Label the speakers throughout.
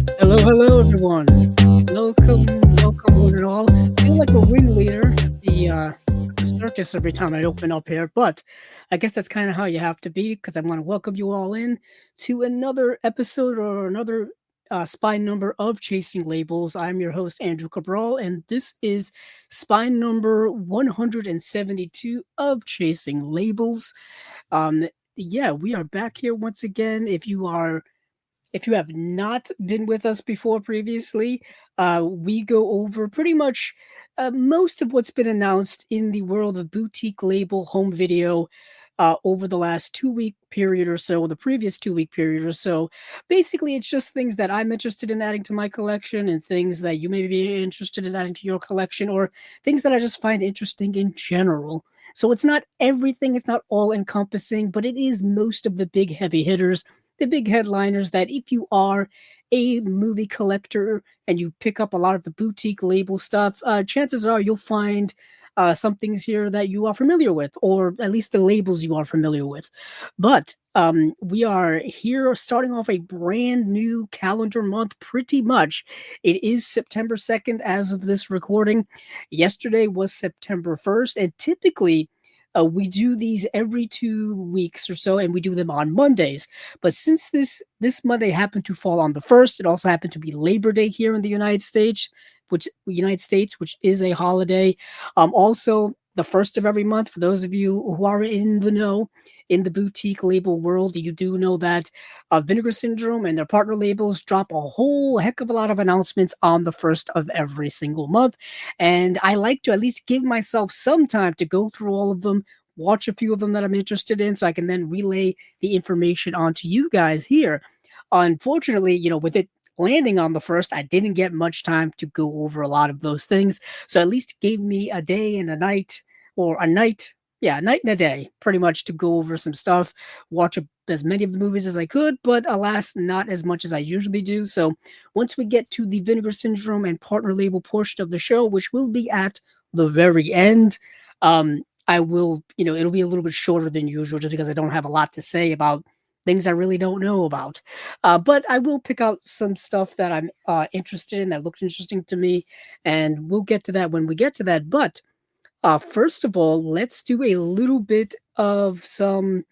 Speaker 1: Hello, hello, everyone. Welcome, welcome, one and all. Feel like a ringleader at the circus every time I open up here, but I guess that's kind of how you have to be because I want to welcome you all in to another episode or another spine number of Chasing Labels. I'm your host, Andrew Cabral, and this is spine number 172 of Chasing Labels. Um, yeah, we are back here once again. If you have not been with us before previously, we go over pretty much most of what's been announced in the world of boutique label home video over the last 2 week period or so, or the previous 2 week period or so. Basically, it's just things that I'm interested in adding to my collection and things that you may be interested in adding to your collection, or things that I just find interesting in general. So it's not everything, it's not all encompassing, but it is most of the big heavy hitters, the big headliners that if you are a movie collector and you pick up a lot of the boutique label stuff, chances are you'll find some things here that you are familiar with, or at least the labels you are familiar with. But we are here starting off a brand new calendar month, pretty much. It is September 2nd as of this recording. Yesterday was September 1st, and typically, we do these every 2 weeks or so, and we do them on Mondays. But since this Monday happened to fall on the first, it also happened to be Labor Day here in the United States, which is a holiday. Also, the first of every month. For those of you who are in the know in the boutique label world, you do know that Vinegar Syndrome and their partner labels drop a whole heck of a lot of announcements on the first of every single month, and I like to at least give myself some time to go through all of them, watch a few of them that I'm interested in, so I can then relay the information onto you guys here. Unfortunately, with it landing on the first, I didn't get much time to go over a lot of those things. So at least gave me a day and a night, or a night, yeah, a night and a day, pretty much to go over some stuff, watch as many of the movies as I could, but alas, not as much as I usually do. So once we get to the Vinegar Syndrome and partner label portion of the show, which will be at the very end, I will, it'll be a little bit shorter than usual just because I don't have a lot to say about things I really don't know about. But I will pick out some stuff that I'm interested in that looked interesting to me, and we'll get to that when we get to that. But first of all, let's do a little bit of some,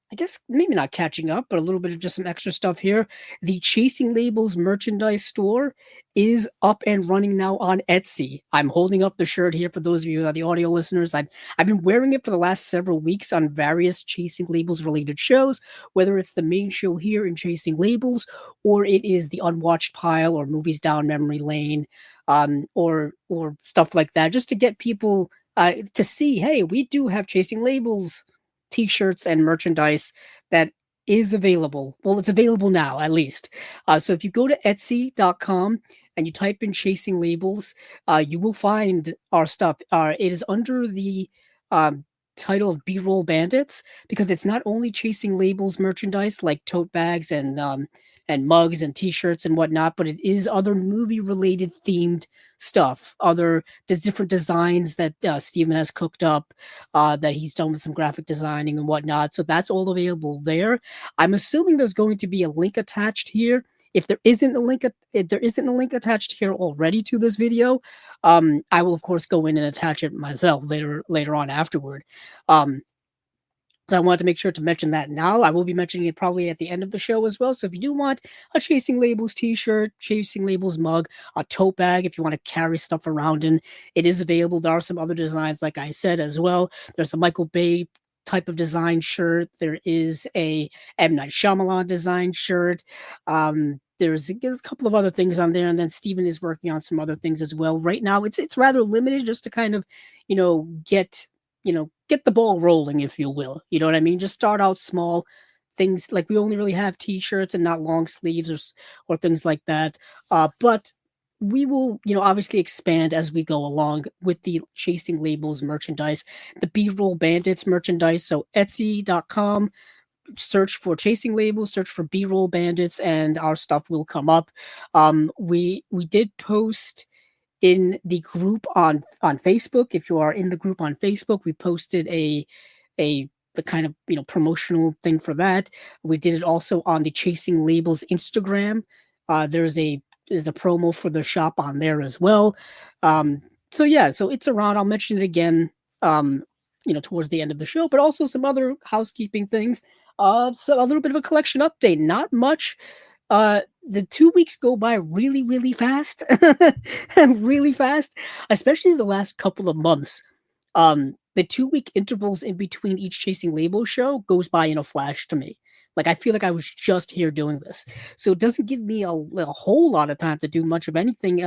Speaker 1: I guess maybe not catching up, but a little bit of just some extra stuff here. The Chasing Labels merchandise store is up and running now on Etsy. I'm holding up the shirt here for those of you that are the audio listeners. I've been wearing it for the last several weeks on various Chasing Labels related shows, whether it's the main show here in Chasing Labels, or it is the Unwatched Pile or Movies Down Memory Lane, or stuff like that, just to get people to see, hey, we do have Chasing Labels t-shirts and merchandise that is available. Well, it's available now, at least. So if you go to Etsy.com and you type in Chasing Labels, you will find our stuff. It is under the um, title of B-Roll Bandits, because it's not only Chasing Labels merchandise like tote bags and mugs and t-shirts and whatnot, but it is other movie-related themed stuff. There's different designs that Steven has cooked up, that he's done with some graphic designing and whatnot. So that's all available there. I'm assuming there's going to be a link attached here. If there isn't a link attached here already to this video, I will of course go in and attach it myself later on afterward. Um, so I wanted to make sure to mention that now. I will be mentioning it probably at the end of the show as well. So if you do want a Chasing Labels t-shirt, Chasing Labels mug, a tote bag, if you want to carry stuff around in, it is available. There are some other designs, like I said, as well. There's a Michael Bay type of design shirt. There is a M. Night Shyamalan design shirt. There's a couple of other things on there, and then Steven is working on some other things as well. Right now, it's rather limited, just to kind of, get get the ball rolling, if you will. You know what I mean? Just start out small. Things like we only really have t-shirts and not long sleeves or things like that. But we will, obviously expand as we go along with the Chasing Labels merchandise, the B-Roll Bandits merchandise. So Etsy.com, search for Chasing Labels, search for B-Roll Bandits, and our stuff will come up. We did post in the group on Facebook. If you are in the group on Facebook, we posted a the kind of promotional thing for that. We did it also on the Chasing Labels Instagram. There's a promo for the shop on there as well. Um, so yeah, so it's around. I'll mention it again, um, towards the end of the show, but also some other housekeeping things. So a little bit of a collection update. Not much. The 2 weeks go by really, really fast, really fast, especially the last couple of months. The 2 week intervals in between each Chasing Label show goes by in a flash to me. Like I feel like I was just here doing this, so it doesn't give me a whole lot of time to do much of anything.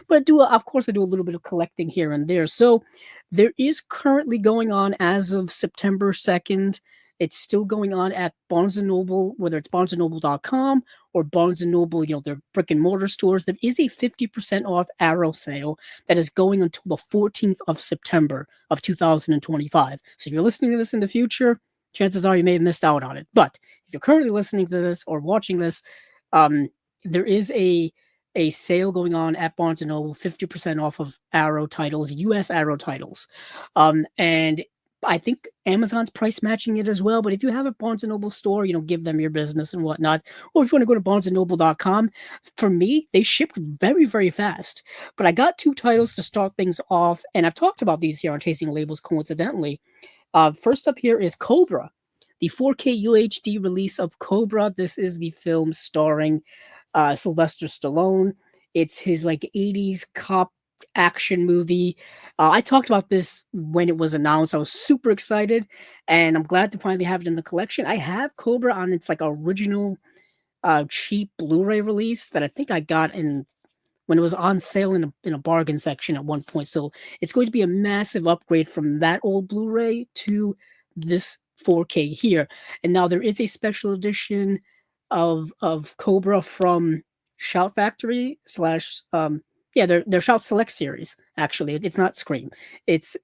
Speaker 1: But of course, I do a little bit of collecting here and there. So there is currently going on as of September 2nd. It's still going on at Barnes and Noble, whether it's barnesandnoble.com or Barnes and Noble, their brick and mortar stores. There is a 50% off Arrow sale that is going until the 14th of September of 2025. So if you're listening to this in the future, chances are you may have missed out on it. But if you're currently listening to this or watching this, um, there is a sale going on at Barnes and Noble, 50% off of Arrow titles, US Arrow titles. And I think Amazon's price matching it as well. But if you have a Barnes and Noble store, give them your business and whatnot. Or if you want to go to barnesandnoble.com, for me, they shipped very, very fast. But I got two titles to start things off, and I've talked about these here on Chasing Labels coincidentally. First up here is Cobra, the 4K UHD release of Cobra. This is the film starring Sylvester Stallone. It's his like 80s cop action movie. I talked about this when it was announced. I was super excited, and I'm glad to finally have it in the collection. I have Cobra on its like original cheap Blu-ray release that I think I got in when it was on sale in a bargain section at one point. So it's going to be a massive upgrade from that old Blu-ray to this 4K here. And now there is a special edition of Cobra from Shout Factory slash yeah, their Shout Select series. Actually, it's not Scream. It's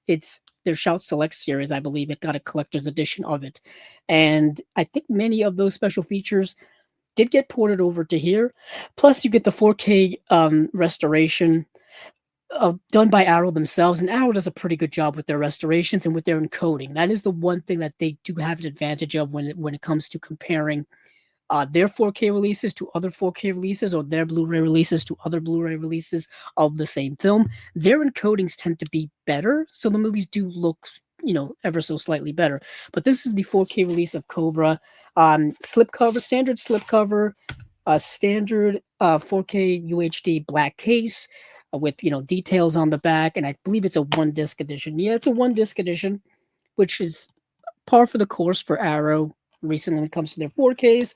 Speaker 1: their Shout Select series. I believe it got a collector's edition of it, and I think many of those special features did get ported over to here. Plus, you get the 4K restoration done by Arrow themselves, and Arrow does a pretty good job with their restorations and with their encoding. That is the one thing that they do have an advantage of when it comes to comparing their 4K releases to other 4K releases or their Blu-ray releases to other Blu-ray releases of the same film. Their encodings tend to be better, so the movies do look, ever so slightly better. But this is the 4K release of Cobra. Slipcover, standard slipcover, standard 4K UHD black case with, details on the back, and I believe it's a one-disc edition. Yeah, it's a one-disc edition, which is par for the course for Arrow recently when it comes to their 4Ks.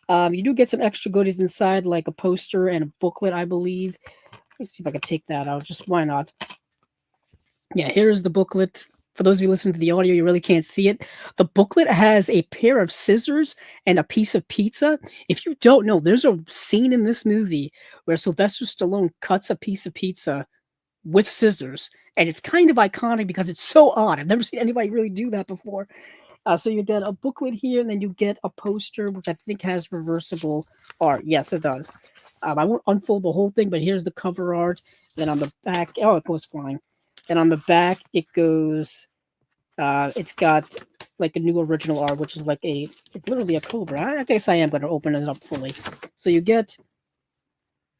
Speaker 1: You do get some extra goodies inside, like a poster and a booklet, I believe. Let's see if I can take that out. Just why not? Yeah, here is the booklet. For those of you listening to the audio, you really can't see it. The booklet has a pair of scissors and a piece of pizza. If you don't know, there's a scene in this movie where Sylvester Stallone cuts a piece of pizza with scissors, and it's kind of iconic because it's so odd. I've never seen anybody really do that before. So you get a booklet here, and then you get a poster, which I think has reversible art. Yes, it does. I won't unfold the whole thing, but here's the cover art. Then on the back, oh, it goes flying. Then on the back, it goes. It's got like a new original art, which is like it's literally a Cobra. I guess I am going to open it up fully. So you get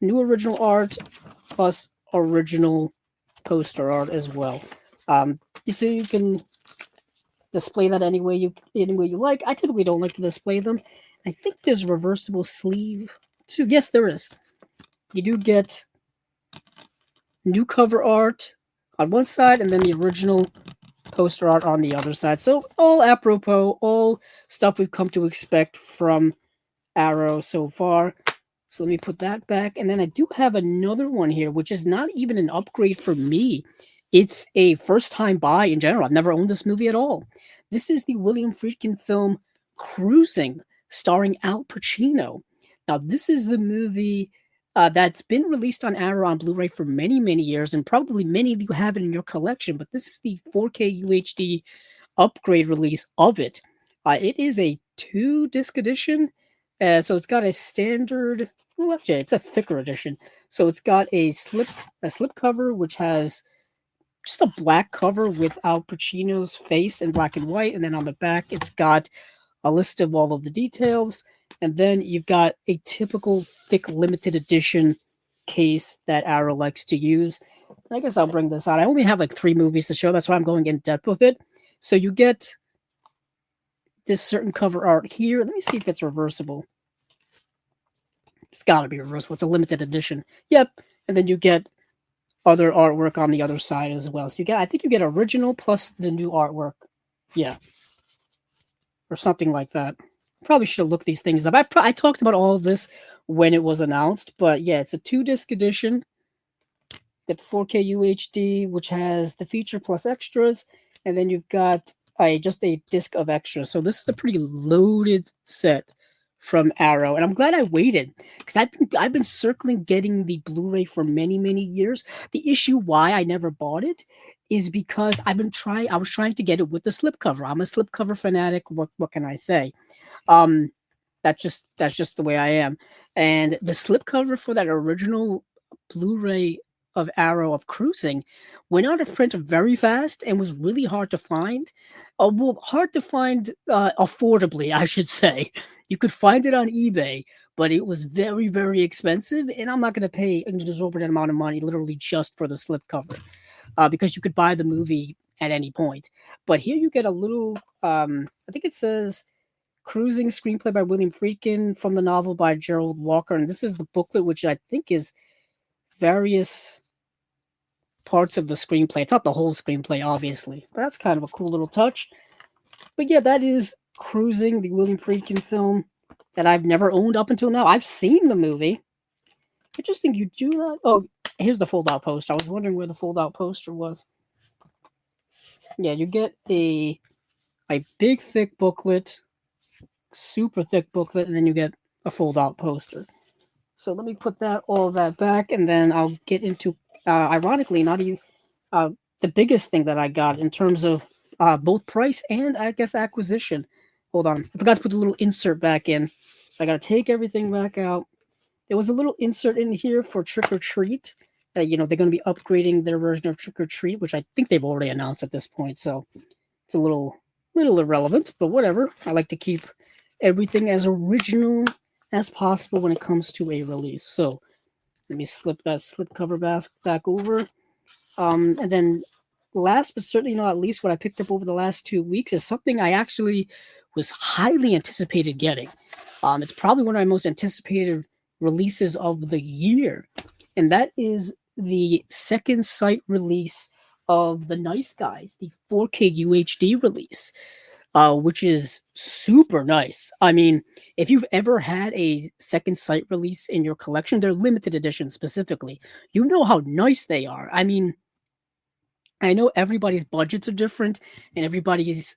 Speaker 1: new original art plus original poster art as well. So you can display that any way you like. I typically don't like to display them. I think there's a reversible sleeve too. Yes, there is. You do get new cover art on one side and then the original poster art on the other side. So all apropos, all stuff we've come to expect from Arrow so far. So let me put that back. And then I do have another one here, which is not even an upgrade for me. It's a first-time buy in general. I've never owned this movie at all. This is the William Friedkin film Cruising, starring Al Pacino. Now, this is the movie that's been released on Arrow on Blu-ray for many, many years, and probably many of you have it in your collection, but this is the 4K UHD upgrade release of it. It is a 2-disc edition, so it's got a standard, well, actually, it's a thicker edition. So it's got a slip cover, which has just a black cover with Al Pacino's face in black and white, and then on the back, it's got a list of all of the details. And then you've got a typical thick limited edition case that Arrow likes to use. And I guess I'll bring this out. I only have like 3 movies to show. That's why I'm going in depth with it. So you get this certain cover art here. Let me see if it's reversible. It's got to be reversible. It's a limited edition. Yep. And then you get other artwork on the other side as well. So you get, I think you get original plus the new artwork. Yeah. Or something like that. Probably should have looked these things up. I talked about all of this when it was announced, but yeah, it's a 2 disc edition. Get the 4K UHD, which has the feature plus extras, and then you've got just a disc of extras. So this is a pretty loaded set from Arrow, and I'm glad I waited because I've been circling getting the Blu-ray for many years. The issue why I never bought it is because I was trying to get it with the slipcover. I'm a slipcover fanatic. What can I say? Um, that's just the way I am. And the slipcover for that original Blu-ray of Arrow of Cruising went out of print very fast and was really hard to find. Well, hard to find affordably, I should say. You could find it on eBay, but it was very expensive, and I'm not going to pay an exorbitant amount of money literally just for the slipcover because you could buy the movie at any point. But here you get a little, I think it says Cruising, screenplay by William Friedkin from the novel by Gerald Walker. And this is the booklet, which I think is various parts of the screenplay. It's not the whole screenplay, obviously, but that's kind of a cool little touch. But yeah, that is Cruising, the William Friedkin film that I've never owned up until now. I've seen the movie. Interesting, you do not. Oh, here's the fold out poster. I was wondering where the fold out poster was. Yeah, you get a big, thick booklet, super thick booklet, and then you get a fold out poster. So let me put all of that back, and then I'll get into, ironically, not even the biggest thing that I got in terms of both price and, I guess, acquisition. Hold on. I forgot to put the little insert back in. I got to take everything back out. There was a little insert in here for Trick or Treat. They're going to be upgrading their version of Trick or Treat, which I think they've already announced at this point. So it's a little irrelevant, but whatever. I like to keep everything as original as possible when it comes to a release. So let me slip that slipcover back over. And then last but certainly not least, what I picked up over the last 2 weeks is something I actually was highly anticipated getting. It's probably one of my most anticipated releases of the year, and that is the second sight release of The Nice Guys, the 4K UHD release. Which is super nice. I mean, if you've ever had a second sight release in your collection, they're limited edition specifically. You know how nice they are. I mean, I know everybody's budgets are different and everybody's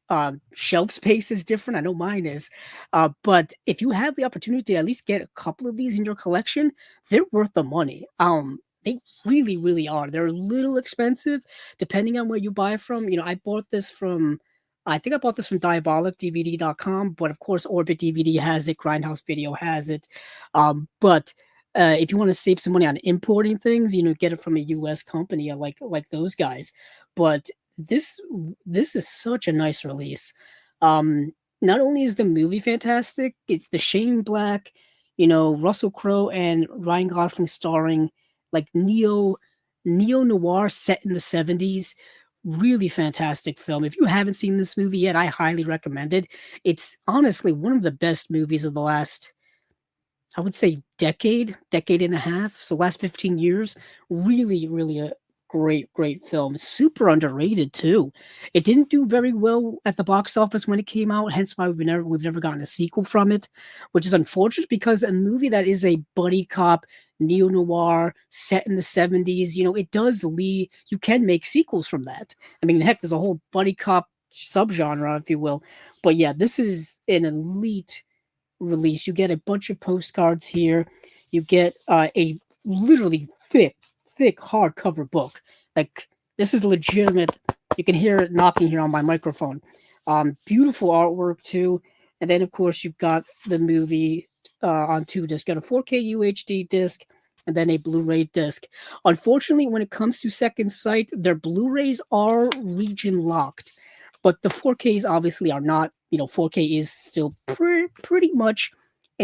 Speaker 1: shelf space is different. I know mine is. But if you have the opportunity to at least get a couple of these in your collection, they're worth the money. They really are. They're a little expensive depending on where you buy from. I think I bought this from diabolicdvd.com, but of course Orbit DVD has it, Grindhouse Video has it. But if you want to save some money on importing things, get it from a US company like those guys. But this is such a nice release. Not only is the movie fantastic, it's the Shane Black, Russell Crowe and Ryan Gosling starring like neo noir set in the 70s. Really fantastic film. If you haven't seen this movie yet, I highly recommend it. It's honestly one of the best movies of the last, I would say, decade and a half. So last 15 years. Really a great film. It's super underrated too. It didn't do very well at the box office when it came out, hence why we've never gotten a sequel from it, which is unfortunate because a movie that is a buddy cop neo-noir set in the 70s, it does lead, you can make sequels from that. I mean, heck, there's a whole buddy cop subgenre, if you will. But yeah, this is an elite release. You get a bunch of postcards here. You get a literally thick hardcover book. Like, this is legitimate. You can hear it knocking here on my microphone. Beautiful artwork too. And then of course you've got the movie on 2 discs. Got a 4K UHD disc and then a Blu-ray disc. Unfortunately, when it comes to Second Sight, their Blu-rays are region locked, but the 4Ks obviously are not. 4K is still pretty much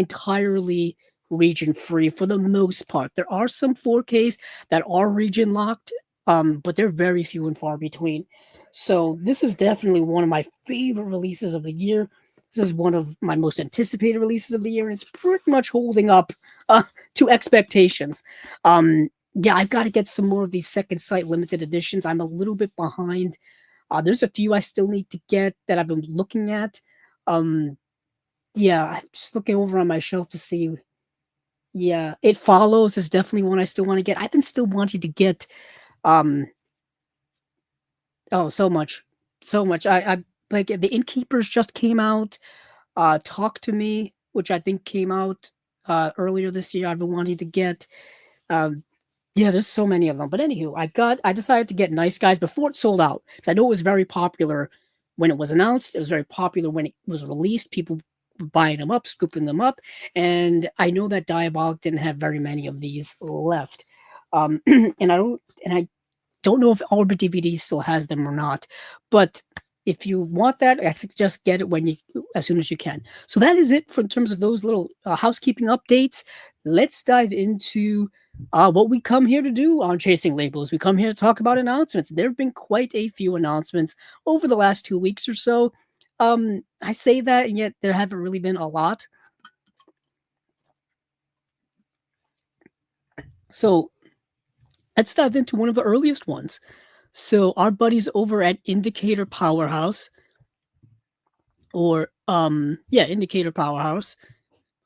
Speaker 1: entirely region free for the most part. There are some 4Ks that are region locked, but they're very few and far between. So this is definitely one of my favorite releases of the year. This is one of my most anticipated releases of the year, and it's pretty much holding up to expectations. Yeah, I've got to get some more of these second sight limited editions. I'm a little bit behind. There's a few I still need to get that I've been looking at. Um, yeah, I'm just looking over on my shelf to see. Yeah, It Follows is definitely one I still want to get. I've been still wanting to get. Um, oh, so much, so much. I like the Innkeepers just came out. Talk to Me, which I think came out earlier this year. I've been wanting to get. Um, Yeah, there's so many of them. But anywho, I decided to get Nice Guys before it sold out. 'Cause I know it was very popular when it was announced. It was very popular when it was released. People were buying them up, scooping them up. And I know that Diabolic didn't have very many of these left. And I don't know if Orbit DVD still has them or not, but if you want that, I suggest get it when you as soon as you can. So that is it for in terms of those little housekeeping updates. Let's dive into what we come here to do on Chasing Labels. We come here to talk about announcements. There have been quite a few announcements over the last 2 weeks or so. I say that, and yet there haven't really been a lot. So let's dive into one of the earliest ones. So our buddies over at Indicator Powerhouse, or Indicator Powerhouse.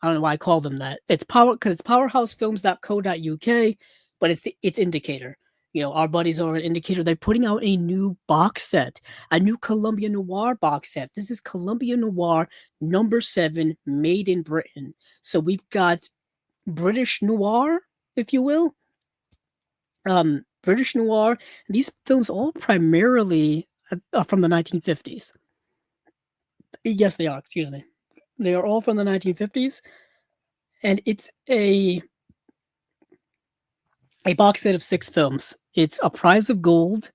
Speaker 1: I don't know why I call them that. It's power because it's powerhousefilms.co.uk, but it's Indicator. Our buddies over at Indicator, they're putting out a new box set, a new Columbia Noir box set. This is Columbia Noir #7, made in Britain. So we've got British Noir, if you will. British Noir. These films all primarily are from the 1950s. Yes, they are. Excuse me. They are all from the 1950s, and it's a box set of 6 films. It's A Prize of Gold,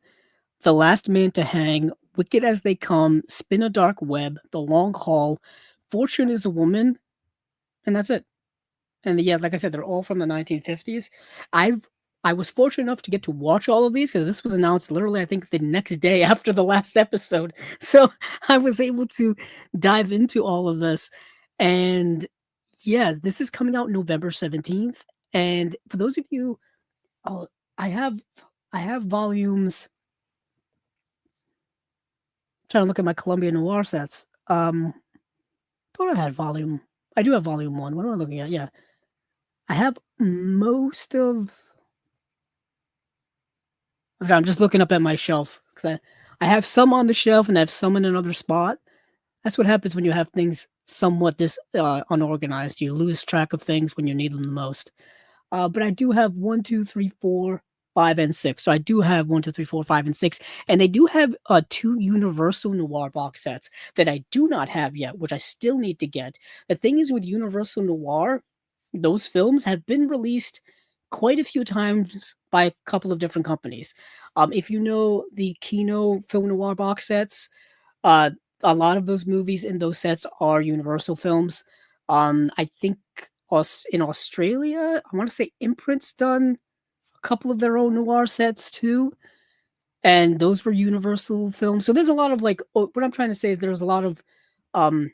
Speaker 1: The Last Man to Hang, Wicked as They Come, Spin a Dark Web, The Long Haul, Fortune is a Woman, and that's it. And yeah, like I said, they're all from the 1950s. I was fortunate enough to get to watch all of these because this was announced literally, I think, the next day after the last episode. So I was able to dive into all of this. And yeah, this is coming out November 17th. And for those of you, oh, I have I have volumes. Trying to look at my Columbia Noir sets. Thought I had volume. I do have volume one. What am I looking at? Yeah, I have most of. I'm just looking up at my shelf because I have some on the shelf and I have some in another spot. That's what happens when you have things somewhat unorganized. You lose track of things when you need them the most. But I do have one, two, three, four, five, and six. So I do have one, two, three, four, five, and six, and they do have two Universal Noir box sets that I do not have yet, which I still need to get. The thing is with Universal Noir, those films have been released quite a few times by a couple of different companies. If you know the Kino Film Noir box sets, uh, a lot of those movies in those sets are Universal films. I think in Australia, I want to say Imprint's done a couple of their own noir sets too, and those were Universal films. So there's a lot of what I'm trying to say is there's a lot of um,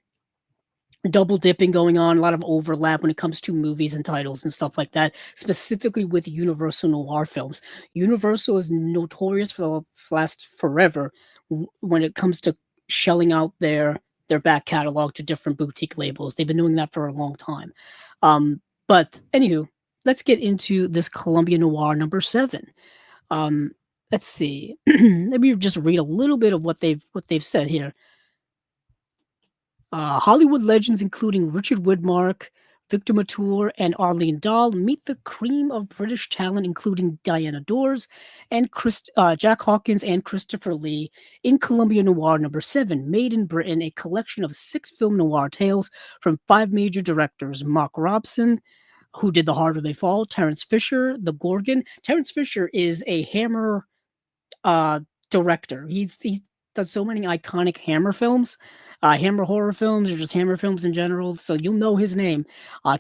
Speaker 1: double dipping going on, a lot of overlap when it comes to movies and titles and stuff like that, specifically with Universal Noir films. Universal is notorious for the last forever when it comes to shelling out their back catalog to different boutique labels. They've been doing that for a long time. But anywho, let's get into this Columbia Noir #7. Um, let's see. Let me just read a little bit of what they've said here. Hollywood legends including Richard Widmark, Victor Mature, and Arlene Dahl meet the cream of British talent, including Diana Dors and Jack Hawkins and Christopher Lee, in Columbia Noir #7, made in Britain, a collection of 6 film noir tales from 5 major directors: Mark Robson, who did The Harder They Fall, Terence Fisher, The Gorgon. Terence Fisher is a Hammer director. He's done so many iconic Hammer films, Hammer horror films, or just Hammer films in general, so you'll know his name.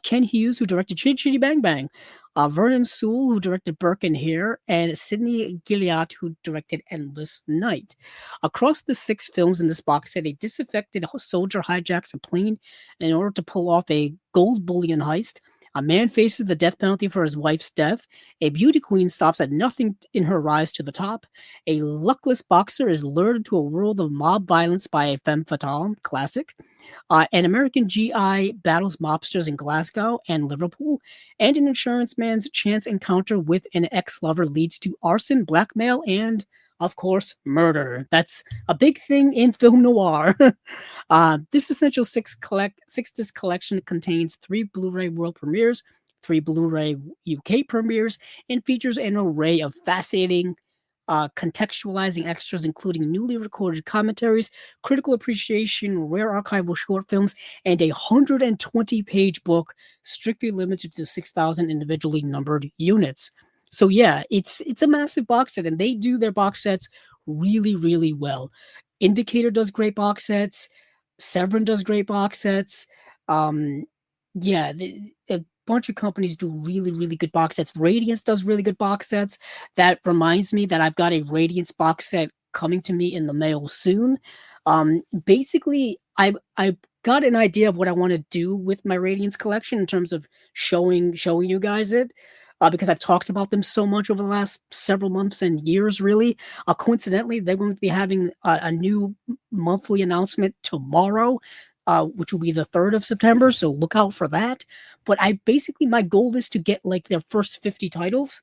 Speaker 1: Ken Hughes, who directed Chitty Chitty Bang Bang, Vernon Sewell, who directed Burke and Hare, and Sidney Gilliat, who directed Endless Night. Across the six films in this box set, a disaffected soldier hijacks a plane in order to pull off a gold bullion heist. A man faces the death penalty for his wife's death. A beauty queen stops at nothing in her rise to the top. A luckless boxer is lured into a world of mob violence by a femme fatale, classic. An American GI battles mobsters in Glasgow and Liverpool, and an insurance man's chance encounter with an ex-lover leads to arson, blackmail, and, of course, murder. That's a big thing in film noir. This essential six disc collection contains 3 Blu-ray world premieres, 3 Blu-ray UK premieres, and features an array of fascinating contextualizing extras, including newly recorded commentaries, critical appreciation, rare archival short films, and a 120-page book strictly limited to 6,000 individually numbered units. So yeah, it's a massive box set, and they do their box sets really, really well. Indicator does great box sets. Severin does great box sets. Um, yeah, a bunch of companies do really, really good box sets. Radiance does really good box sets. That reminds me that I've got a Radiance box set coming to me in the mail soon. Basically, I've got an idea of what I want to do with my Radiance collection in terms of showing you guys it. Because I've talked about them so much over the last several months and years, really. Coincidentally, they're going to be having a new monthly announcement tomorrow, which will be the 3rd of September. So look out for that. But my goal is to get like their first 50 titles,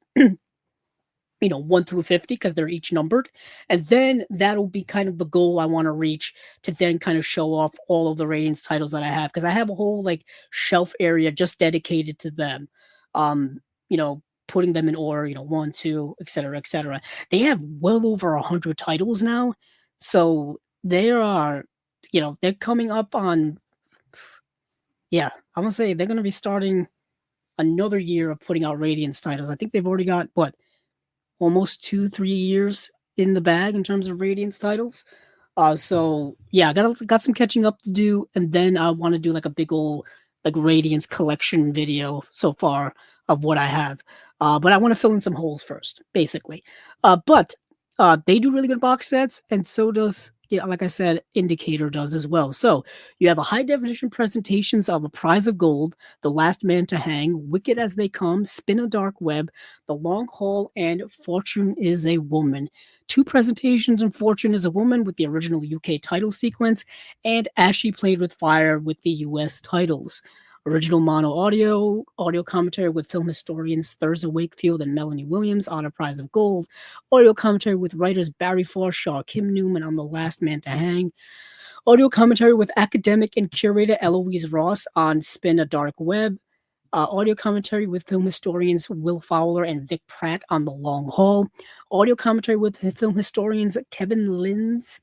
Speaker 1: 1 through 50, because they're each numbered. And then that'll be kind of the goal I want to reach, to then kind of show off all of the Radiance titles that I have. Because I have a whole like shelf area just dedicated to them. Putting them in order, 1, 2, et cetera, et cetera. They have well over 100 titles now. So they are, they're coming up on, yeah, I'm going to say they're going to be starting another year of putting out Radiance titles. I think they've already got, almost 2-3 years in the bag in terms of Radiance titles. So yeah, got some catching up to do, and then I want to do like a big old like Radiance collection video so far of what I have. But I want to fill in some holes first, basically. But they do really good box sets, and so does, like I said, Indicator does as well. So you have a high definition presentations of A Prize of Gold, The Last Man to Hang, Wicked as They Come, Spin a Dark Web, The Long Haul, and Fortune is a Woman. 2 presentations on Fortune is a Woman with the original UK title sequence, and As She Played with Fire with the US titles. Original mono audio commentary with film historians Thurza Wakefield and Melanie Williams on A Prize of Gold, audio commentary with writers Barry Forshaw, Kim Newman on The Last Man to Hang, audio commentary with academic and curator Eloise Ross on Spin a Dark Web, audio commentary with film historians Will Fowler and Vic Pratt on The Long Haul, audio commentary with film historians Kevin Lins,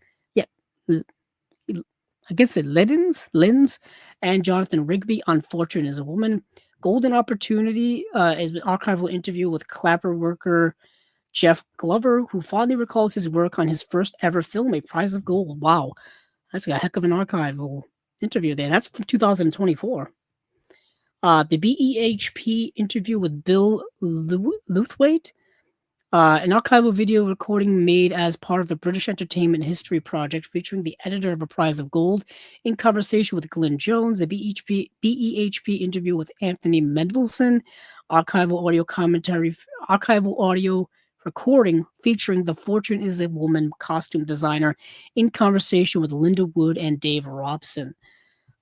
Speaker 1: I guess it Lins, and Jonathan Rigby on Fortune is a Woman. Golden Opportunity is an archival interview with clapper worker Jeff Glover, who fondly recalls his work on his first ever film, A Prize of Gold. Wow, that's a heck of an archival interview there. That's from 2024. The BEHP interview with Bill Luthwaite, an archival video recording made as part of the British Entertainment History Project, featuring the editor of A Prize of Gold in conversation with Glyn Jones. The BEHP interview with Anthony Mendelsohn, archival audio recording featuring the Fortune is a Woman costume designer in conversation with Linda Wood and Dave Robson.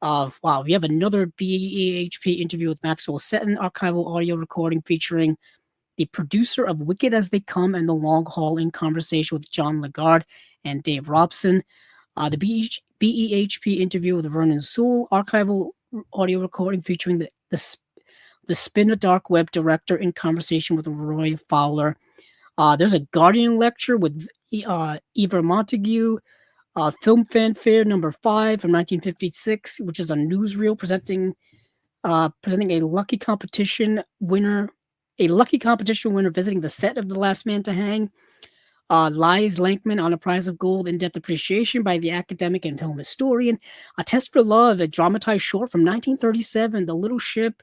Speaker 1: Wow, we have another BEHP interview with Maxwell Seton, archival audio recording featuring the producer of Wicked as They Come and The Long Haul in conversation with John Lagarde and Dave Robson. The BEHP interview with Vernon Sewell, archival audio recording featuring the Spin a Dark Web director in conversation with Roy Fowler. There's a Guardian lecture with Eva Montague, Film Fanfare number 5 from 1956, which is a newsreel presenting a lucky competition winner visiting the set of The Last Man to Hang. Lies Lankman on a Prize of Gold, In-Depth Appreciation by the Academic and Film Historian. A Test for Love, a dramatized short from 1937, The Little Ship.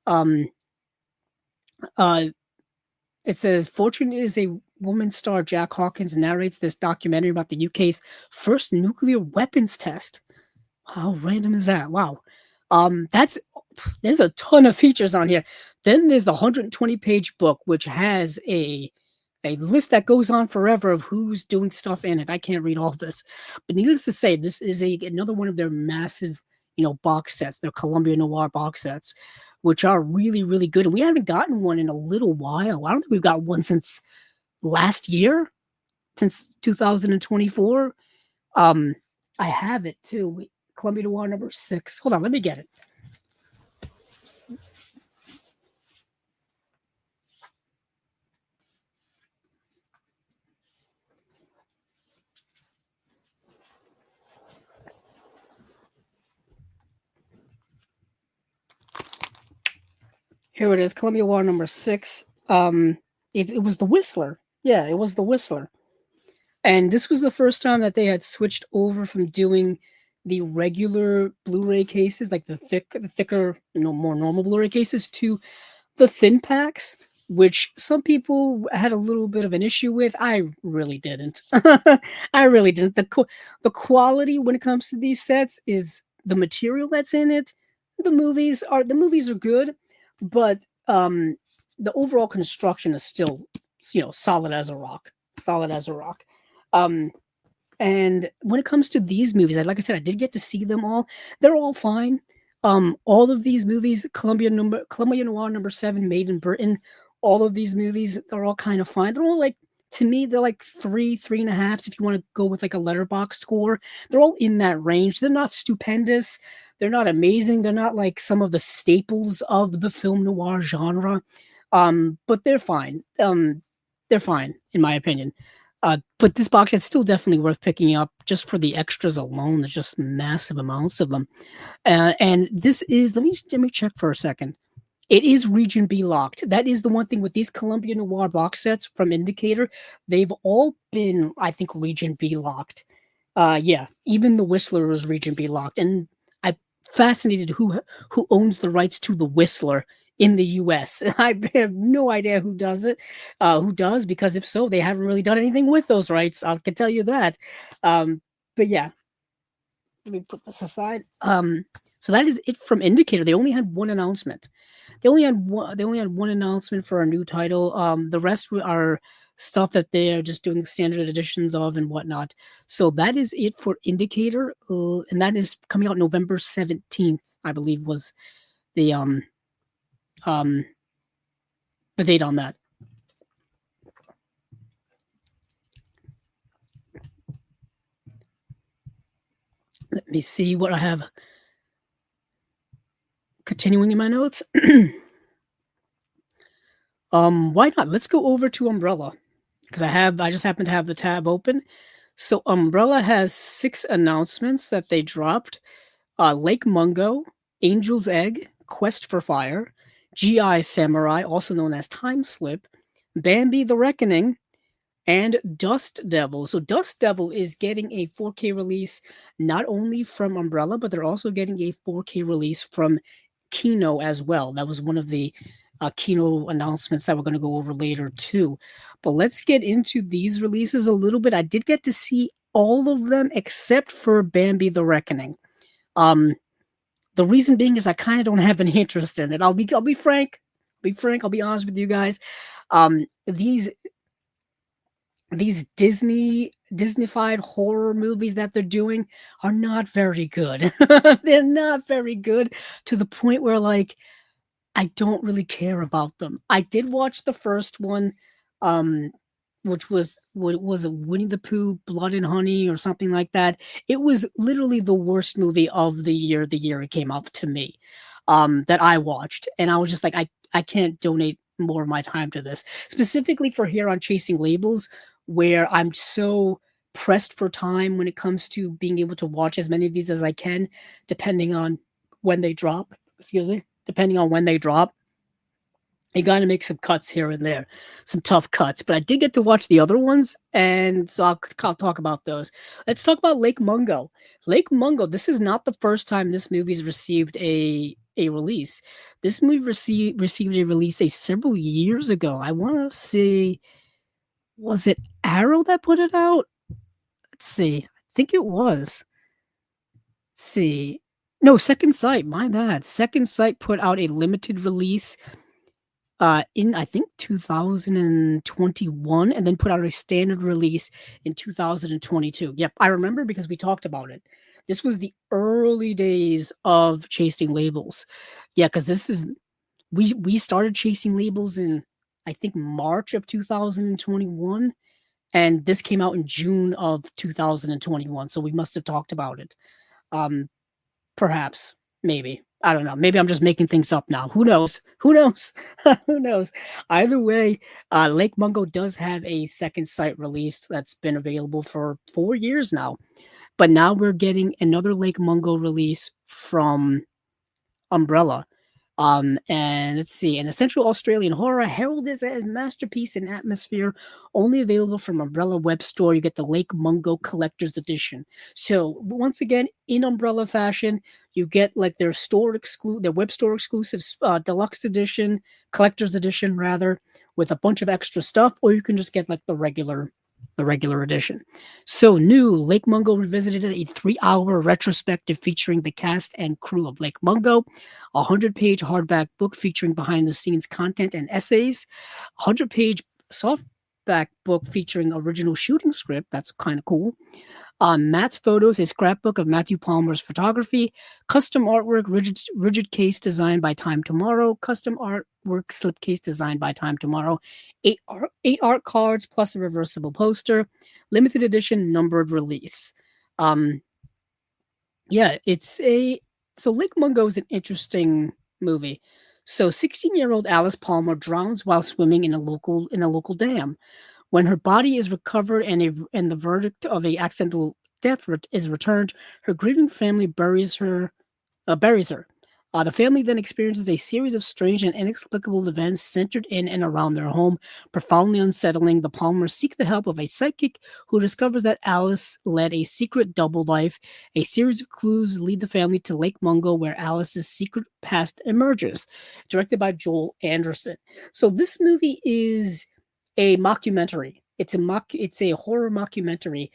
Speaker 1: Um, uh, it says, Fortune is a woman star. Jack Hawkins narrates this documentary about the UK's first nuclear weapons test. How random is that? Wow. That's there's a ton of features on here. Then there's the 120-page book, which has a list that goes on forever of who's doing stuff in it. I can't read all this, but needless to say, this is another one of their massive, box sets. Their Columbia Noir box sets, which are really, really good. And we haven't gotten one in a little while. I don't think we've got one since last year, since 2024. Um, I have it too. Columbia Noir number 6. Hold on, let me get it. Here it is, Columbia Noir number 6. It was the Whistler. Yeah, it was the Whistler. And this was the first time that they had switched over from doing the regular Blu-ray cases, like the thicker, more normal Blu-ray cases, to the thin packs, which some people had a little bit of an issue with. I really didn't. I really didn't. The quality when it comes to these sets is the material that's in it. The movies are good, but the overall construction is still, solid as a rock. Solid as a rock. Um, and when it comes to these movies, like I said, I did get to see them all. They're all fine. All of these movies, Columbia Noir number 7, Made in Britain. All of these movies are all kind of fine. They're all like, to me, they're like 3.5s. If you want to go with like a letterbox score, they're all in that range. They're not stupendous. They're not amazing. They're not like some of the staples of the film noir genre. But they're fine. They're fine in my opinion. But this box is still definitely worth picking up just for the extras alone. There's just massive amounts of them. And this is, let me check for a second. It is Region B locked. That is the one thing with these Columbia Noir box sets from Indicator. They've all been, I think, Region B locked. Yeah, even the Whistler was Region B locked. And I'm fascinated who owns the rights to the Whistler in the US. I have no idea who does it, who does, because if so, they haven't really done anything with those rights. I can tell you that. But yeah, let me put this aside. So that is it from Indicator. They only had one announcement. They only had one announcement for a new title. The rest are stuff that they are just doing standard editions of and whatnot. So that is it for Indicator, and that is coming out November 17th, I believe, was the um the date on that. Let me see what I have continuing in my notes. Why not? Let's go over to Umbrella because I just happen to have the tab open. So Umbrella has 6 announcements that they dropped. Lake Mungo, Angel's Egg, Quest for Fire, GI Samurai, also known as Time Slip, Bambi the Reckoning, and Dust Devil. So Dust Devil is getting a 4K release not only from Umbrella, but they're also getting a 4K release from Kino as well. That was one of the Kino announcements that we're going to go over later too. But let's get into these releases a little bit. I did get to see all of them except for Bambi the Reckoning. The reason being is I kind of don't have any interest in it. I'll be frank. I'll be honest with you guys. These Disneyfied horror movies that they're doing are not very good. They're not very good to the point where like I don't really care about them. I did watch the first one, which was what was it, Winnie the Pooh, Blood and Honey, or something like that. It was literally the worst movie of the year it came out to me, that I watched, and I was just like, I can't donate more of my time to this, specifically for here on Chasing Labels, where I'm so pressed for time when it comes to being able to watch as many of these as I can, depending on when they drop. Excuse me, depending on when they drop. You gotta make some cuts here and there, some tough cuts, but I did get to watch the other ones, and so I'll talk about those. Let's talk about Lake Mungo. Lake Mungo, this is not the first time this movie's received a release. This movie received a release a several years ago. I wanna say, was it Arrow that put it out? Let's see. I think it was. Let's see. No, Second Sight, my bad. Second Sight put out a limited release in I think 2021, and then put out a standard release in 2022. Yep, I remember because we talked about it. This was the early days of chasing labels. Yeah, because this is we started chasing labels in I think March of 2021, and this came out in June of 2021. So we must have talked about it. Um, Perhaps, maybe. I don't know. Maybe I'm just making things up now. Who knows? Who knows? Who knows? Either way, Lake Mungo does have a second site released that's been available for 4 years now. But now we're getting another Lake Mungo release from Umbrella. And let's see, an essential Australian horror heralded as masterpiece and atmosphere, only available from Umbrella web store. You get the Lake Mungo Collector's Edition. So once again, in Umbrella fashion, you get like their web store exclusive deluxe edition, collector's edition rather, with a bunch of extra stuff, or you can just get like the regular edition. So new, Lake Mungo Revisited, a 3-hour retrospective featuring the cast and crew of Lake Mungo, a 100-page hardback book featuring behind-the-scenes content and essays, a 100-page softback book featuring original shooting script. That's kind of cool. Matt's photos, a scrapbook of Matthew Palmer's photography, custom artwork, rigid case designed by Time Tomorrow, custom artwork slipcase designed by Time Tomorrow, eight art cards plus a reversible poster, limited edition numbered release. Um, yeah, so Lake Mungo is an interesting movie. So 16-year-old Alice Palmer drowns while swimming in a local dam. When her body is recovered and the verdict of a accidental death is returned, her grieving family buries her. The family then experiences a series of strange and inexplicable events centered in and around their home, profoundly unsettling. The Palmers seek the help of a psychic who discovers that Alice led a secret double life. A series of clues lead the family to Lake Mungo, where Alice's secret past emerges. Directed by Joel Anderson. So this movie is a mockumentary. It's a horror mockumentary,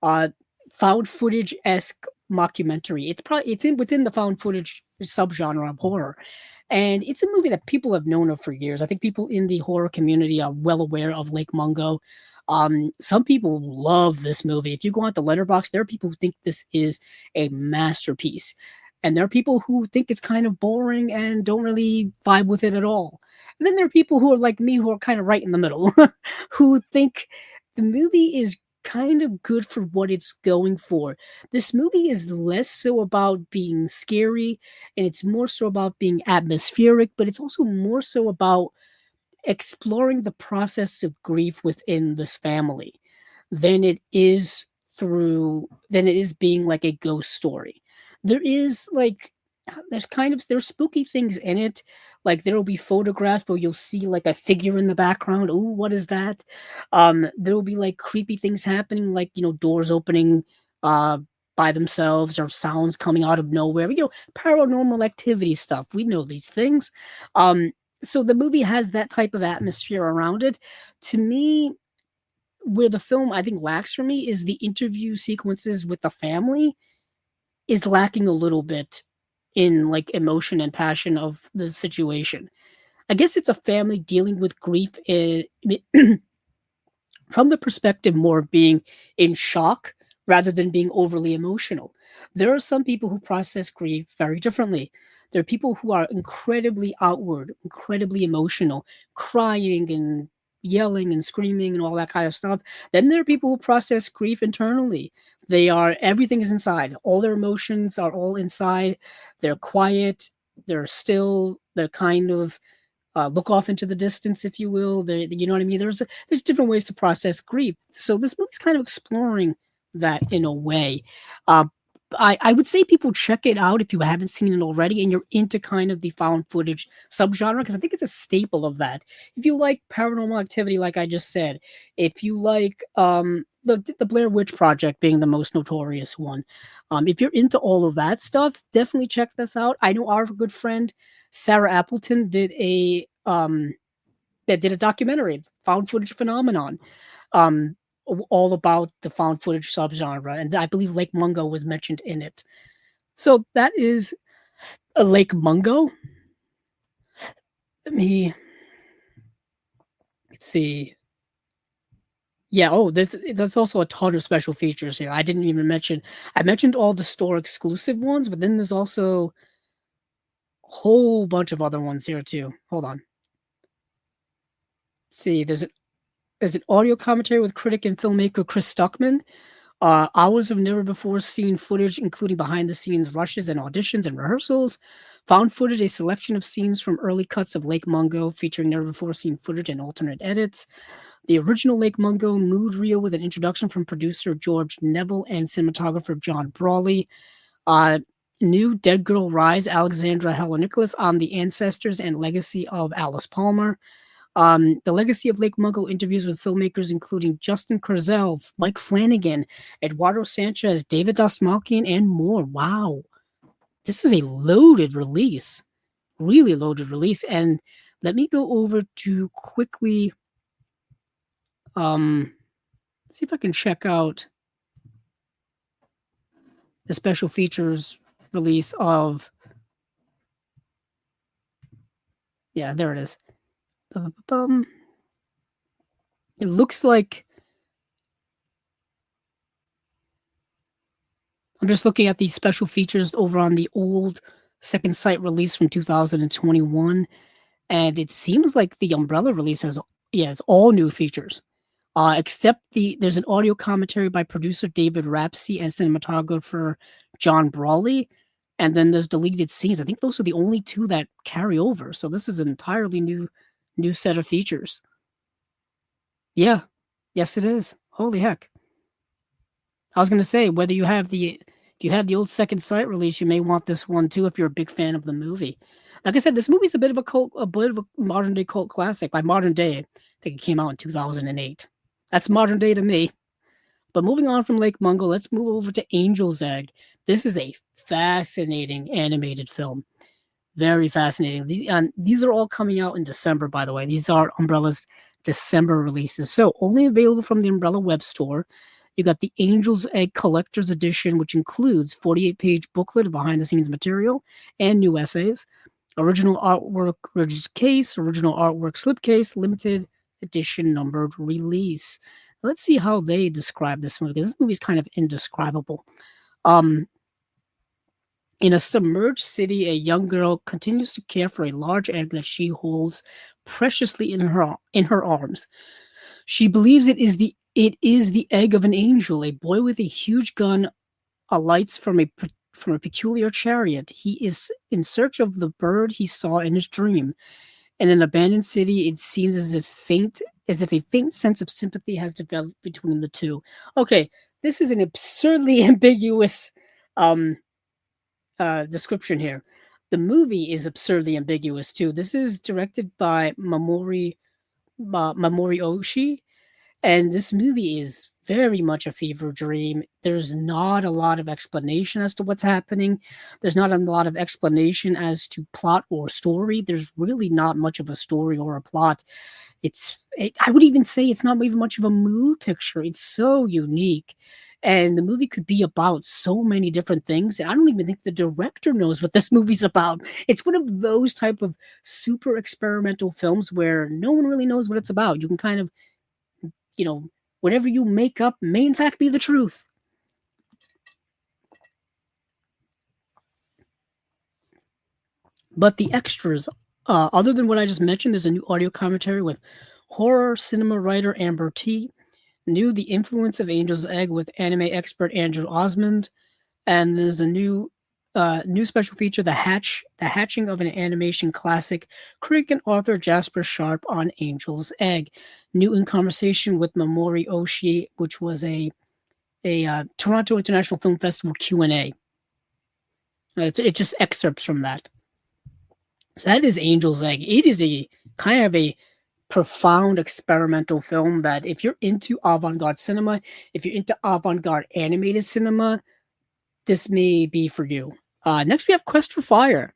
Speaker 1: uh, found footage esque mockumentary. It's in within the found footage subgenre of horror, and it's a movie that people have known of for years. I think people in the horror community are well aware of Lake Mungo. Some people love this movie. If you go on the letterbox, there are people who think this is a masterpiece. And there are people who think it's kind of boring and don't really vibe with it at all. And then there are people who are like me who are kind of right in the middle, who think the movie is kind of good for what it's going for. This movie is less so about being scary and it's more so about being atmospheric, but it's also more so about exploring the process of grief within this family than it is being like a ghost story. There is like there's spooky things in it. Like there will be photographs where you'll see like a figure in the background. Oh, what is that? There will be like creepy things happening, like doors opening uh by themselves or sounds coming out of nowhere. Paranormal activity stuff. We know these things. Um, so the movie has that type of atmosphere around it. To me, where the film I think lacks for me is the interview sequences with the family is lacking a little bit in like emotion and passion of the situation. I guess it's a family dealing with grief from the perspective more of being in shock rather than being overly emotional. There are some people who process grief very differently. There are people who are incredibly outward, incredibly emotional, crying and yelling and screaming and all that kind of stuff. Then there are people who process grief internally. Everything is inside. All their emotions are all inside. They're quiet. They're still. They're kind of look off into the distance, if you will. You know what I mean? There's different ways to process grief. So this movie's kind of exploring that in a way. Uh, I would say people check it out if you haven't seen it already and you're into kind of the found footage subgenre, because I think it's a staple of that. If you like Paranormal Activity, like I just said, if you like the Blair Witch Project being the most notorious one, if you're into all of that stuff, definitely check this out. I know our good friend Sarah Appleton did a documentary, found footage phenomenon, um, all about the found footage subgenre, and I believe Lake Mungo was mentioned in it. So that is a Lake Mungo. Let me see. Yeah. Oh, there's also a ton of special features here. I didn't even mention. I mentioned all the store exclusive ones, but then there's also a whole bunch of other ones here too. Hold on. Let's see. There's an audio commentary with critic and filmmaker Chris Stuckman. Hours of never before seen footage, including behind the scenes rushes and auditions and rehearsals. Found footage, a selection of scenes from early cuts of Lake Mungo, featuring never before seen footage and alternate edits. The original Lake Mungo mood reel with an introduction from producer George Neville and cinematographer John Brawley. Uh, New Dead Girl Rise, Alexandra Heller Nicholas on the ancestors and legacy of Alice Palmer. The legacy of Lake Mungo interviews with filmmakers including Justin Kurzel, Mike Flanagan, Eduardo Sanchez, David Dastmalchian, and more. Wow. This is a loaded release, really loaded release. And let me go over to quickly see if I can check out the special features release of, yeah, there it is. Bum. It looks like, I'm just looking at these special features over on the old second sight release from 2021, and it seems like the Umbrella release has all new features. Except there's an audio commentary by producer David Rapsey and cinematographer John Brawley, and then there's deleted scenes. I think those are the only two that carry over. So this is an entirely new set of features. Yeah, yes, it is. Holy heck! I was gonna say whether if you have the old second sight release, you may want this one too if you're a big fan of the movie. Like I said, this movie's a bit of a modern day cult classic. By modern day, I think it came out in 2008. That's modern day to me. But moving on from Lake Mungo, let's move over to Angel's Egg. This is a fascinating animated film. Very fascinating. These are all coming out in December, by the way. These are Umbrella's December releases. So only available from the Umbrella web store. You got the Angel's Egg Collector's Edition, which includes 48-page booklet of behind-the-scenes material and new essays, original artwork rigid case, original artwork slipcase, limited edition numbered release. Let's see how they describe this movie. This movie is kind of indescribable. In a submerged city, a young girl continues to care for a large egg that she holds preciously in her arms. She believes it is the egg of an angel. A boy with a huge gun alights from a peculiar chariot. He is in search of the bird he saw in his dream. In an abandoned city, it seems as if a faint sense of sympathy has developed between the two. Okay, this is an absurdly ambiguous description here. The movie is absurdly ambiguous too. This is directed by Mamori Oshii, and this movie is very much a fever dream. There's not a lot of explanation as to what's happening. There's not a lot of explanation as to plot or story. There's really not much of a story or a plot. I would even say it's not even much of a mood picture. It's so unique. And the movie could be about so many different things. And I don't even think the director knows what this movie's about. It's one of those type of super experimental films where no one really knows what it's about. You can kind of, whatever you make up may in fact be the truth. But the extras, other than what I just mentioned, there's a new audio commentary with horror cinema writer Amber T. New The Influence of Angel's Egg with anime expert Andrew Osmond. And there's a new special feature, The Hatching of an Animation Classic, critic and author Jasper Sharp on Angel's Egg. New in conversation with Mamori Oshii, which was a Toronto International Film Festival Q&A. It just excerpts from that. So that is Angel's Egg. It is a kind of a profound experimental film that if you're into avant-garde cinema, if you're into avant-garde animated cinema, this may be for you. Next, we have Quest for Fire,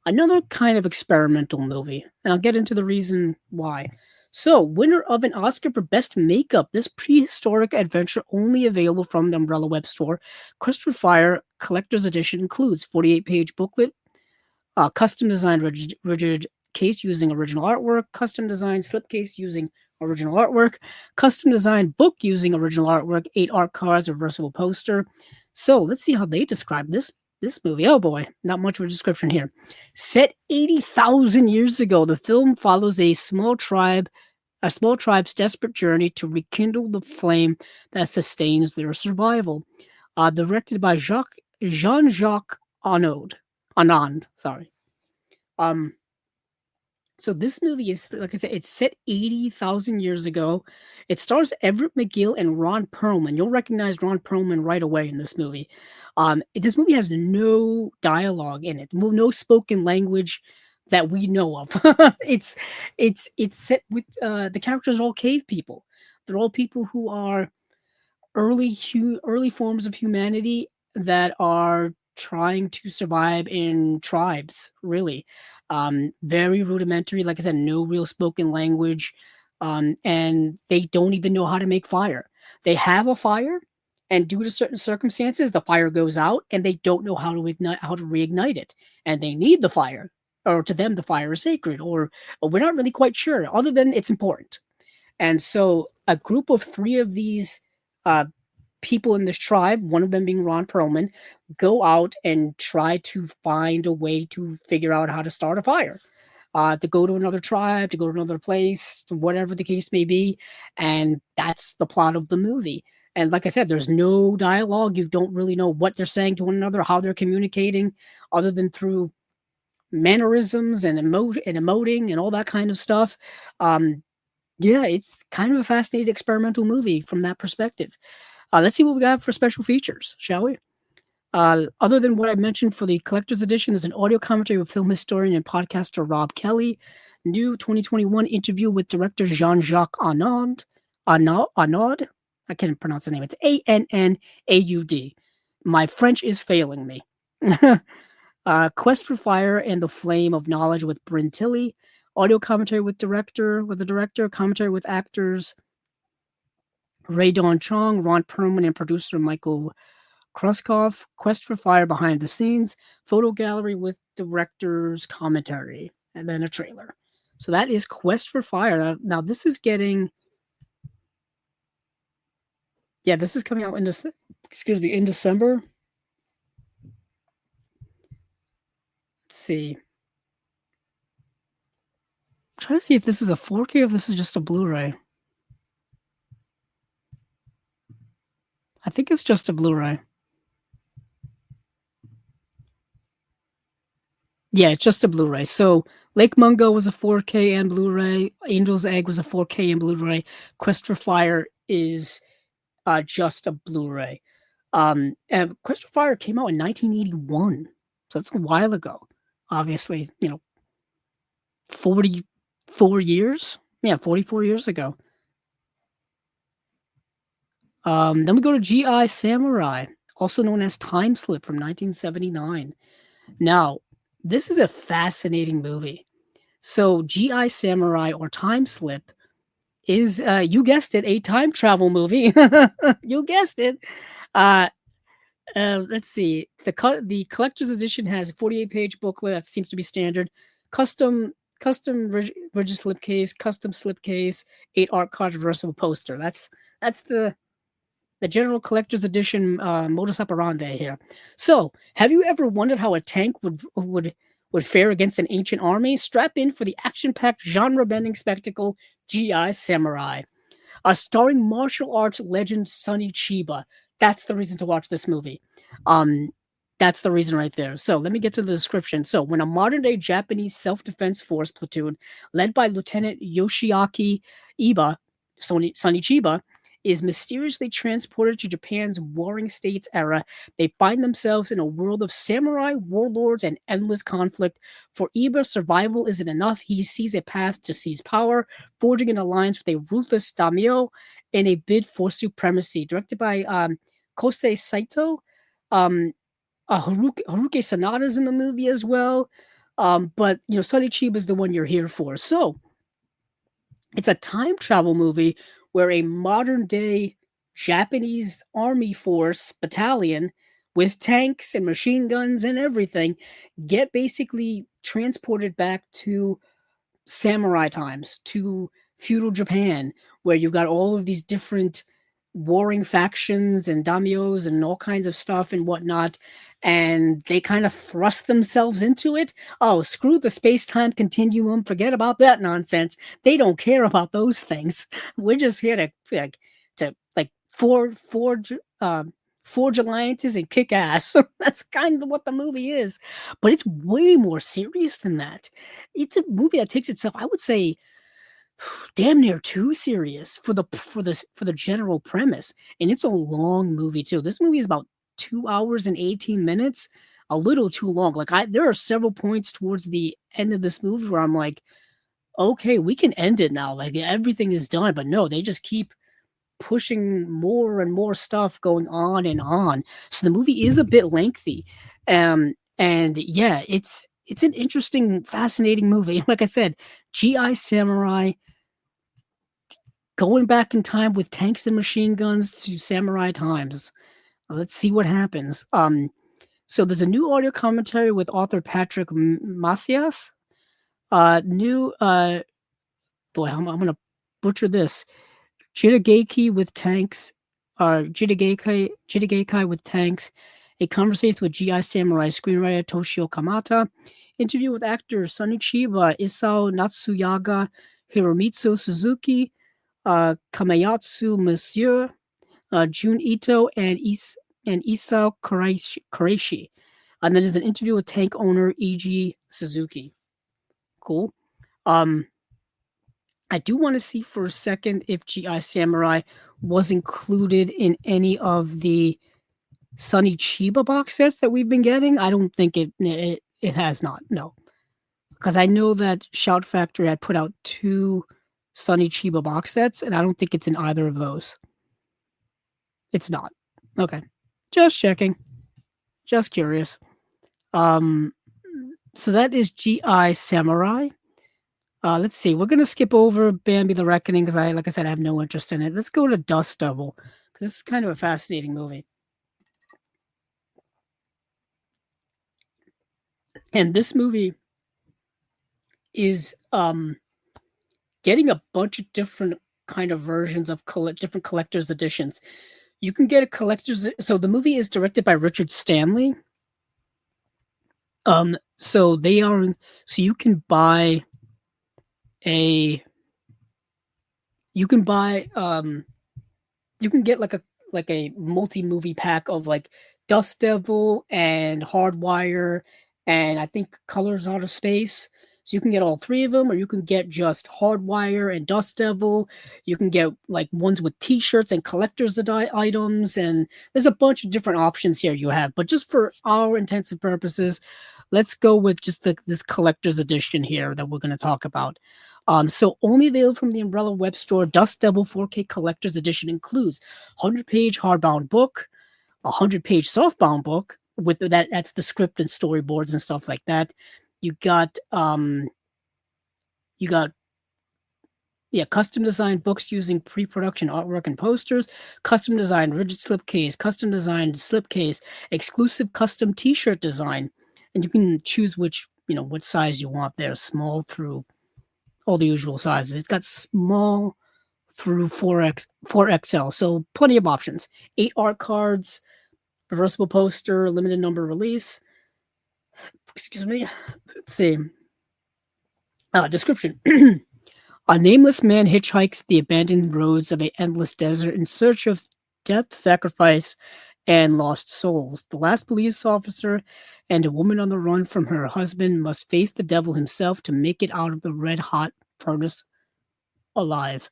Speaker 1: another kind of experimental movie, and I'll get into the reason why. So, winner of an Oscar for Best Makeup, this prehistoric adventure only available from the Umbrella Web Store. Quest for Fire Collector's Edition includes 48-page booklet, custom designed rigid case using original artwork, custom designed slipcase using original artwork, custom designed book using original artwork, 8 art cards, reversible poster. So let's see how they describe this movie. Oh boy, not much of a description here. Set 80,000 years ago, the film follows a small tribe's desperate journey to rekindle the flame that sustains their survival. Directed by Jean-Jacques Anand, sorry. Um, so this movie is, like I said, it's set 80,000 years ago. It stars Everett McGill and Ron Perlman. You'll recognize Ron Perlman right away in this movie. This movie has no dialogue in it, no spoken language that we know of. it's it's set with the characters are all cave people. They're all people who are early forms of humanity that are trying to survive in tribes, really. Very rudimentary, like I said, no real spoken language, and they don't even know how to make fire. They have a fire, and due to certain circumstances, the fire goes out, and they don't know how to reignite it, and they need the fire, or to them, the fire is sacred, or we're not really quite sure, other than it's important. And so, a group of three of these uh, people in this tribe, one of them being Ron Perlman, go out and try to find a way to figure out how to start a fire. To go to another tribe, to go to another place, whatever the case may be. And that's the plot of the movie. And like I said, there's no dialogue. You don't really know what they're saying to one another, how they're communicating, other than through mannerisms and emoting and all that kind of stuff. Yeah, it's kind of a fascinating experimental movie from that perspective. Let's see what we got for special features, shall we? Other than what I mentioned for the collector's edition, there's an audio commentary with film historian and podcaster Rob Kelly. New 2021 interview with director Jean-Jacques Annaud. I can't pronounce the name. It's Annaud. My French is failing me. Quest for Fire and the Flame of Knowledge with Bryn Tilley. Audio commentary with the director, commentary with actors Ray Don Chong, Ron Perlman, and producer Michael Kruskoff. Quest for Fire behind the scenes, photo gallery with director's commentary, and then a trailer. So that is Quest for Fire. Now this is getting, this is coming out in December. Let's see. I'm trying to see if this is a 4K or if this is just a Blu-ray. I think it's just a Blu-ray. Yeah, it's just a Blu-ray. So Lake Mungo was a 4K and Blu-ray. Angel's Egg was a 4K and Blu-ray. Quest for Fire is just a Blu-ray. And Quest for Fire came out in 1981, so that's a while ago. Obviously, 44 years. Yeah, 44 years ago. Then we go to G.I. Samurai, also known as Time Slip from 1979. Now, this is a fascinating movie. So G.I. Samurai or Time Slip is, you guessed it, a time travel movie. You guessed it. Let's see. The collector's edition has a 48-page booklet that seems to be standard. Custom rigid slipcase, custom slipcase, 8 art cards, reversible poster. That's the general collector's edition modus operandi here. So, have you ever wondered how a tank would fare against an ancient army? Strap in for the action-packed, genre-bending spectacle G.I. Samurai, starring martial arts legend Sonny Chiba. That's the reason to watch this movie. That's the reason right there. So let me get to the description. So when a modern-day Japanese self-defense force platoon led by Lieutenant Yoshiaki Iba, Sonny Chiba, is mysteriously transported to Japan's Warring States era. They find themselves in a world of samurai, warlords, and endless conflict. For Iba, survival isn't enough. He sees a path to seize power, forging an alliance with a ruthless daimyo in a bid for supremacy. Directed by Kosei Saito. Um, Haruki Sanada's in the movie as well. But Sonny Chiba is the one you're here for. So it's a time travel movie where a modern day Japanese army force battalion with tanks and machine guns and everything get basically transported back to samurai times, to feudal Japan, where you've got all of these different warring factions and daimyos and all kinds of stuff and whatnot, and they kind of thrust themselves into it. Oh, screw the space-time continuum, forget about that nonsense. They don't care about those things. We're just here to forge alliances and kick ass. That's kind of what the movie is. But it's way more serious than that. It's a movie that takes itself, I would say, damn near too serious for the general premise, and it's a long movie too. This movie is about 2 hours and 18 minutes, a little too long. Like, there are several points towards the end of this movie where I'm like, "Okay, we can end it now, like, everything is done," but no, they just keep pushing more and more stuff going on and on. So the movie is a bit lengthy. And yeah, it's an interesting, fascinating movie. Like I said, GI Samurai going back in time with tanks and machine guns to samurai times. Let's see what happens. So there's a new audio commentary with author Patrick Macias. New boy, I'm gonna butcher this. Jitageki with tanks, Jitageki with tanks. A conversation with GI Samurai screenwriter Toshio Kamata. Interview with actors Sonny Chiba, Isao Natsuyaga, Hiromitsu Suzuki, Kamayatsu Monsieur, Jun Ito, and Isao Kureishi. And then there's an interview with tank owner E.G. Suzuki. Cool. I do want to see for a second if GI Samurai was included in any of the Sonny Chiba box sets that we've been getting. I don't think it has not. No, because I know that Shout Factory had put out 2 Sonny Chiba box sets, and I don't think it's in either of those. It's not. Okay. Just checking. Just curious. So that is GI Samurai. Let's see. We're gonna skip over Bambi the Reckoning because like I said, I have no interest in it. Let's go to Dust Devil because this is kind of a fascinating movie. And this movie is getting a bunch of different kind of versions of different collector's editions. You can get a collector's. So the movie is directed by Richard Stanley. So they are. So you can buy a. You can buy. You can get like a multi-movie pack of like Dust Devil and Hardwire and I think Colors Out of Space. So you can get all 3 of them, or you can get just Hardwire and Dust Devil. You can get like ones with T-shirts and collector's items, and there's a bunch of different options here you have. But just for our intents and purposes, let's go with just this collector's edition here that we're going to talk about. So only available from the Umbrella web store, Dust Devil 4K Collector's Edition includes 100-page hardbound book, a 100-page softbound book with that's the script and storyboards and stuff like that. You got custom designed books using pre-production artwork and posters, custom designed rigid slipcase, custom designed slipcase, exclusive custom T-shirt design, and you can choose what size you want there, small through all the usual sizes. It's got small through 4XL, so plenty of options. 8 art cards, reversible poster, limited number release. Excuse me. Let's see. Description. A nameless man hitchhikes the abandoned roads of an endless desert in search of death, sacrifice, and lost souls. The last police officer and a woman on the run from her husband must face the devil himself to make it out of the red-hot furnace alive.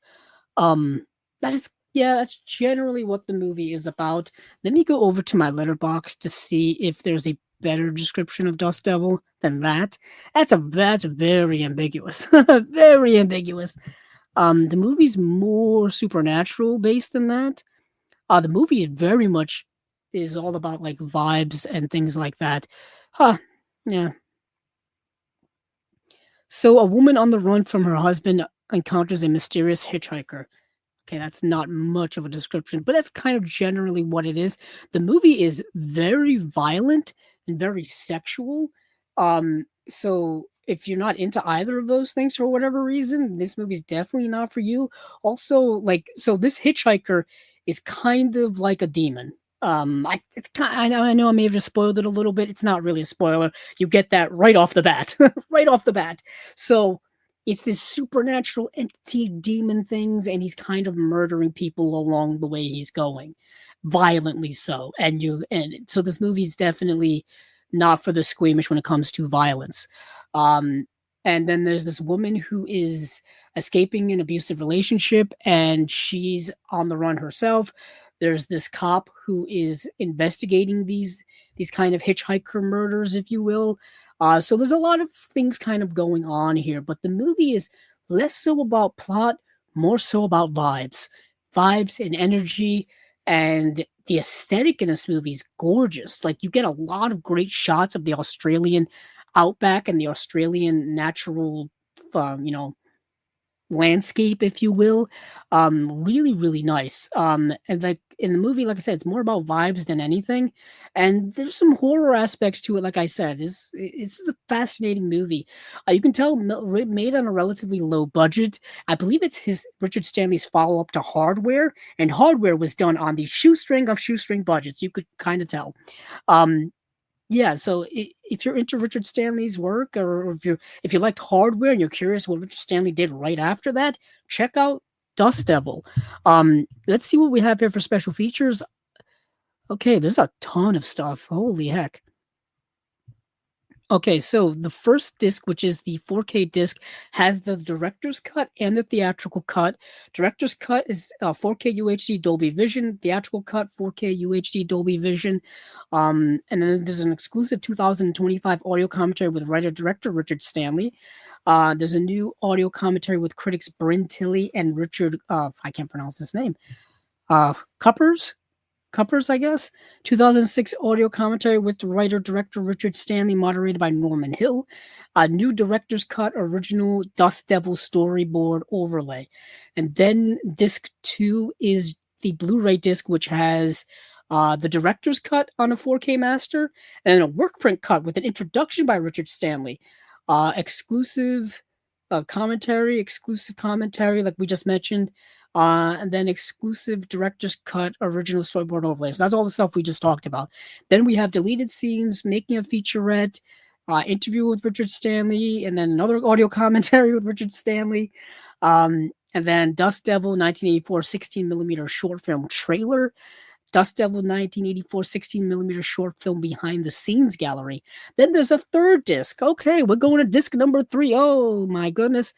Speaker 1: That is Yeah, that's generally what the movie is about. Let me go over to my letterbox to see if there's a better description of Dust Devil than that. That's very ambiguous. Very ambiguous. The movie's more supernatural based than that. The movie is very much is all about like vibes and things like that. Huh. Yeah. So a woman on the run from her husband encounters a mysterious hitchhiker. Okay, that's not much of a description, but that's kind of generally what it is. The movie is very violent and very sexual. So if you're not into either of those things for whatever reason, this movie's definitely not for you. Also, like, so this hitchhiker is kind of like a demon. I know I may have just spoiled it a little bit. It's not really a spoiler. You get that right off the bat, right off the bat. So it's this supernatural entity demon things, and he's kind of murdering people along the way he's going, violently so. And so this movie's definitely not for the squeamish when it comes to violence. Um, and then there's this woman who is escaping an abusive relationship, and she's on the run herself. There's this cop who is investigating these kind of hitchhiker murders, if you will. So there's a lot of things kind of going on here, but the movie is less so about plot, more so about vibes and energy, and the aesthetic in this movie is gorgeous. Like you get a lot of great shots of the Australian outback and the Australian natural, you know, landscape, if you will. Really, really nice. And like in the movie, like I said, it's more about vibes than anything. And there's some horror aspects to it. Like I said, it's a fascinating movie. You can tell made on a relatively low budget. I believe it's his Richard Stanley's follow up to Hardware, and Hardware was done on the shoestring of shoestring budgets. You could kind of tell. Um, yeah, so if you're into Richard Stanley's work, or if you liked Hardware and you're curious what Richard Stanley did right after that, check out Dust Devil. Let's see what we have here for special features. Okay, there's a ton of stuff. Holy heck. Okay, so the first disc, which is the 4K disc, has the director's cut and the theatrical cut. Director's cut is 4K UHD Dolby Vision. Theatrical cut 4K UHD Dolby Vision. And then there's an exclusive 2025 audio commentary with writer director Richard Stanley. There's a new audio commentary with critics Bryn Tilley and Richard. I can't pronounce his name. Cuppers. Cuppers, I guess. 2006 audio commentary with writer director Richard Stanley, moderated by Norman Hill. A new director's cut original Dust Devil storyboard overlay. And then disc 2 is the Blu-ray disc, which has the director's cut on a 4K master, and a work print cut with an introduction by Richard Stanley. Exclusive commentary, like we just mentioned, and then exclusive director's cut original storyboard overlays. So that's all the stuff we just talked about. Then we have deleted scenes, making a featurette, interview with Richard Stanley, and then another audio commentary with Richard Stanley. And then Dust Devil 1984 16 millimeter short film trailer. Dust Devil 1984 16 millimeter short film behind the scenes gallery. Then there's a third disc. Okay, we're going to disc number 3. Oh my goodness.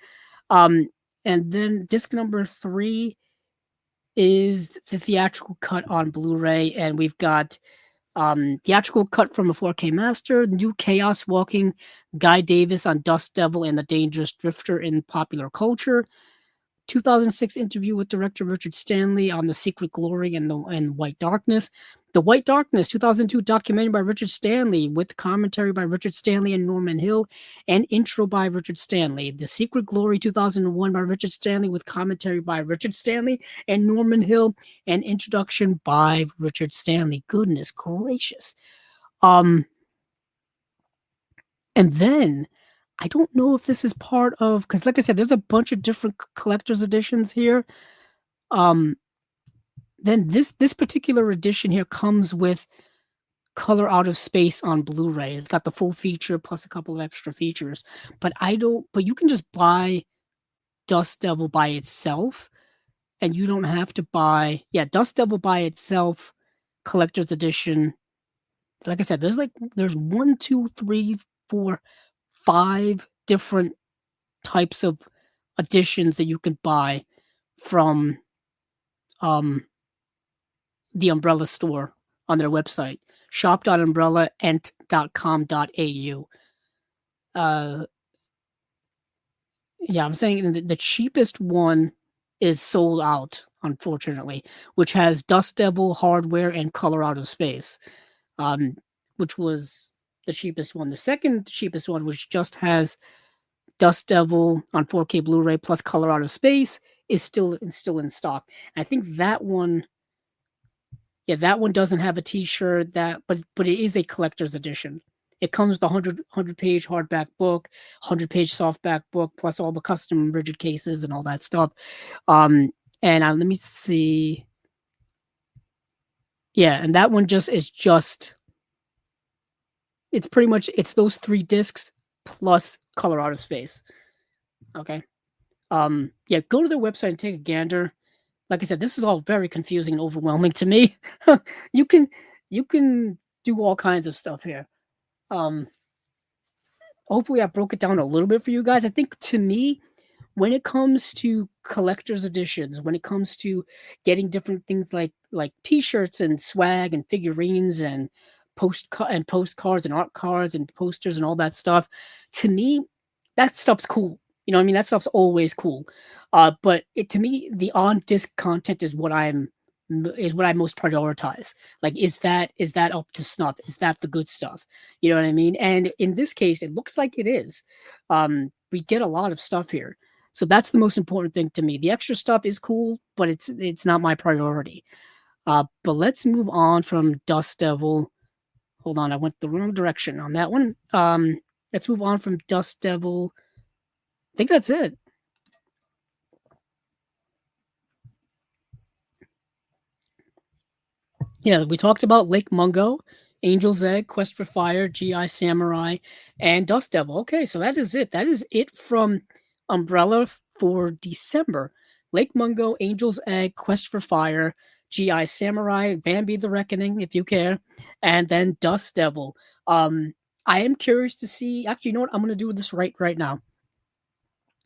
Speaker 1: Um, and then disc number 3 is the theatrical cut on Blu-ray, and we've got theatrical cut from a 4K master, new Chaos Walking, Guy Davis on Dust Devil and the Dangerous Drifter in popular culture, 2006 interview with director Richard Stanley on The Secret Glory and White Darkness. The White Darkness 2002 documentary by Richard Stanley with commentary by Richard Stanley and Norman Hill and intro by Richard Stanley. The Secret Glory 2001 by Richard Stanley with commentary by Richard Stanley and Norman Hill and introduction by Richard Stanley. Goodness gracious. And then I don't know if this is part of, because like I said, there's a bunch of different collector's editions here. Um, then this particular edition here comes with Color Out of Space on Blu-ray. It's got the full feature plus a couple of extra features. But you can just buy Dust Devil by itself, and you don't have to buy, Dust Devil by itself, collector's edition. Like I said, there's 1, 2, 3, 4, 5 different types of editions that you can buy from um, the Umbrella store on their website, shop.umbrellaent.com.au. Uh, yeah, I'm saying the cheapest one is sold out, unfortunately, which has Dust Devil, Hardware, and Color Out of Space, um, which was the cheapest one. The second cheapest one, which just has Dust Devil on 4K Blu-ray plus Color Out of Space, is still in stock. And I think that one, yeah, that one doesn't have a T-shirt. But it is a collector's edition. It comes with a 100 page hardback book, 100 page softback book, plus all the custom rigid cases and all that stuff. Um, and let me see. Yeah, and that one just is just. It's pretty much it's those 3 discs plus Color Out of Space. Okay. Yeah, go to their website and take a gander. Like I said, this is all very confusing and overwhelming to me. you can you can do all kinds of stuff here. Um, Hopefully I broke it down a little bit for you guys. I think to me, when it comes to collector's editions, when it comes to getting different things like t-shirts and swag and figurines and postcards and art cards and posters and all that stuff, to me, that stuff's cool. You know what I mean? That stuff's always cool. But to me, the on disc content is what I most prioritize. Like, is that up to snuff? Is that the good stuff? You know what I mean? And in this case, it looks like it is. We get a lot of stuff here. So that's the most important thing to me. The extra stuff is cool, but it's not my priority. But let's move on from Dust Devil. Hold on, I went the wrong direction on that one. Let's move on from Dust Devil. I think that's it. Yeah, we talked about Lake Mungo, Angel's Egg, Quest for Fire, GI Samurai, and Dust Devil. Okay, so that is it. That is it from Umbrella for December. Lake Mungo, Angel's Egg, Quest for Fire, GI Samurai, Bambi the Reckoning, if you care, and then Dust Devil. I am curious to see. Actually, you know what? I'm going to do this right now.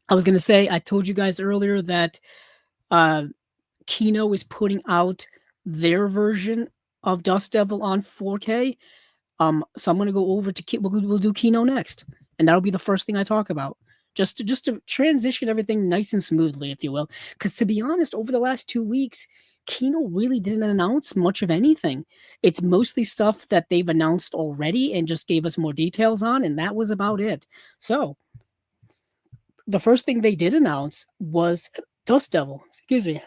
Speaker 1: I was going to say, I told you guys earlier that uh, Kino is putting out their version of Dust Devil on 4K. So I'm gonna go over to we'll do Kino next, and that'll be the first thing I talk about. Just to transition everything nice and smoothly, if you will. Because to be honest, over the last 2 weeks, Kino really didn't announce much of anything. It's mostly stuff that they've announced already and just gave us more details on, and that was about it. So the first thing they did announce was Dust Devil. Excuse me.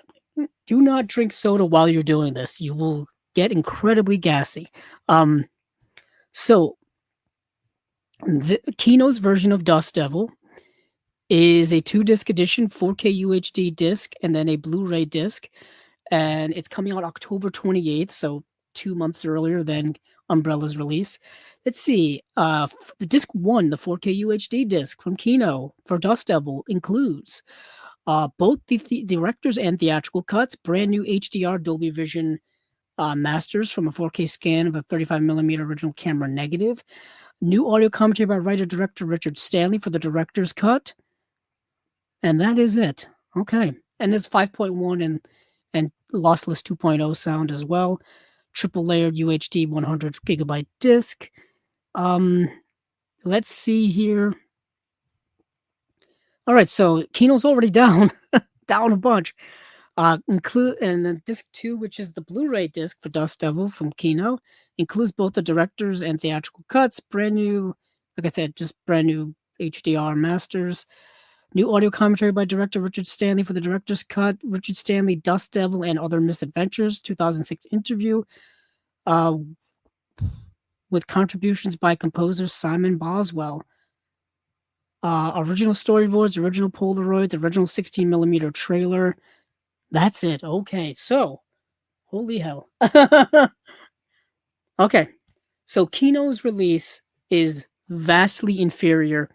Speaker 1: Do not drink soda while you're doing this. You will get incredibly gassy. Um, so Kino's version of Dust Devil is a 2 disc edition, 4K UHD disc, and then a Blu-ray disc, and it's coming out October 28th, so 2 months earlier than Umbrella's release. Let's see. The disc 1, the 4K UHD disc from Kino for Dust Devil, includes both the director's and theatrical cuts, brand new HDR Dolby Vision masters from a 4K scan of a 35mm original camera negative, new audio commentary by writer-director Richard Stanley for the director's cut, and that is it. Okay. And there's 5.1 and lossless 2.0 sound as well. Triple layered UHD 100 gigabyte disc. Let's see here. All right, so Kino's already down, down a bunch. Include and then disc 2, which is the Blu-ray disc for Dust Devil from Kino, includes both the director's and theatrical cuts. Brand new, like I said, just brand new HDR masters. New audio commentary by director Richard Stanley for the director's cut. Richard Stanley, Dust Devil, and Other Misadventures, 2006 interview. With contributions by composer Simon Boswell. Original storyboards, original Polaroids, original 16mm trailer. That's it. Okay, so holy hell. Okay, so Kino's release is vastly inferior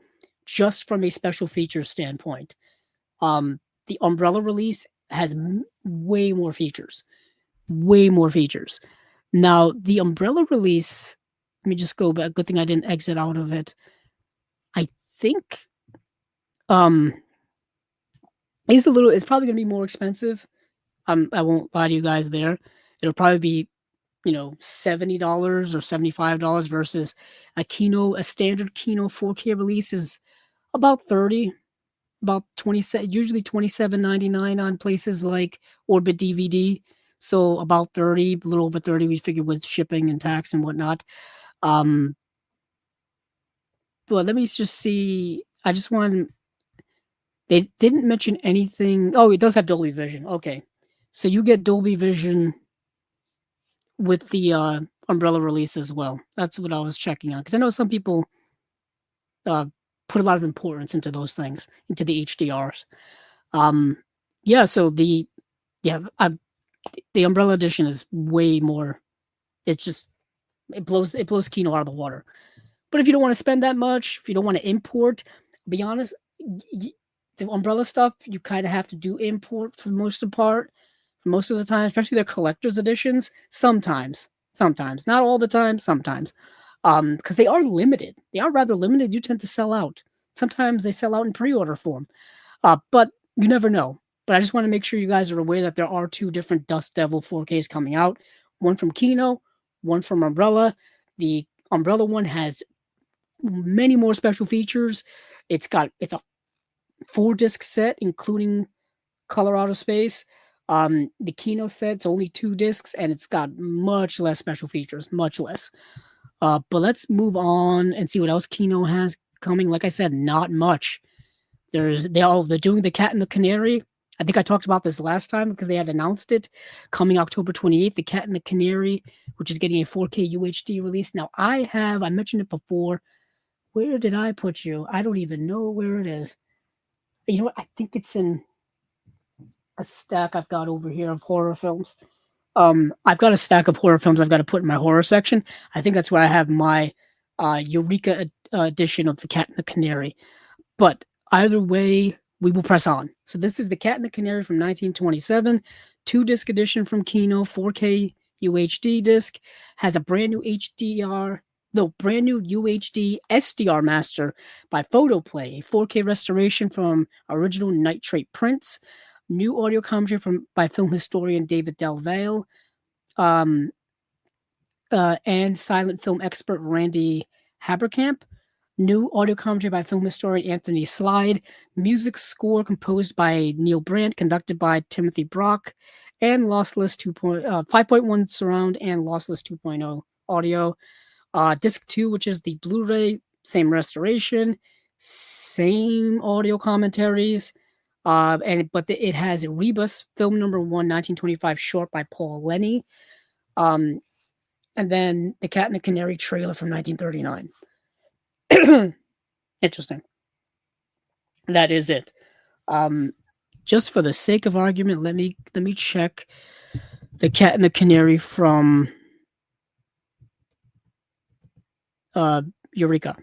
Speaker 1: just from a special features standpoint. The Umbrella release has way more features. Way more features. Now, the Umbrella release, let me just go back. Good thing I didn't exit out of it. I think it's probably going to be more expensive. I won't lie to you guys there. It'll probably be, $70 or $75 versus a standard Kino 4K release is about 30, about 20 usually 27.99 on places like Orbit DVD. So about 30, a little over 30 we figure with shipping and tax and whatnot. Um, but let me just see. I just want They didn't mention anything. Oh, it does have Dolby Vision. Okay. So you get Dolby Vision with the Umbrella release as well. That's what I was checking on because I know some people uh, put a lot of importance into those things, into the HDRs. Um, yeah. So yeah, the Umbrella edition is way more. It's just it blows Kino out of the water. But if you don't want to spend that much, if you don't want to import, be honest, the Umbrella stuff you kind of have to do import for the most of the part, for most of the time, especially their collector's editions. Sometimes, not all the time, sometimes, because they are limited. They are rather limited. You tend to sell out. Sometimes they sell out in pre-order form, but you never know. But I just want to make sure you guys are aware that there are two different Dust Devil 4Ks coming out. One from Kino, one from Umbrella. The Umbrella one has many more special features. It's a 4 disc set, including Color Out of Space. The Kino set's only 2 discs, and it's got much less special features, much less. But let's move on and see what else Kino has coming. Like I said, not much. They're doing the Cat and the Canary. I think I talked about this last time because they had announced it coming October 28th. The Cat and the Canary, which is getting a 4K UHD release. Now I mentioned it before. Where did I put you? I don't even know where it is. You know what? I think it's in a stack I've got over here of horror films. I've got a stack of horror films I've got to put in my horror section. I think that's where I have my Eureka edition of The Cat and the Canary. But either way, we will press on. So this is The Cat and the Canary from 1927, 2 disc edition from Kino, 4K UHD disc, has a brand new brand new UHD SDR master by Photoplay, a 4K restoration from original nitrate prints, new audio commentary by film historian David Del Valle, um, and silent film expert Randy Haberkamp. New audio commentary by film historian Anthony Slide. Music score composed by Neil Brandt, conducted by Timothy Brock, and lossless 5.1 surround and lossless 2.0 audio. Disc 2, which is the Blu-ray, same restoration, same audio commentaries. It has Rebus, film number 1, 1925 short by Paul Lenny. And then The Cat and the Canary trailer from 1939. Interesting. That is it. Just for the sake of argument, let me check The Cat and the Canary from Eureka.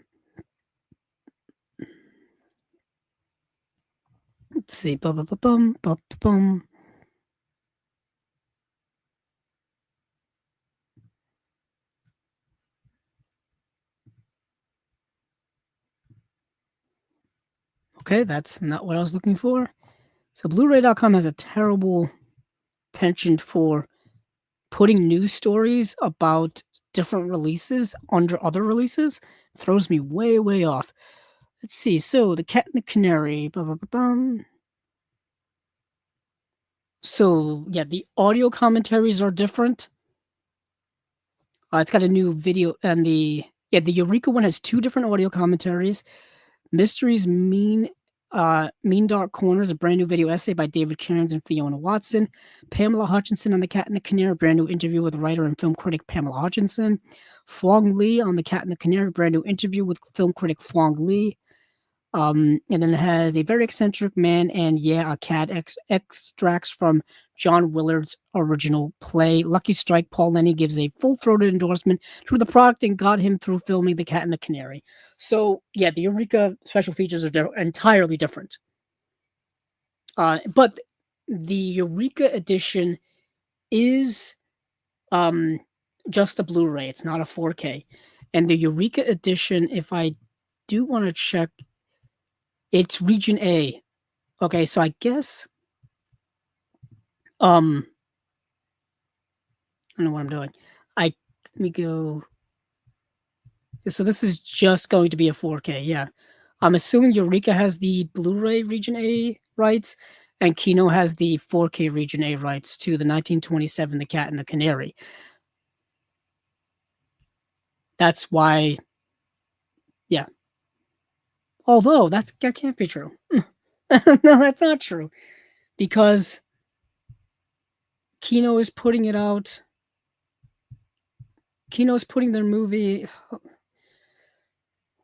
Speaker 1: Let's see. Bum. Okay, that's not what I was looking for. So Blu-ray.com has a terrible penchant for putting news stories about different releases under other releases. Throws me way, way off. Let's see. So The Cat and the Canary. So yeah, the audio commentaries are different. It's got a new video, and the Eureka one has 2 different audio commentaries. Mysteries Mean Dark Corners, a brand new video essay by David Cairns and Fiona Watson. Pamela Hutchinson on The Cat and the Canary, a brand new interview with writer and film critic Pamela Hutchinson. Fong Lee on The Cat and the Canary, a brand new interview with film critic Fong Lee. And then it has A Very Eccentric Man and Yeah, a Cat extracts from John Willard's original play. Lucky Strike, Paul Lenny gives a full-throated endorsement to the product and got him through filming The Cat and the Canary. So, yeah, the Eureka special features are entirely different. But the Eureka edition is just a Blu-ray. It's not a 4K. And the Eureka edition, if I do want to check, it's region A. Okay, so I guess Um, I don't know what I'm doing. I Let me go. So this is just going to be a 4K. Yeah, I'm assuming Eureka has the Blu-ray Region A rights, and Kino has the 4K Region A rights to the 1927 The Cat and the Canary. That's why. Yeah. Although that can't be true. No, that's not true because Kino is putting it out. Kino's putting their movie. I'm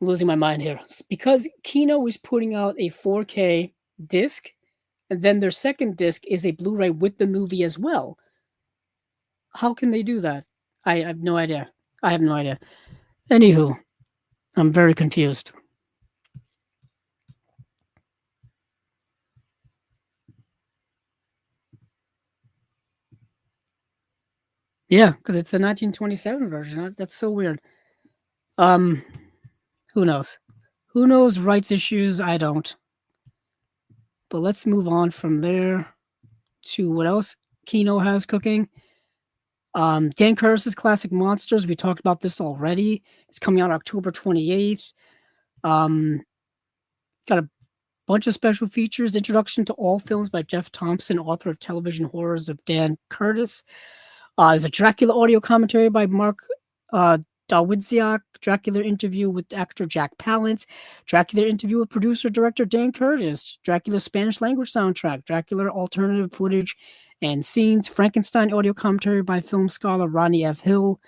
Speaker 1: losing my mind here. Because Kino is putting out a 4K disc, and then their second disc is a Blu-ray with the movie as well. How can they do that? I have no idea. I have no idea. Anywho, I'm very confused. Yeah, because it's the 1927 version. That's so weird. Um, who knows? Who knows rights issues? I don't. But let's move on from there to what else Kino has cooking. Dan Curtis's classic Monsters. We talked about this already. It's coming out October 28th. Um, got a bunch of special features. Introduction to all films by Jeff Thompson, author of television horrors of Dan Curtis. There's a Dracula audio commentary by Mark uh, Dawidziak, Dracula interview with actor Jack Palance, Dracula interview with producer director Dan Curtis, Dracula Spanish language soundtrack, Dracula alternative footage and scenes, Frankenstein audio commentary by film scholar Ronnie F. Hill,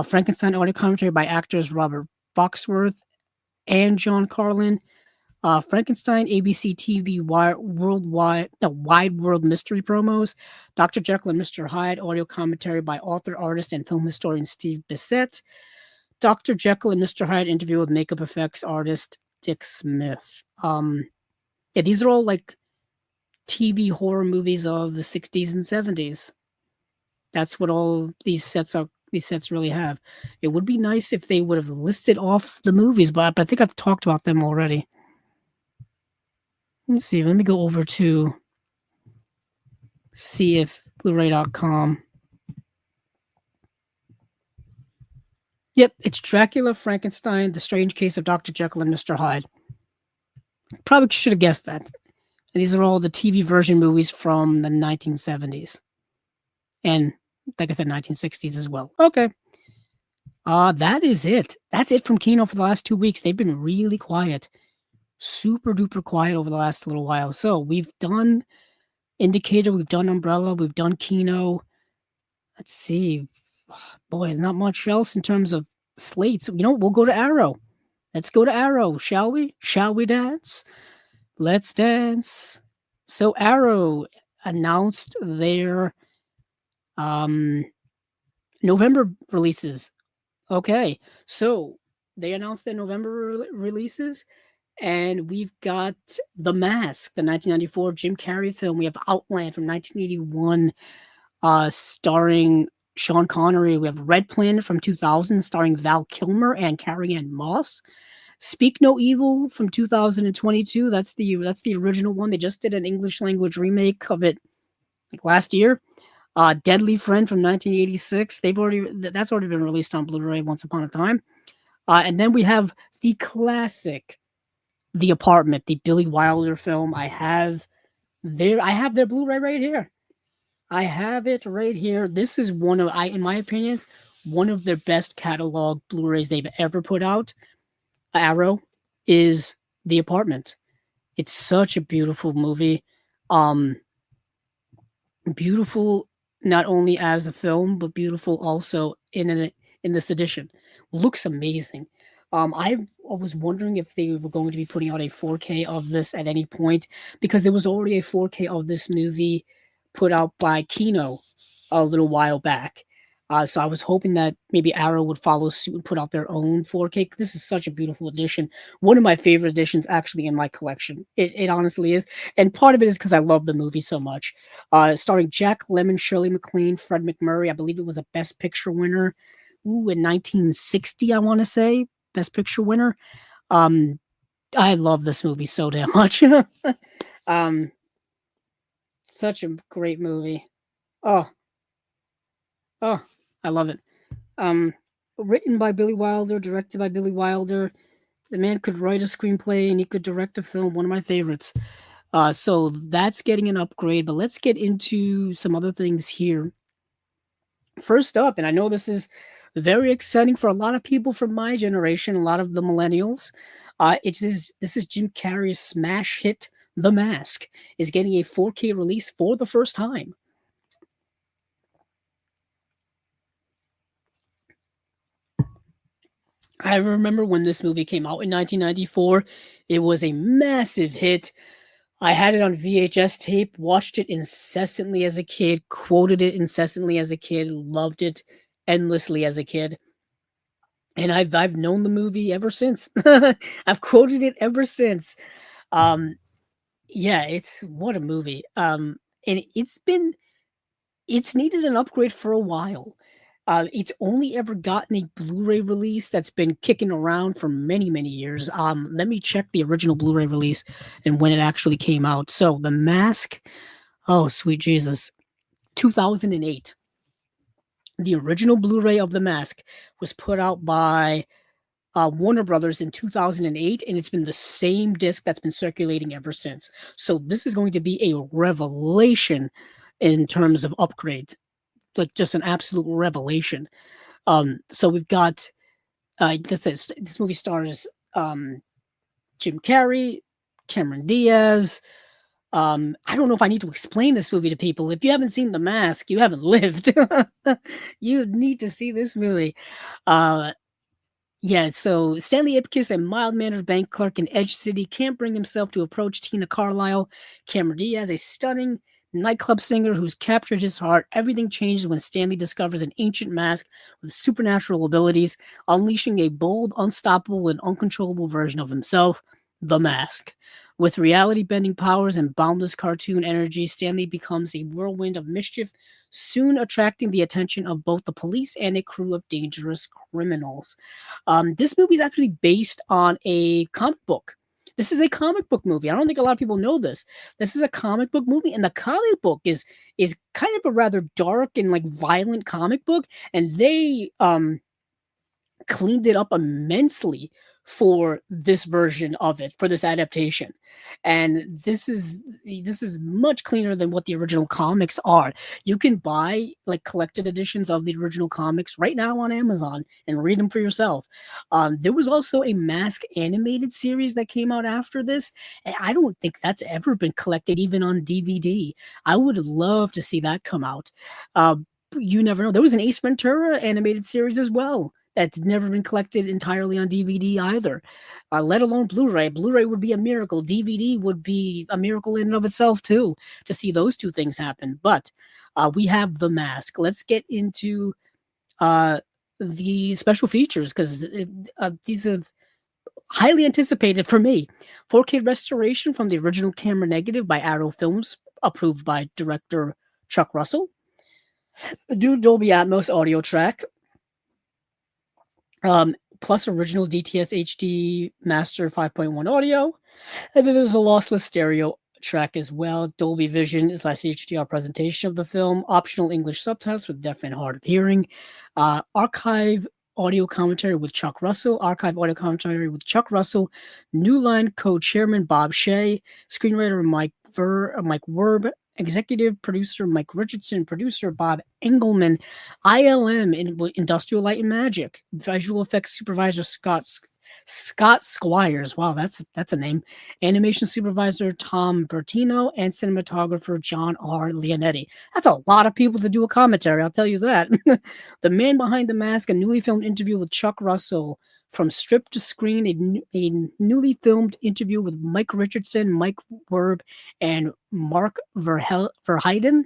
Speaker 1: Frankenstein audio commentary by actors Robert Foxworth and John Carlin, Frankenstein, ABC TV, Worldwide, the Wide World Mystery Promos, Dr. Jekyll and Mr. Hyde, audio commentary by author, artist, and film historian Steve Bissett, Dr. Jekyll and Mr. Hyde interview with makeup effects artist Dick Smith. Yeah, these are all like TV horror movies of the 60s and 70s. That's what all these sets are. These sets really have. It would be nice if they would have listed off the movies, but I think I've talked about them already. Let's see. Let me go over to see if Blu-ray.com. Yep, it's Dracula, Frankenstein, The Strange Case of Dr. Jekyll and Mr. Hyde. Probably should have guessed that. And these are all the TV version movies from the 1970s. And, like I said, 1960s as well. Okay. That is it. That's it from Kino for the last 2 weeks. They've been really quiet. Super duper quiet over the last little while. So we've done Indicator, we've done Umbrella, we've done Kino. Let's see. Boy, not much else in terms of slates. We'll go to Arrow. Let's go to Arrow, shall we? Shall we dance? Let's dance. So Arrow announced their November releases. Okay, so they announced their November releases, and we've got The Mask, the 1994 Jim Carrey film. We have Outland from 1981, starring Sean Connery. We have Red Planet from 2000, starring Val Kilmer and Carrie-Anne Moss. Speak No Evil from 2022. That's the original one. They just did an English language remake of it like last year. Deadly Friend from 1986. That's already been released on Blu-ray once upon a time. And then we have the classic The Apartment, the Billy Wilder film. I have their Blu-ray right here. I have it right here. This is in my opinion, one of their best catalog Blu-rays they've ever put out. Arrow is The Apartment. It's such a beautiful movie. Beautiful not only as a film, but beautiful also in this edition. Looks amazing. I was wondering if they were going to be putting out a 4K of this at any point because there was already a 4K of this movie put out by Kino a little while back. So I was hoping that maybe Arrow would follow suit and put out their own 4K. This is such a beautiful edition. One of my favorite editions actually in my collection. It honestly is. And part of it is because I love the movie so much. Starring Jack Lemmon, Shirley MacLaine, Fred McMurray. I believe it was a Best Picture winner in 1960, I want to say. Best Picture winner. I love this movie so damn much. Such a great movie. Oh, oh, I love it. Um, Written by Billy Wilder, directed by Billy Wilder. The man could write a screenplay and he could direct a film. One of my favorites. So that's getting an upgrade. But let's get into some other things here. First up, and I know this is very exciting for a lot of people from my generation, a lot of the millennials. This is Jim Carrey's smash hit, The Mask, is getting a 4K release for the first time. I remember when this movie came out in 1994, it was a massive hit. I had it on VHS tape, watched it incessantly as a kid, quoted it incessantly as a kid, loved it endlessly as a kid. And I've known the movie ever since. I've quoted it ever since. Um, yeah, it's what a movie. And it's needed an upgrade for a while. It's only ever gotten a Blu-ray release that's been kicking around for many, many years. Let me check the original Blu-ray release and when it actually came out. So, The Mask, oh sweet Jesus, 2008. The original Blu-ray of The Mask was put out by Warner Brothers in 2008, and it's been the same disc that's been circulating ever since. So this is going to be a revelation in terms of upgrade, like just an absolute revelation. So we've got this movie stars Jim Carrey, Cameron Diaz. I don't know if I need to explain this movie to people. If you haven't seen The Mask, you haven't lived. You need to see this movie. Uh, Yeah, so Stanley Ipkiss, a mild-mannered bank clerk in Edge City, can't bring himself to approach Tina Carlisle. Cameron Diaz, a stunning nightclub singer who's captured his heart. Everything changes when Stanley discovers an ancient mask with supernatural abilities, unleashing a bold, unstoppable, and uncontrollable version of himself, the Mask. With reality-bending powers and boundless cartoon energy, Stanley becomes a whirlwind of mischief, soon attracting the attention of both the police and a crew of dangerous criminals. This movie is actually based on a comic book. This is a comic book movie. I don't think a lot of people know this. This is a comic book movie, and the comic book is kind of a rather dark and like violent comic book, and they cleaned it up immensely for this version of it, for this adaptation. And this is much cleaner than what the original comics are. You can buy like collected editions of the original comics right now on Amazon and read them for yourself. There was also a Mask animated series that came out after this, and I don't think that's ever been collected even on DVD. I would love to see that come out. Uh, you never know. There was an Ace Ventura animated series as well that's never been collected entirely on DVD either, let alone Blu-ray. Blu-ray would be a miracle. DVD would be a miracle in and of itself too, to see those two things happen. But we have The Mask. Let's get into uh, the special features because these are highly anticipated for me. 4K restoration from the original camera negative by Arrow Films, approved by director Chuck Russell. The new Dolby Atmos audio track, plus original DTS HD Master 5.1 audio. And then there's a lossless stereo track as well. Dolby Vision is less HDR presentation of the film. Optional English subtitles with deaf and hard of hearing. Archive audio commentary with Chuck Russell. Archive audio commentary with Chuck Russell. New Line co-chairman Bob Shea. Screenwriter Mike Werb. Executive producer Mike Richardson, producer Bob Engelman, ILM in Industrial Light and Magic, visual effects supervisor Scott Squires. Wow, that's a name. Animation supervisor Tom Bertino and cinematographer John R. Leonetti. That's a lot of people to do a commentary, I'll tell you that. The man behind the mask, a newly filmed interview with Chuck Russell. From Strip to Screen, a newly filmed interview with Mike Richardson, Mike Werb, and Mark Verheiden.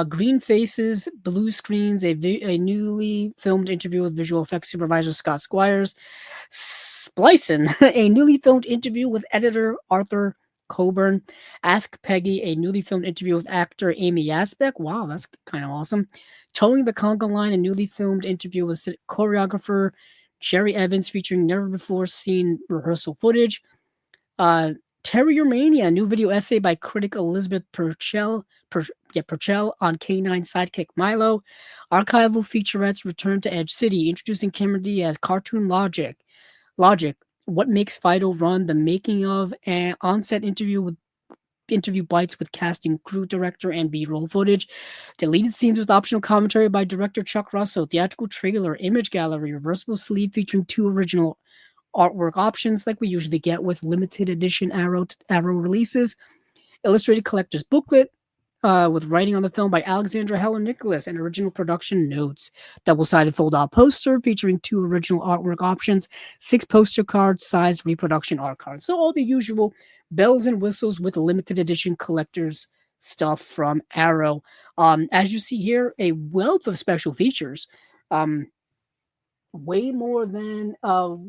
Speaker 1: Green Faces, Blue Screens, a newly filmed interview with visual effects supervisor Scott Squires. Splicin', a newly filmed interview with editor Arthur Coburn. Ask Peggy, a newly filmed interview with actor Amy Yasbeck. Wow, that's kind of awesome. Towing the Conga Line, a newly filmed interview with choreographer Jerry Evans featuring never before seen rehearsal footage. Terrier Mania, a new video essay by critic Elizabeth Purcell on K9 sidekick Milo. Archival featurettes return to Edge City, introducing Cameron Diaz, cartoon logic, what makes Fido run, the making of, an on-set interview bites with casting, crew, director, and B-roll footage, deleted scenes with optional commentary by director Chuck Russell, theatrical trailer, image gallery, reversible sleeve featuring 2 original artwork options like we usually get with limited edition Arrow releases, illustrated collector's booklet with writing on the film by Alexandra Heller Nicholas and original production notes, double-sided fold-out poster featuring 2 original artwork options, 6 poster cards, sized reproduction art cards. So all the usual bells and whistles with limited edition collector's stuff from Arrow. As you see here, a wealth of special features. Way more than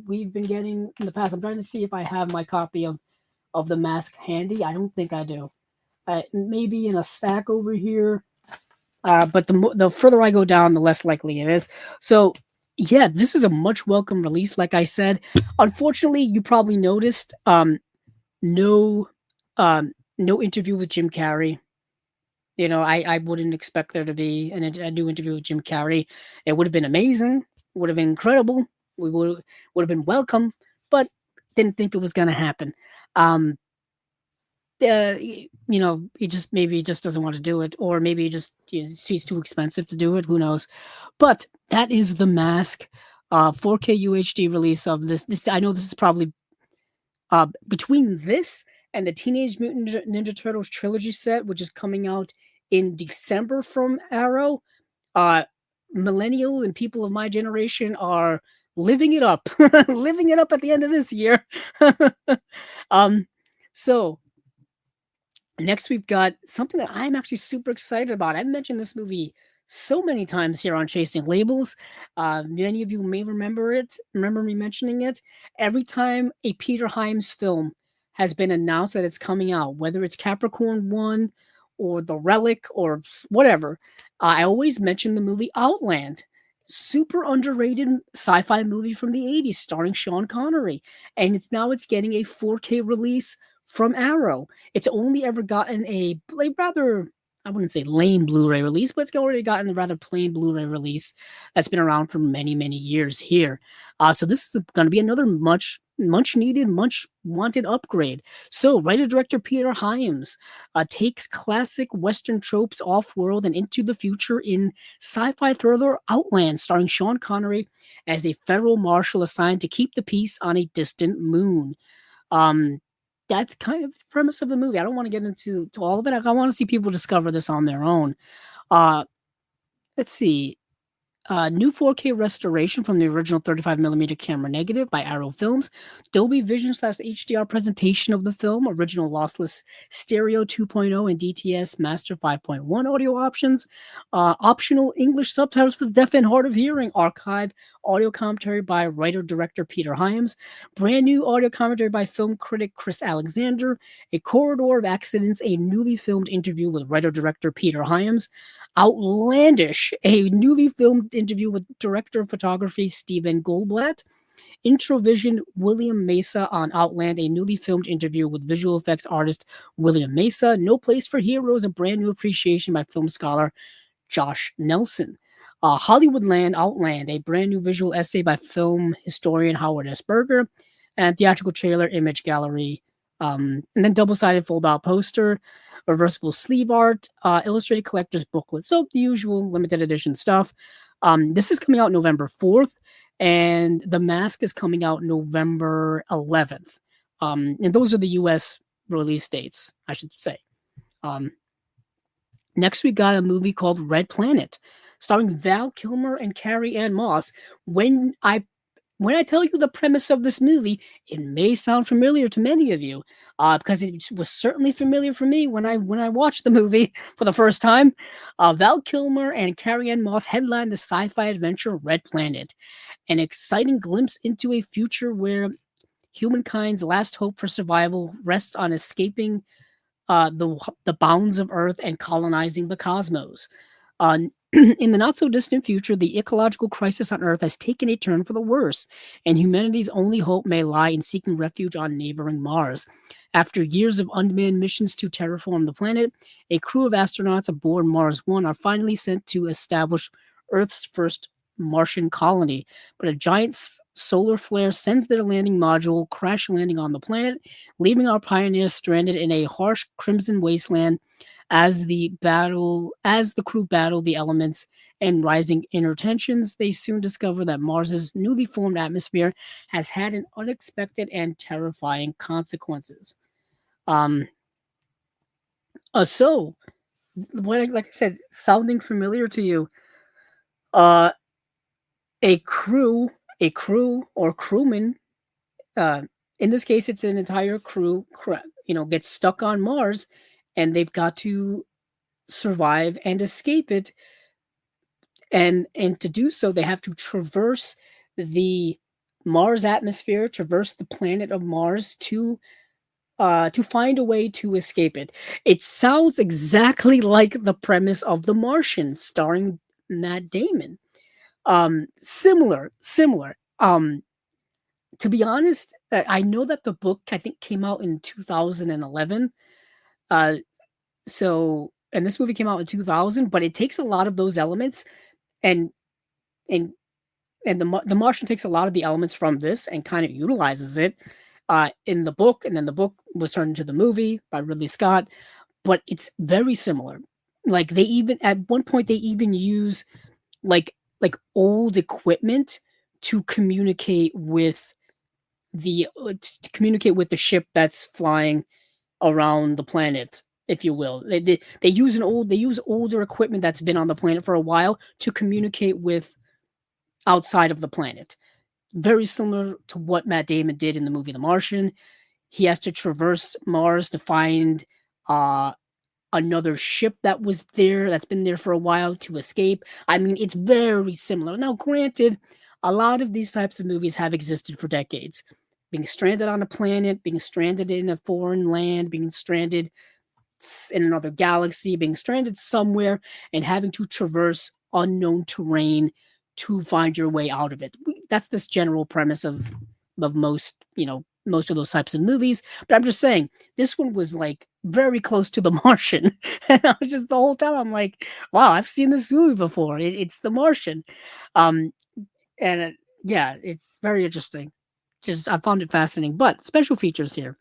Speaker 1: we've been getting in the past. I'm trying to see if I have my copy of The Mask handy. I don't think I do. Maybe in a stack over here. But the further I go down, the less likely it is. So, yeah, this is a much welcome release, like I said. Unfortunately, you probably noticed no interview with Jim Carrey. I wouldn't expect there to be a new interview with Jim Carrey. It would have been amazing. Would have been incredible. We would have been welcome, but didn't think it was going to happen. He just doesn't want to do it, or maybe he's too expensive to do it. Who knows? But that is The Mask, 4K UHD release of this. I know this is probably between this and the Teenage Mutant Ninja Turtles trilogy set, which is coming out in December from Arrow. Millennials and people of my generation are living it up, living it up at the end of this year. So next we've got something that I'm actually super excited about. I've mentioned this movie so many times here on Chasing Labels. Many of you may remember me mentioning it. Every time a Peter Hyams film has been announced that it's coming out, whether it's Capricorn 1 or The Relic or whatever, I always mention the movie Outland. Super underrated sci-fi movie from the 80s starring Sean Connery. And it's getting a 4K release from Arrow. It's only ever gotten a rather, I wouldn't say lame Blu-ray release, but it's already gotten a rather plain Blu-ray release that's been around for many, many years here. So this is going to be another much needed, much wanted upgrade. So writer-director Peter Hyams takes classic Western tropes off-world and into the future in sci-fi thriller Outland, starring Sean Connery as a federal marshal assigned to keep the peace on a distant moon. That's kind of the premise of the movie. I don't want to get into all of it. I want to see people discover this on their own. Let's see. New 4K restoration from the original 35mm camera negative by Arrow Films. Dolby Vision / HDR presentation of the film. Original lossless stereo 2.0 and DTS Master 5.1 audio options. Optional English subtitles for the deaf and hard of hearing. Archive audio commentary by writer-director Peter Hyams. Brand new audio commentary by film critic Chris Alexander. A Corridor of Accidents, a newly filmed interview with writer-director Peter Hyams. Outlandish, a newly filmed interview with director of photography Stephen Goldblatt. Introvision William Mesa on Outland, a newly filmed interview with visual effects artist William Mesa. No Place for Heroes, a brand new appreciation by film scholar Josh Nelson. Hollywoodland Outland, a brand new visual essay by film historian Howard S. Berger. And theatrical trailer, image gallery, and then double-sided fold-out poster, reversible sleeve art, illustrated collector's booklet. So the usual limited edition stuff. This is coming out November 4th, and The Mask is coming out November 11th. And those are the U.S. release dates, I should say. Next, we got a movie called Red Planet, starring Val Kilmer and Carrie-Anne Moss. When I tell you the premise of this movie, it may sound familiar to many of you, because it was certainly familiar for me when I watched the movie for the first time. Val Kilmer and Carrie-Anne Moss headline the sci-fi adventure Red Planet, an exciting glimpse into a future where humankind's last hope for survival rests on escaping the bounds of Earth and colonizing the cosmos. In the not so distant future, the ecological crisis on Earth has taken a turn for the worse, and humanity's only hope may lie in seeking refuge on neighboring Mars. After years of unmanned missions to terraform the planet, a crew of astronauts aboard Mars 1 are finally sent to establish Earth's first Martian colony. But a giant solar flare sends their landing module crash landing on the planet, leaving our pioneers stranded in a harsh crimson wasteland as the crew battle the elements and rising inner tensions. They soon discover that Mars's newly formed atmosphere has had an unexpected and terrifying consequences. Um, so like I said, sounding familiar to you, uh, a crew or crewman, uh, in this case, it's an entire crew, gets stuck on Mars, and they've got to survive and escape it. And to do so, they have to traverse the Mars atmosphere, traverse the planet of Mars to find a way to escape it. It sounds exactly like the premise of The Martian, starring Matt Damon. Similar. To be honest, I know that the book I think came out in 2011. Uh, and this movie came out in 2000, but it takes a lot of those elements and and the Martian takes a lot of the elements from this and kind of utilizes it in the book, and then the book was turned into the movie by Ridley Scott. But it's very similar. Like they even at one point they even use old equipment to communicate with the ship that's flying around the planet, if you will. They use older equipment that's been on the planet for a while to communicate with outside of the planet. Very similar to what Matt Damon did in the movie The Martian. He has to traverse Mars to find uh, another ship that's been there for a while to escape. I mean, it's very similar. Now, granted, a lot of these types of movies have existed for decades. Being stranded on a planet, being stranded in a foreign land, being stranded in another galaxy, being stranded somewhere, and having to traverse unknown terrain to find your way out of it. That's this general premise of most of those types of movies. But I'm just saying, this one was like very close to The Martian, and I was just the whole time I'm like, wow, I've seen this movie before. It's The Martian, um, and yeah, it's very interesting. Just I found it fascinating. But special features here.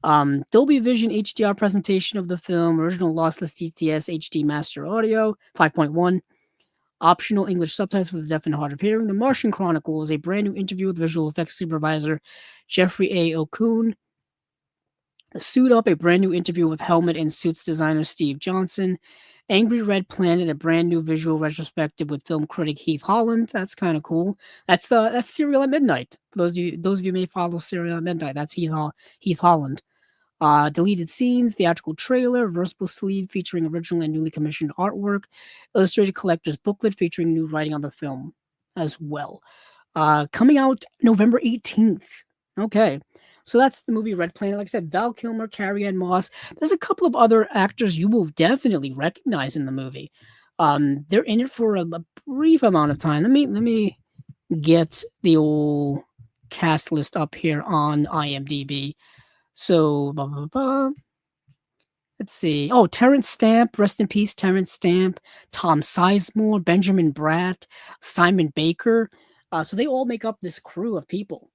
Speaker 1: Dolby Vision HDR presentation of the film, original lossless DTS HD master audio, 5.1, optional English subtitles for the deaf and hard of hearing. The Martian Chronicles, a brand new interview with visual effects supervisor Jeffrey A. Okun. Suit Up, a brand new interview with helmet and suits designer Steve Johnson. Angry Red Planet, a brand new visual retrospective with film critic Heath Holland. That's kind of cool. That's Serial at Midnight. For those of you who may follow Serial at Midnight, that's Heath Holland. Deleted scenes, theatrical trailer, reversible sleeve featuring original and newly commissioned artwork, illustrated collector's booklet featuring new writing on the film as well. Coming out November 18th. Okay. So that's the movie Red Planet. Like I said, Val Kilmer, Carrie-Anne Moss. There's a couple of other actors you will definitely recognize in the movie. They're in it for a brief amount of time. Let me get the old cast list up here on IMDb. So, blah, blah, blah. Let's see. Oh, Terrence Stamp, rest in peace, Terrence Stamp, Tom Sizemore, Benjamin Bratt, Simon Baker. So they all make up this crew of people.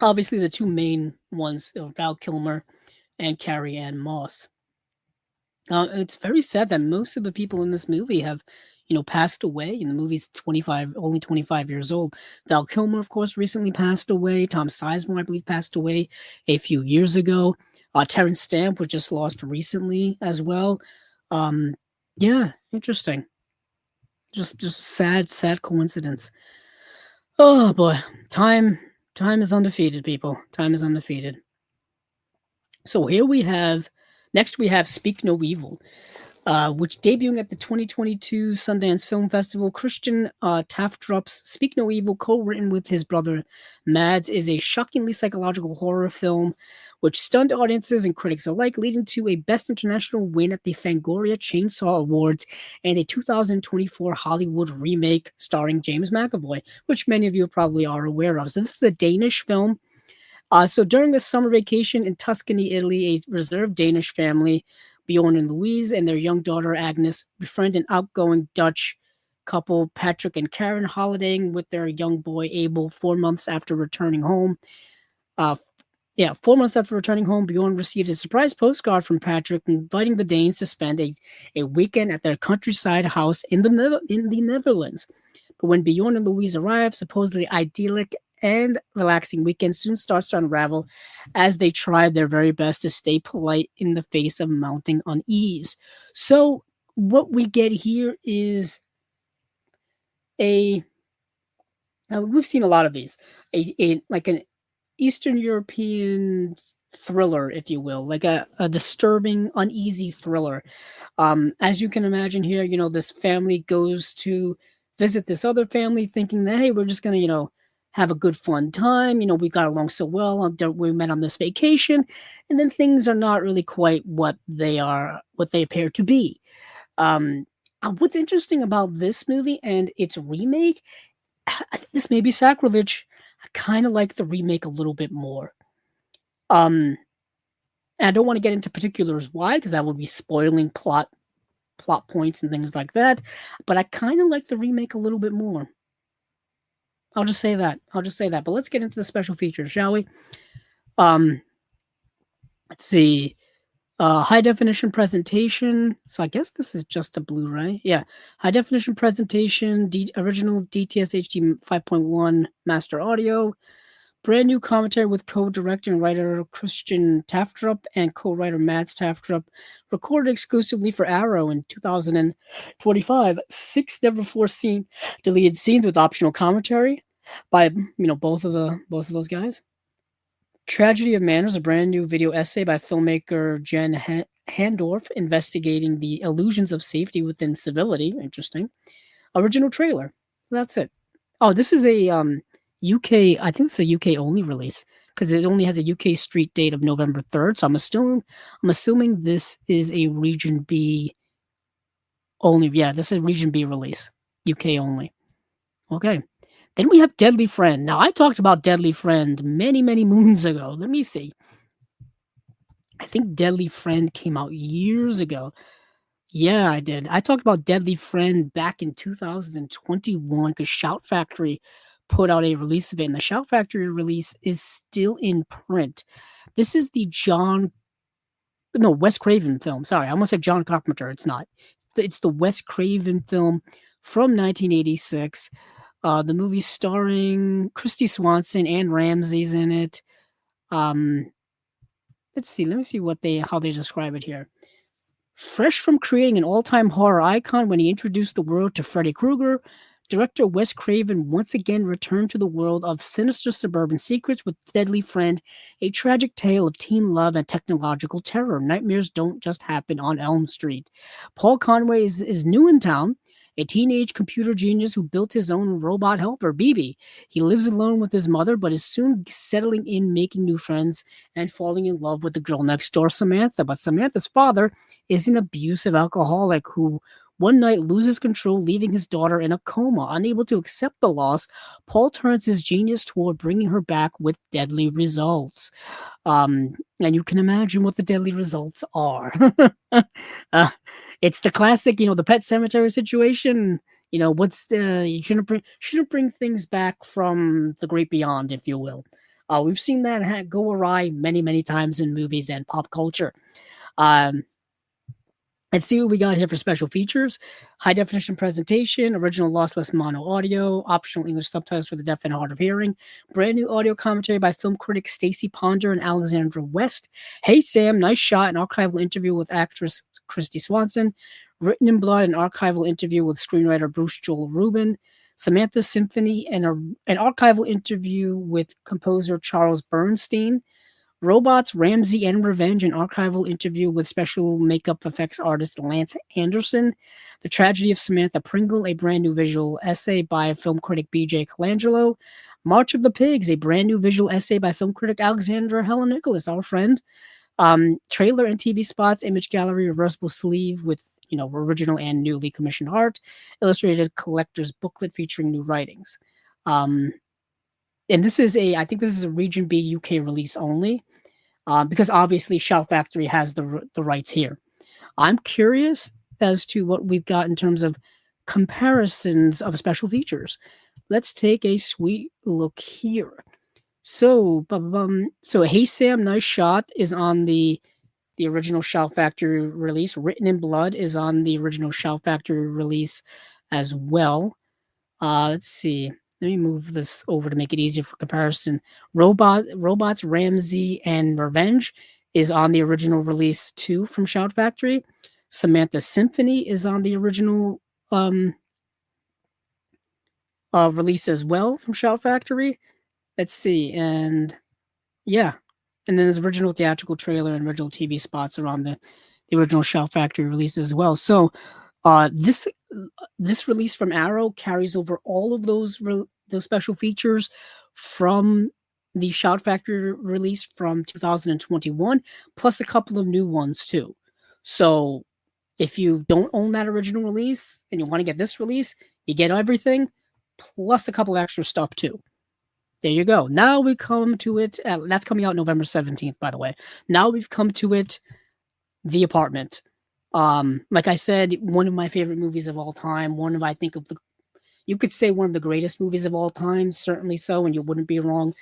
Speaker 1: Obviously, the two main ones are Val Kilmer and Carrie-Anne Moss. It's very sad that most of the people in this movie have, passed away. And the movie's only 25 years old. Val Kilmer, of course, recently passed away. Tom Sizemore, I believe, passed away a few years ago. Terrence Stamp was just lost recently as well. Yeah, interesting. Just sad coincidence. Oh boy, time is undefeated, people. Time is undefeated. So next we have Speak No Evil, which debuting at the 2022 Sundance Film Festival. Christian Taftrop's Speak No Evil, co-written with his brother Mads, is a shockingly psychological horror film which stunned audiences and critics alike, leading to a Best International win at the Fangoria Chainsaw Awards and a 2024 Hollywood remake starring James McAvoy, which many of you probably are aware of. So this is a Danish film. So during a summer vacation in Tuscany, Italy, a reserved Danish family, Bjorn and Louise, and their young daughter Agnes befriend an outgoing Dutch couple, Patrick and Karen, holidaying with their young boy Abel 4 months after returning home. Uh, yeah, 4 months after returning home, Bjorn receives a surprise postcard from Patrick inviting the Danes to spend a weekend at their countryside house in the Netherlands. But when Bjorn and Louise arrive, supposedly idyllic and relaxing weekend soon starts to unravel as they try their very best to stay polite in the face of mounting unease. So what we get here is a we've seen a lot of these, a like an Eastern European thriller, if you will, like a disturbing, uneasy thriller. As you can imagine here, this family goes to visit this other family thinking that, hey, we're just going to, have a good fun time. We got along so well. We met on this vacation. And then things are not really quite what they appear to be. What's interesting about this movie and its remake, this may be sacrilege. I kind of like the remake a little bit more. And I don't want to get into particulars why, because that would be spoiling plot points and things like that. But I kind of like the remake a little bit more. I'll just say that. But let's get into the special features, shall we? Let's see. High definition presentation. So I guess this is just a Blu-ray. Yeah. High definition presentation, original DTS HD 5.1 master audio. Brand new commentary with co-director and writer Christian Taftrup and co-writer Mads Taftrup, recorded exclusively for Arrow in 2025. 6 never-before seen deleted scenes with optional commentary by both of those guys. Tragedy of Manners, a brand new video essay by filmmaker Jen Handorf investigating the illusions of safety within civility. Interesting. Original trailer. So that's it. Oh, this is a UK. I think it's a UK only release because it only has a UK street date of November 3rd. So I'm assuming this is a region B only. Yeah, this is a region B release, UK only. Okay. Then we have Deadly Friend. Now I talked about Deadly Friend many moons ago. Let me see. I think Deadly Friend came out years ago. Yeah, I did. I talked about Deadly Friend back in 2021 because Shout Factory put out a release of it, and the Shout Factory release is still in print. This is the Wes Craven film. Sorry, I almost said John Carpenter. It's not. It's the Wes Craven film from 1986. The movie starring Christy Swanson and Ramsey's in it. Let's see. Let me see how they describe it here. Fresh from creating an all-time horror icon when he introduced the world to Freddy Krueger, director Wes Craven once again returned to the world of sinister suburban secrets with Deadly Friend, a tragic tale of teen love and technological terror. Nightmares don't just happen on Elm Street. Paul Conway is new in town, a teenage computer genius who built his own robot helper, BB. He lives alone with his mother, but is soon settling in, making new friends, and falling in love with the girl next door, Samantha. But Samantha's father is an abusive alcoholic who one night loses control, leaving his daughter in a coma. Unable to accept the loss, Paul turns his genius toward bringing her back with deadly results. And you can imagine what the deadly results are. It's the classic, the Pet Cemetery situation. You shouldn't bring things back from the great beyond, if you will. We've seen that go awry many times in movies and pop culture. Let's see what we got here for special features. High definition presentation, original lossless mono audio, optional English subtitles for the deaf and hard of hearing, brand new audio commentary by film critic Stacy Ponder and Alexandra West. Hey Sam, nice shot, an archival interview with actress Christy Swanson. Written in Blood, an archival interview with screenwriter Bruce Joel Rubin. Samantha's Symphony, and an archival interview with composer Charles Bernstein. Robots, Ramsey and Revenge, an archival interview with special makeup effects artist Lance Anderson. The Tragedy of Samantha Pringle, a brand new visual essay by film critic B.J. Colangelo. March of the Pigs, a brand new visual essay by film critic Alexandra Helen Nicholas, our friend. Trailer and TV spots, image gallery, reversible sleeve with original and newly commissioned art, illustrated collector's booklet featuring new writings. Um, and I think this is a Region B UK release only, because obviously Shout Factory has the rights here. I'm curious as to what we've got in terms of comparisons of special features. Let's take a sweet look here. So, so Hey Sam, Nice Shot is on the original Shout Factory release. Written in Blood is on the original Shout Factory release as well. Let's see. Let me move this over to make it easier for comparison. Robots, Ramsey, and Revenge is on the original release too from Shout Factory. Samantha Symphony is on the original um, release as well from Shout Factory. Let's see, and yeah, and then there's original theatrical trailer and original TV spots are on the original Shout Factory release as well. So this release from Arrow carries over all of those special features from the Shout Factory release from 2021, plus a couple of new ones too. So if you don't own that original release and you want to get this release, you get everything plus a couple extra stuff too. There you go. Now we come to it. That's coming out November 17th, by the way. Now we've come to it. The Apartment. Like I said, one of my favorite movies of all time. I think you could say one of the greatest movies of all time, certainly so, and you wouldn't be wrong.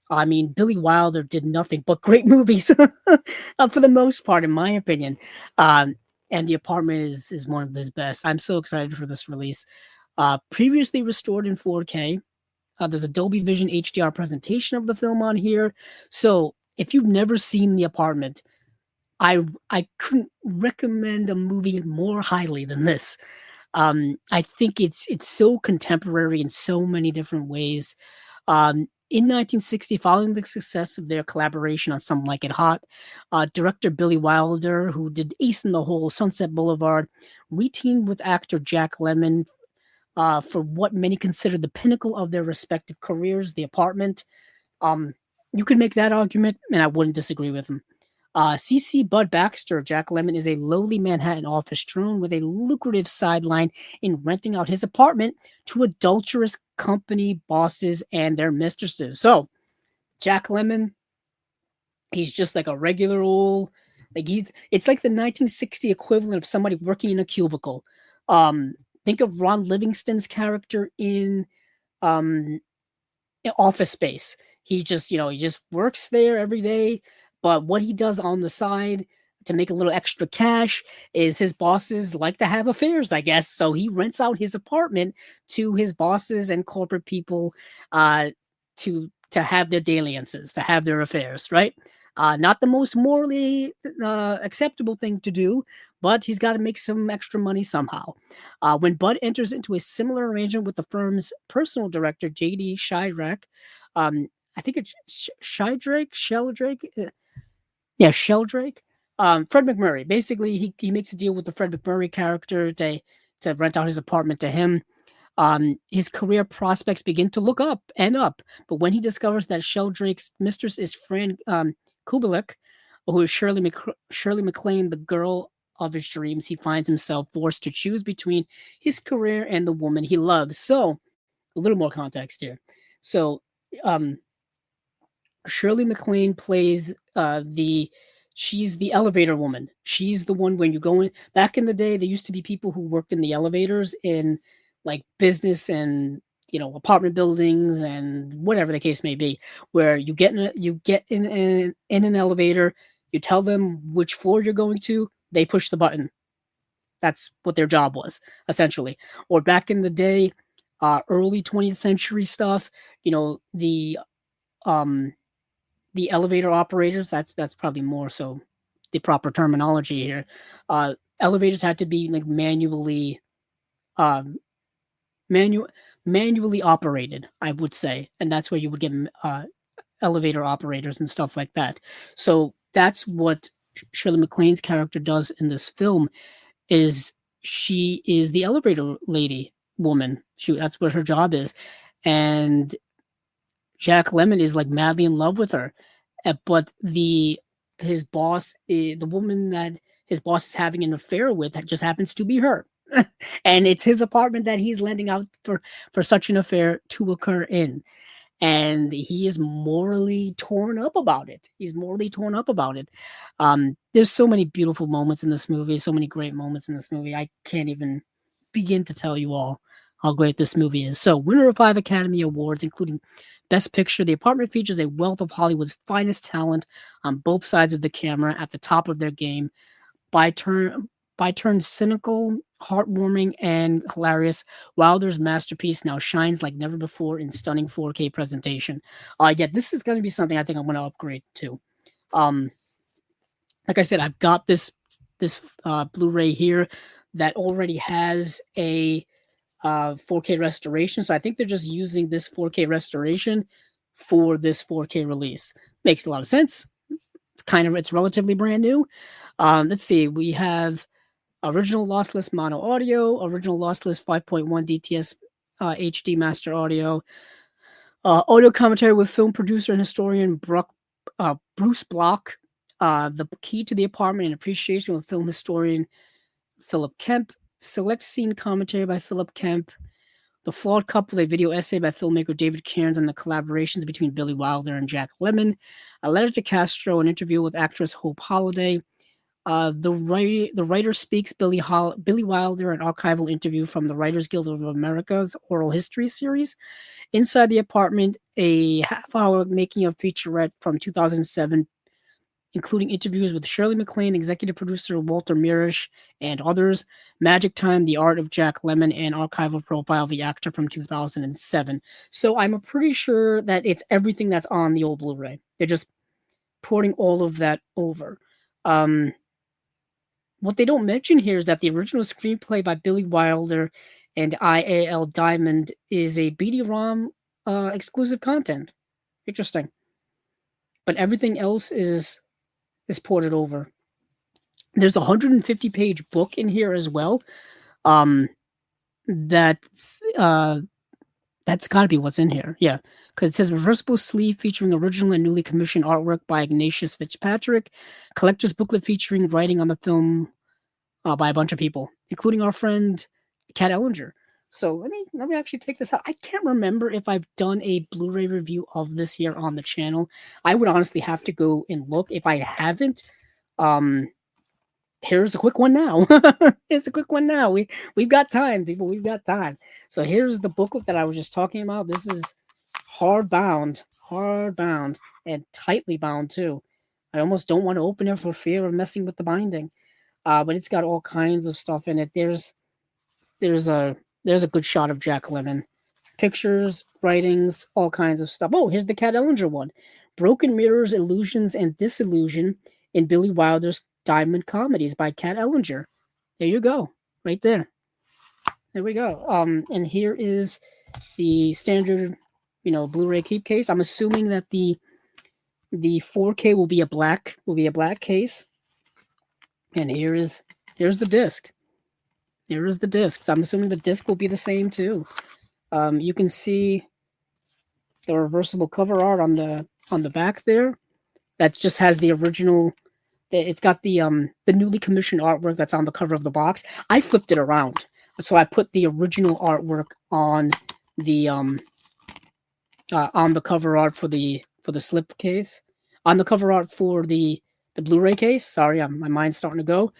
Speaker 1: I mean, Billy Wilder did nothing but great movies for the most part, in my opinion. And The Apartment is one of his best. I'm so excited for this release. Previously restored in 4K. There's a Dolby Vision HDR presentation of the film on here. So if you've never seen The Apartment, I couldn't recommend a movie more highly than this. I think it's so contemporary in so many different ways. In 1960, following the success of their collaboration on Some Like It Hot, director Billy Wilder, who did Ace in the Hole, Sunset Boulevard, reteamed with actor Jack Lemmon for what many consider the pinnacle of their respective careers, The Apartment. You could make that argument, and I wouldn't disagree with him. CC Bud Baxter, Jack Lemmon, is a lowly Manhattan office drone with a lucrative sideline in renting out his apartment to adulterous company bosses and their mistresses. So, Jack Lemmon, he's just like a regular old, it's like the 1960 equivalent of somebody working in a cubicle. Think of Ron Livingston's character in um, Office Space. He just works there every day, but what he does on the side to make a little extra cash is his bosses like to have affairs, I guess. So he rents out his apartment to his bosses and corporate people to have their dalliances, to have their affairs, right? Not the most morally acceptable thing to do, but he's got to make some extra money somehow. When Bud enters into a similar arrangement with the firm's personal director, J.D. Shydrack, I think it's Sheldrake. Yeah, Sheldrake. Fred McMurray. Basically, he makes a deal with the Fred McMurray character to rent out his apartment to him. His career prospects begin to look up and up, but when he discovers that Sheldrake's mistress is Fran Kubelik, who is Shirley MacLaine, the girl of his dreams, he finds himself forced to choose between his career and the woman he loves. So, a little more context here. So, um, Shirley MacLaine plays she's the elevator woman. She's the one when you go in. Back in the day, there used to be people who worked in the elevators in like business and apartment buildings and whatever the case may be, where you get in an elevator, you tell them which floor you're going to, they push the button. That's what their job was essentially. Or back in the day, early 20th century stuff, um the elevator operators, that's probably more so the proper terminology here. Elevators had to be like um, manually operated, I would say, and that's where you would get elevator operators and stuff like that. So that's what Shirley MacLaine's character does in this film. Is she is the elevator lady woman. That's what her job is, and Jack Lemmon is like madly in love with her, but the his boss, the woman that his boss is having an affair with, that just happens to be her, and it's his apartment that he's lending out for such an affair to occur in, and he is morally torn up about it. He's morally torn up about it. There's so many beautiful moments in this movie, so many great moments in this movie. I can't even begin to tell you all how great this movie is. So, winner of 5 Academy Awards, including Best Picture, The Apartment features a wealth of Hollywood's finest talent on both sides of the camera at the top of their game. By turn, by turn cynical, heartwarming, and hilarious, Wilder's masterpiece now shines like never before in stunning 4K presentation. Yeah, this is going to be something I think I'm going to upgrade to. Um, like I said, I've got this Blu-ray here that already has a 4K restoration. So I think they're just using this 4K restoration for this 4K release. Makes a lot of sense. It's relatively brand new. Let's see. We have original lossless mono audio, original lossless 5.1 DTS HD master audio, audio commentary with film producer and historian Bruce Block, the key to the apartment and appreciation with film historian Philip Kemp, select scene commentary by Philip Kemp, The Flawed Couple, a video essay by filmmaker David Cairns on the collaborations between Billy Wilder and Jack Lemmon, A Letter to Castro, an interview with actress Hope Holiday, the writer speaks Billy Wilder, an archival interview from the Writers Guild of America's oral history series, Inside the Apartment, a half-hour making of featurette from 2007, including interviews with Shirley MacLaine, executive producer Walter Mirisch, and others. Magic Time, The Art of Jack Lemmon, and archival profile of the actor from 2007. So I'm pretty sure that it's everything that's on the old Blu-ray. They're just porting all of that over. What they don't mention here is that the original screenplay by Billy Wilder and IAL Diamond is a BD-ROM exclusive content. Interesting. But everything else is ported over. There's a 150-page book in here as well. That's got to be what's in here. Yeah, because it says reversible sleeve featuring original and newly commissioned artwork by Ignatius Fitzpatrick, collector's booklet featuring writing on the film by a bunch of people, including our friend Kat Ellinger. So let me actually take this out. I can't remember if I've done a Blu-ray review of this here on the channel. I would honestly have to go and look. If I haven't, here's a quick one now. Here's a quick one now. We've got time, people. We've got time. So here's the booklet that I was just talking about. This is hardbound, and tightly bound too. I almost don't want to open it for fear of messing with the binding. But it's got all kinds of stuff in it. There's a good shot of Jack Lemmon. Pictures, writings, all kinds of stuff. Oh, here's the Kat Ellinger one. Broken Mirrors, Illusions, and Disillusion in Billy Wilder's Diamond Comedies by Kat Ellinger. There you go. Right there. There we go. And here is the standard, Blu-ray keep case. I'm assuming that the 4K will be a black case. And here's the disc. Here is the disc. So I'm assuming the disc will be the same too. You can see the reversible cover art on the back there. That just has the original. It's got the newly commissioned artwork that's on the cover of the box. I flipped it around, so I put the original artwork on the cover art for the slip case, on the cover art for the Blu-ray case. Sorry, my mind's starting to go.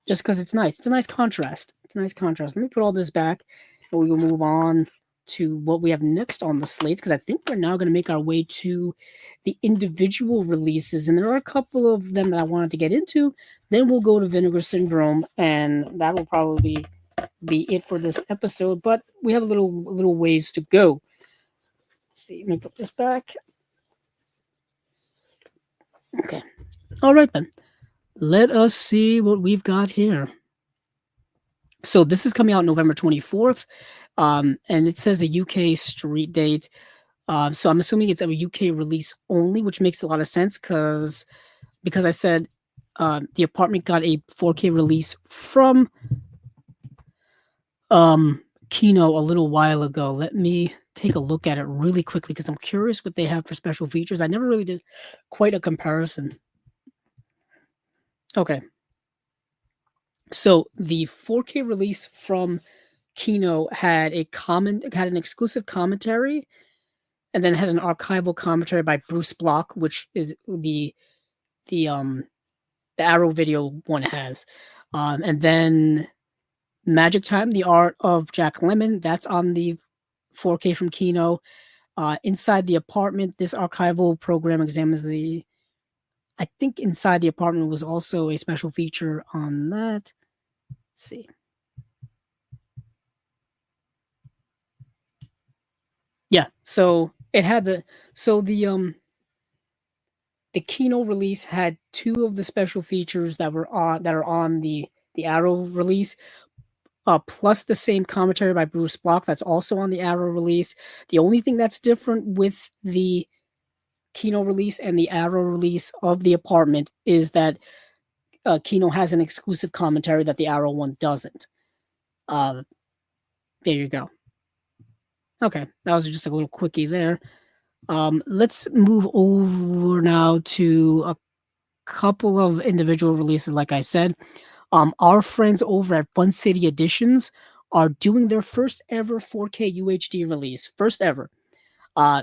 Speaker 1: Just because it's nice. It's a nice contrast. Let me put all this back, and we will move on to what we have next on the slates, because I think we're now going to make our way to the individual releases, and there are a couple of them that I wanted to get into. Then we'll go to Vinegar Syndrome, and that will probably be it for this episode, but we have a little ways to go. Let's see, let me put this back. Okay. All right, then. Let us see what we've got here. So this is coming out November 24th, and it says a UK street date. So I'm assuming it's a UK release only, which makes a lot of sense because I said the apartment got a 4K release from Kino a little while ago. Let me take a look at it really quickly because I'm curious what they have for special features. I never really did quite a comparison. Okay, so the 4K release from Kino had an exclusive commentary, and then had an archival commentary by Bruce Block, which is the um the Arrow video one has, and then Magic Time: The Art of Jack Lemmon, that's on the 4K from Kino. Inside the Apartment, this archival program examines the. I think Inside the Apartment was also a special feature on that. Let's see. Yeah, so it had the Kino release had two of the special features that are on the Arrow release, plus the same commentary by Bruce Block that's also on the Arrow release. The only thing that's different with the Kino release and the Arrow release of the Apartment is that Kino has an exclusive commentary that the Arrow one doesn't. Uh, there you go. Okay, that was just a little quickie there. Let's move over now to a couple of individual releases. Like I said, our friends over at Fun City Editions are doing their first ever 4K UHD release. First ever.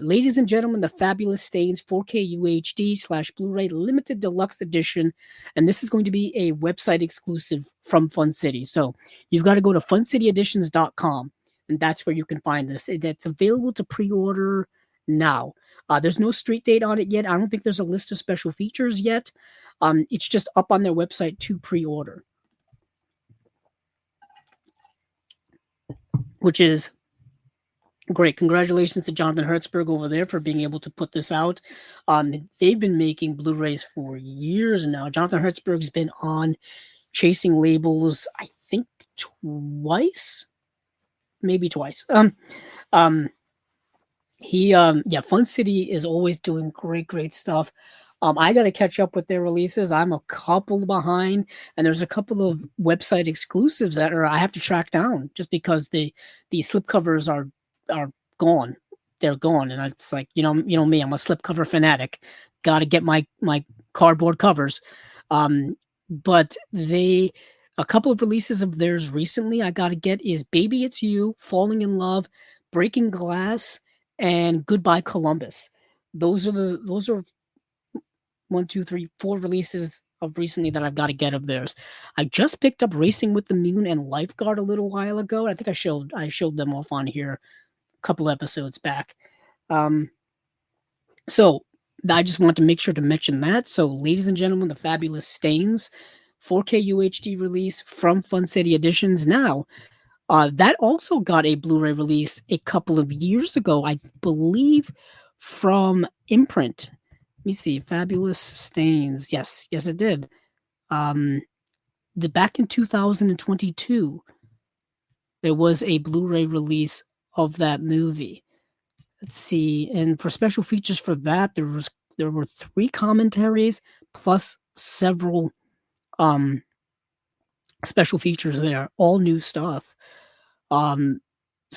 Speaker 1: Ladies and gentlemen, the Fabulous Stains 4K UHD / Blu-ray Limited Deluxe Edition, and this is going to be a website exclusive from Fun City. So you've got to go to funcityeditions.com, and that's where you can find this. It's available to pre-order now. There's no street date on it yet. I don't think there's a list of special features yet. It's just up on their website to pre-order, which is great. Congratulations to Jonathan Hertzberg over there for being able to put this out. They've been making Blu-rays for years now. Jonathan Hertzberg's been on Chasing Labels, I think twice, maybe twice. Yeah, Fun City is always doing great stuff. I got to catch up with their releases. I'm a couple behind, and there's a couple of website exclusives that I have to track down just because the slipcovers are gone. They're gone, and it's like you know me. I'm a slipcover fanatic. Got to get my cardboard covers. But a couple of releases of theirs recently I got to get is Baby It's You, Falling in Love, Breaking Glass, and Goodbye Columbus. Those are one, two, three, four releases of recently that I've got to get of theirs. I just picked up Racing with the Moon and Lifeguard a little while ago. I think I showed them off on here a couple episodes back. So I just want to make sure to mention that. So, ladies and gentlemen, the Fabulous Stains 4K UHD release from Fun City Editions now. That also got a Blu-ray release a couple of years ago, I believe, from Imprint. Let me see, Fabulous Stains. Yes, it did. Back in 2022, there was a Blu-ray release of that movie. Let's see, and for special features for that, there were 3 commentaries plus several special features there, all new stuff. So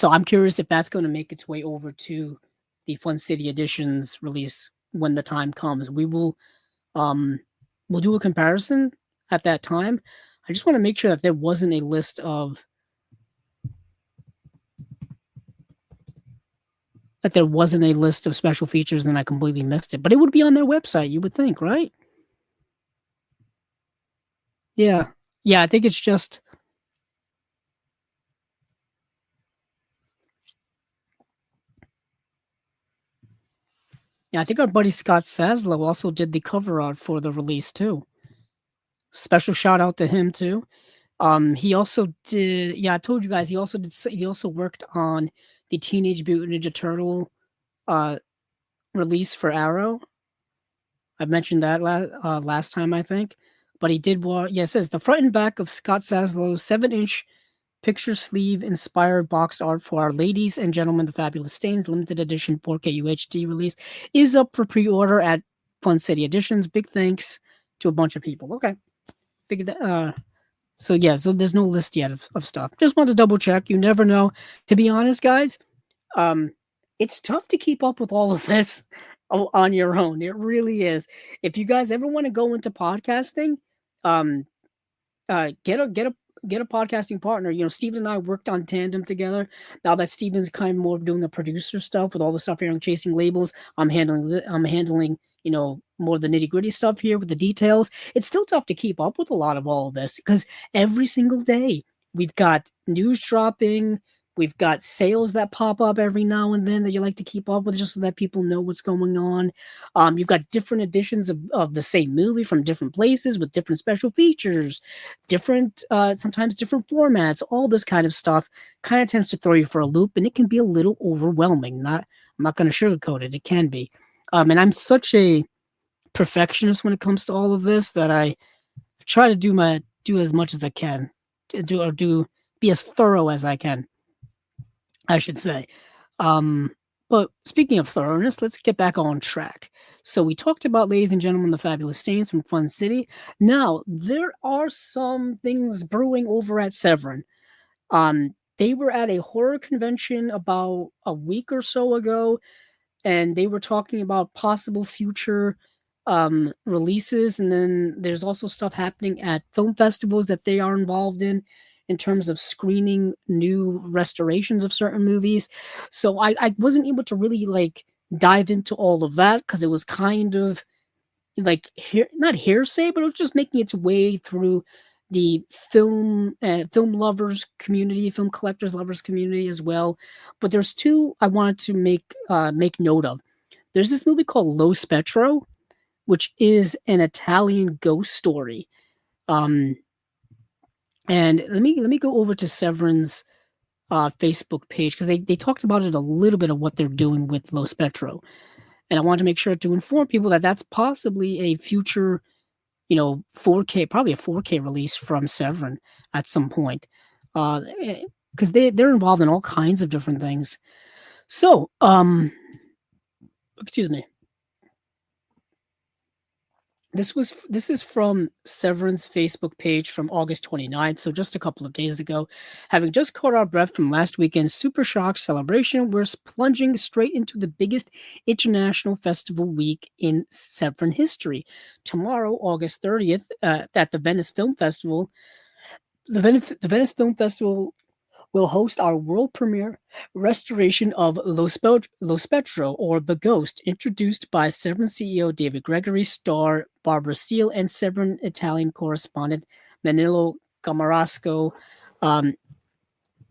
Speaker 1: I'm curious if that's going to make its way over to the Fun City Editions release when the time comes. We'll do a comparison at that time. I just want to make sure that there wasn't a list of special features and I completely missed it. But it would be on their website, you would think, right? Yeah. Yeah, I think it's just yeah, I think our buddy Scott Saslow also did the cover art for the release too. Special shout out to him too. He also did. Yeah, I told you guys. He also worked on the Teenage Mutant Ninja Turtle release for Arrow. I mentioned that last time, I think. But he did. Yeah, it says the front and back of Scott Saslow's 7-inch picture sleeve inspired box art for our Ladies and Gentlemen, the Fabulous Stains limited edition 4K UHD release is up for pre-order at Fun City Editions. Big thanks to a bunch of people. Okay. Big, so yeah, so there's no list yet of stuff. Just want to double check. You never know. To be honest, guys, um, it's tough to keep up with all of this on your own. It really is. If you guys ever want to go into podcasting, um, get a podcasting partner. You know, Steven and I worked on Tandem together. Now that Steven's kind of more of doing the producer stuff with all the stuff here on Chasing Labels, I'm handling more of the nitty gritty stuff here with the details. It's still tough to keep up with a lot of all of this because every single day we've got news dropping. We've got sales that pop up every now and then that you like to keep up with just so that people know what's going on. You've got different editions of the same movie from different places with different special features, different, sometimes different formats, all this kind of stuff kind of tends to throw you for a loop and it can be a little overwhelming. I'm not going to sugarcoat it. It can be. And I'm such a perfectionist when it comes to all of this that I try to do as much as I can to do be as thorough as I can, I should say. Um, but speaking of thoroughness, let's get back on track. So we talked about, ladies and gentlemen, the Fabulous Stains from Fun City. Now there are some things brewing over at Severin. They were at a horror convention about a week or so ago, and they were talking about possible future releases. And then there's also stuff happening at film festivals that they are involved in terms of screening new restorations of certain movies. So I wasn't able to really like dive into all of that because it was kind of like not hearsay, but it was just making its way through the film lovers community, film collectors lovers community as well. But there's two I wanted to make note of. There's this movie called Lo Spettro, which is an Italian ghost story. Um, and let me go over to Severin's Facebook page because they talked about it a little bit of what they're doing with Lo Spettro, and I wanted to make sure to inform people that that's possibly a future, 4K, probably a 4K release from Severin at some point, because they're involved in all kinds of different things. So, excuse me. This is from Severin's Facebook page from August 29th, so just a couple of days ago. Having just caught our breath from last weekend's Super Shock celebration, we're plunging straight into the biggest international festival week in Severin history. Tomorrow, August 30th, at the Venice Film Festival, the Venice Film Festival will host our world premiere restoration of Lo Spettro, or The Ghost, introduced by Severin CEO David Gregory, star Barbara Steele, and Severin Italian correspondent Manilo Gamarasco. Um,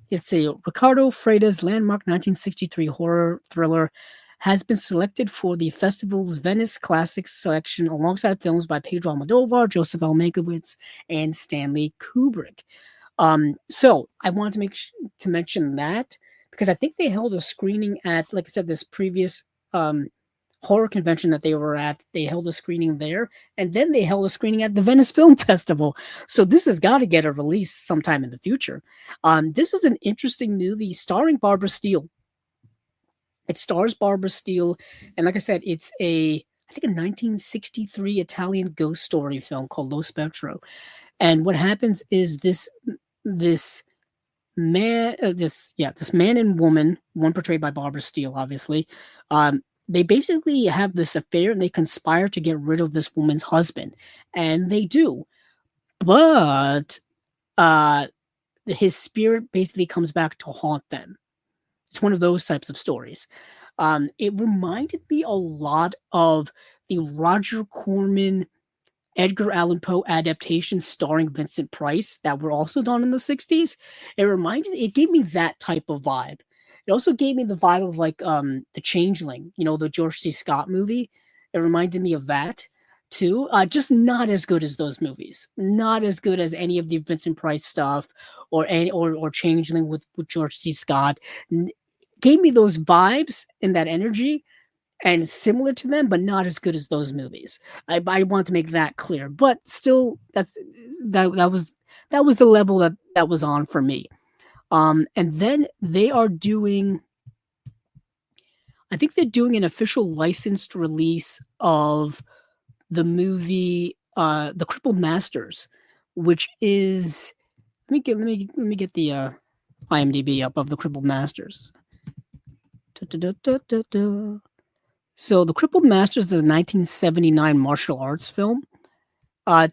Speaker 1: it's a Riccardo Freda's landmark 1963 horror thriller has been selected for the festival's Venice Classics selection alongside films by Pedro Almodovar, Joseph L. Mankiewicz, and Stanley Kubrick. So I wanted to mention that because I think they held a screening at, like I said, this previous horror convention that they were at. They held a screening there, and then they held a screening at the Venice Film Festival. So this has got to get a release sometime in the future. This is an interesting movie starring Barbara Steele. It stars Barbara Steele, and like I said, it's I think a 1963 Italian ghost story film called Lo Spettro. And what happens is this this man and woman, one portrayed by Barbara Steele, obviously, they basically have this affair and they conspire to get rid of this woman's husband, and they do, but uh, his spirit basically comes back to haunt them. It's one of those types of stories. It reminded me a lot of the Roger Corman Edgar Allan Poe adaptations starring Vincent Price that were also done in the 60s. It gave me that type of vibe. It also gave me the vibe of like The Changeling, the George C. Scott movie. It reminded me of that too. Just not as good as those movies. Not as good as any of the Vincent Price stuff or Changeling with George C. Scott. Gave me those vibes and that energy and similar to them, but not as good as those movies. I want to make that clear, but still, that was the level that was on for me. And then they are doing, I think they're doing an official licensed release of the movie, The Crippled Masters, which is, let me get the IMDb up of The Crippled Masters. Da-da-da-da-da-da. So, The Crippled Masters is a 1979 martial arts film.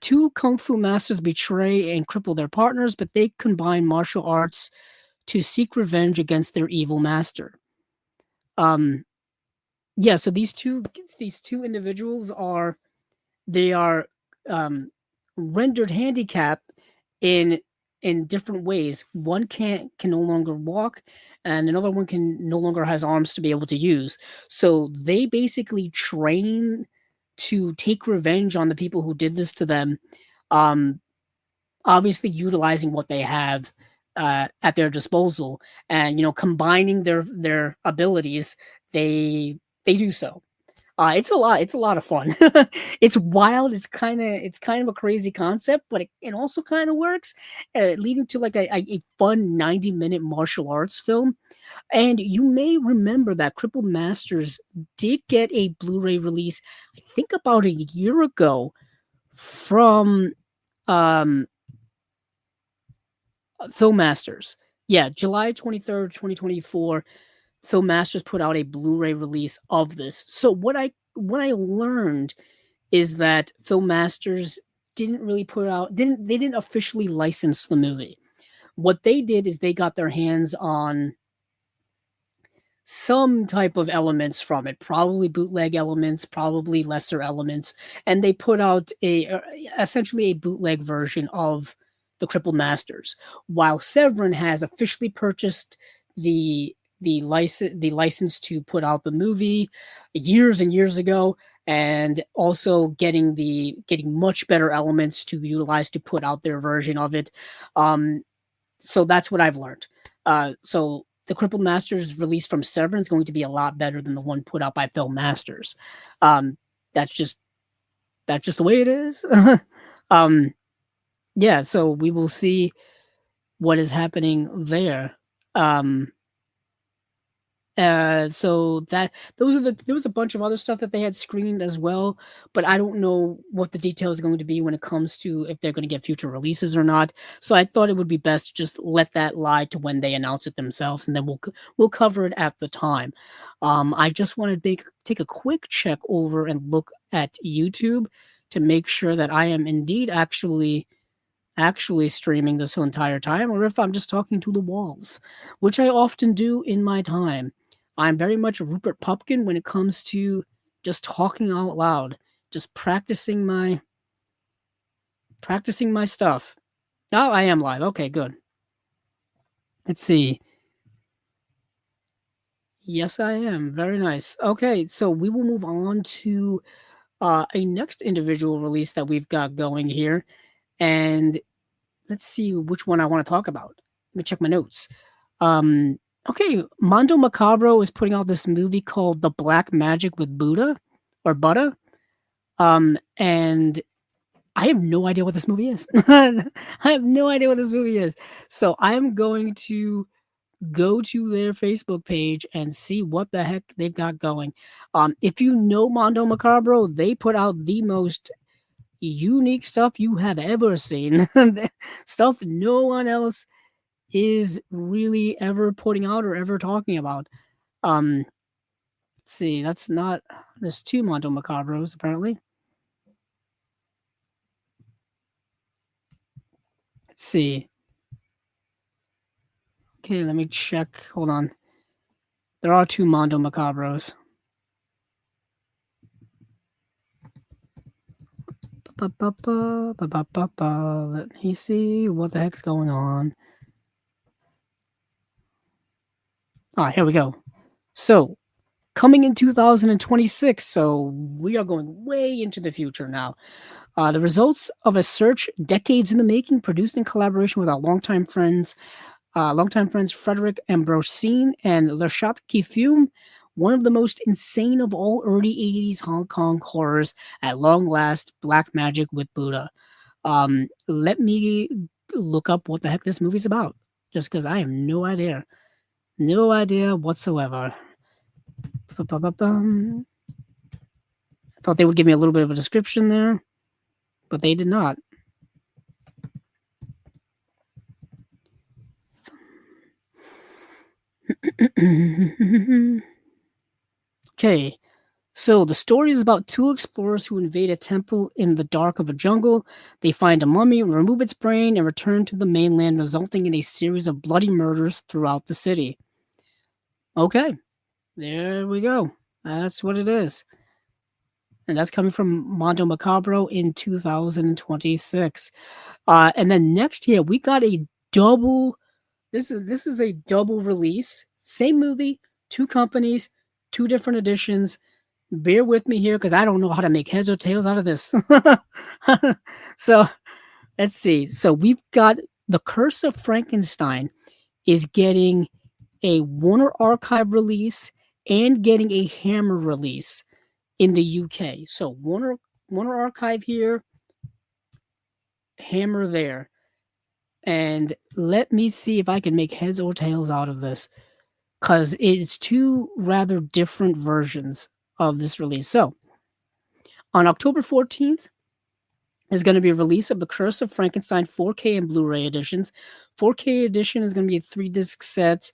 Speaker 1: Two kung fu masters betray and cripple their partners, but they combine martial arts to seek revenge against their evil master. Um, yeah, so these two individuals are, they are um, rendered handicapped in different ways. One can no longer walk, and another one can no longer has arms to be able to use. So they basically train to take revenge on the people who did this to them. Um, Obviously, utilizing what they have at their disposal, and combining their abilities, they do so. It's a lot. It's a lot of fun. It's wild. It's kind of a crazy concept, but it also kind of works, leading to like a fun 90-minute martial arts film. And you may remember that Crippled Masters did get a Blu-ray release, I think about a year ago, from um, Film Masters. Yeah, July 23rd, 2024. Film Masters put out a Blu-ray release of this. So what I learned is that Film Masters didn't officially license the movie. What they did is they got their hands on some type of elements from it, probably bootleg elements, probably lesser elements, and they put out essentially a bootleg version of the Crippled Masters. While Severin has officially purchased the license to put out the movie years and years ago, and also getting much better elements to utilize to put out their version of it. So that's what I've learned. So the Crippled Masters release from Severin is going to be a lot better than the one put out by Film Masters. Um, that's just the way it is. um, yeah, so we will see what is happening there. Um, so that there was a bunch of other stuff that they had screened as well, but I don't know what the details are going to be when it comes to if they're going to get future releases or not. So I thought it would be best to just let that lie to when they announce it themselves, and then we'll cover it at the time. I just want to take a quick check over and look at YouTube to make sure that I am indeed actually streaming this whole entire time, or if I'm just talking to the walls, which I often do in my time. I'm very much Rupert Pupkin when it comes to just talking out loud, just practicing my stuff. Oh, I am live. Okay, good. Let's see. Yes, I am. Very nice. Okay, so we will move on to a next individual release that we've got going here, and let's see which one I want to talk about. Let me check my notes. Um, okay, Mondo Macabro is putting out this movie called The Black Magic with Buddha or Buddha. And I have no idea what this movie is. I have no idea what this movie is. So I am going to go to their Facebook page and see what the heck they've got going. If you know Mondo Macabro, they put out the most unique stuff you have ever seen. Stuff no one else is really ever putting out or ever talking about. Let's see, that's not. There's two Mondo Macabros apparently. Let's see. Okay, let me check. Hold on. There are two Mondo Macabros. Let me see what the heck's going on. Ah, here we go. So, coming in 2026, so we are going way into the future now. The results of a search decades in the making, produced in collaboration with our longtime friends Frederick Ambrosine and Lashat Kifum, one of the most insane of all early 80s Hong Kong horrors, at long last, Black Magic with Buddha. Let me look up what the heck this movie's about. just because I have no idea. No idea whatsoever. Ba-ba-ba-bum. I thought they would give me a little bit of a description there, but they did not. Okay, so the story is about two explorers who invade a temple in the dark of a jungle. They find a mummy, remove its brain, and return to the mainland, resulting in a series of bloody murders throughout the city. Okay, there we go. That's what it is. And that's coming from Mondo Macabro in 2026. And then next year we got a double. This is a double release. Same movie, two companies, two different editions. Bear with me here because I don't know how to make heads or tails out of this. So let's see. So we've got The Curse of Frankenstein is getting a Warner Archive release and getting a Hammer release in the UK. So Warner Archive here, Hammer there. And let me see if I can make heads or tails out of this because it's two rather different versions of this release. So on October 14th is going to be a release of The Curse of Frankenstein 4K and Blu-ray editions. 4K edition is going to be a 3-disc set.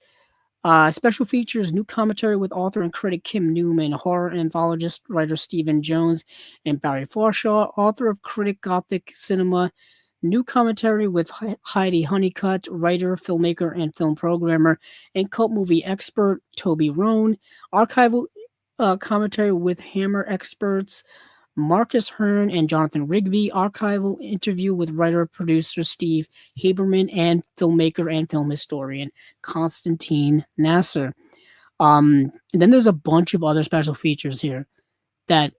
Speaker 1: Special features, new commentary with author and critic Kim Newman, horror anthologist writer Stephen Jones, and Barry Forshaw, author of Critic Gothic Cinema. New commentary with Heidi Honeycutt, writer, filmmaker, and film programmer, and cult movie expert Toby Rohn. Archival commentary with Hammer experts Marcus Hearn and Jonathan Rigby. Archival interview with writer-producer Steve Haberman and filmmaker and film historian Konstantin Nasser. And then there's a bunch of other special features here that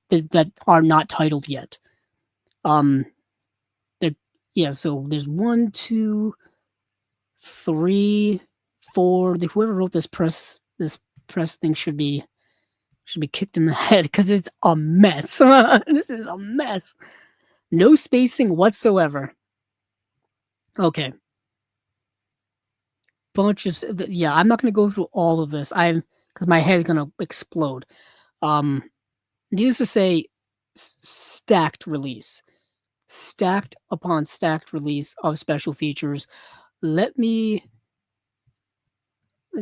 Speaker 1: are not titled yet. Yeah, so there's 1, 2, 3, 4. Whoever wrote this press thing should be kicked in the head because it's a mess. This is a mess. No spacing whatsoever. Okay. Bunch of yeah. I'm not going to go through all of this. Because my head's going to explode. Needless to say, stacked release. Stacked upon stacked release of special features. Let's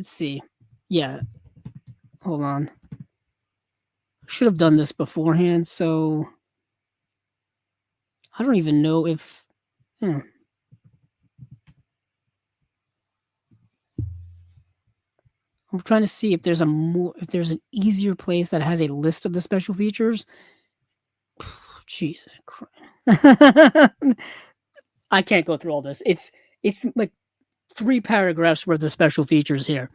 Speaker 1: see. Yeah. Hold on. Should have done this beforehand, so I don't even know if I'm trying to see if there's an easier place that has a list of the special features. Jesus Christ. I can't go through all this. It's like 3 paragraphs worth of special features here.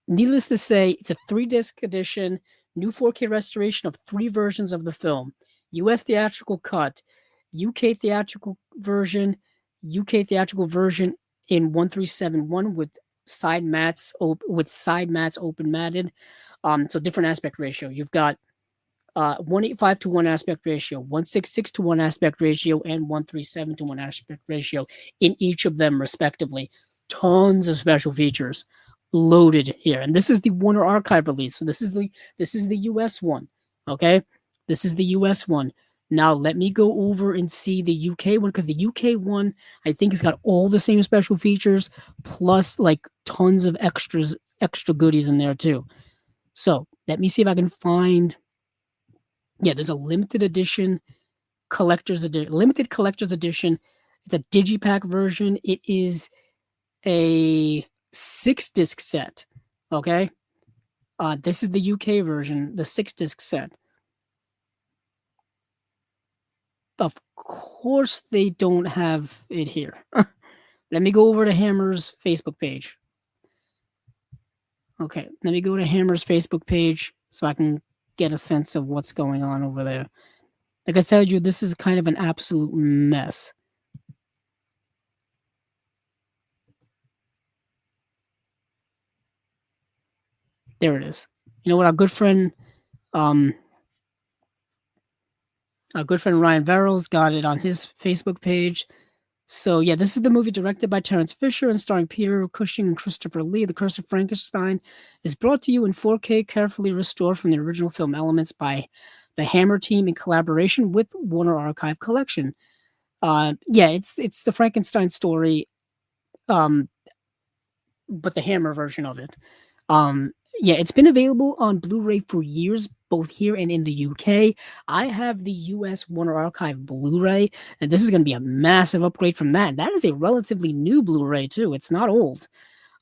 Speaker 1: Needless to say, it's a 3-disc edition, new 4K restoration of 3 versions of the film. US theatrical cut, UK theatrical version in 1371 with side mats open matted. So different aspect ratio. You've got 185 to 1 aspect ratio, 166 to 1 aspect ratio, and 137 to 1 aspect ratio in each of them respectively. Tons of special features loaded here, and this is the Warner Archive release. So this is the US one. Okay, this is the US one. Now let me go over and see the UK one because the UK one I think has got all the same special features plus like tons of extra goodies in there too. So let me see if I can find. Yeah, there's a limited collector's edition. It's a digipack version. It is a 6-disc set. Okay. This is the UK version, the 6-disc set. Of course, they don't have it here. Let me go over to Hammer's Facebook page. Okay, let me go to Hammer's Facebook page so I can get a sense of what's going on over there. Like I told you, this is kind of an absolute mess. There it is. You know what? Our good friend Ryan Verrills got it on his Facebook page. So yeah, this is the movie directed by Terrence Fisher and starring Peter Cushing and Christopher Lee. The Curse of Frankenstein is brought to you in 4K, carefully restored from the original film elements by the Hammer team in collaboration with Warner Archive Collection. Yeah, it's the Frankenstein story, um, but the Hammer version of it. Um, yeah, it's been available on Blu-ray for years, both here and in the UK. I have the US Warner Archive Blu-ray, and this is going to be a massive upgrade from that. That is a relatively new Blu-ray too. It's not old.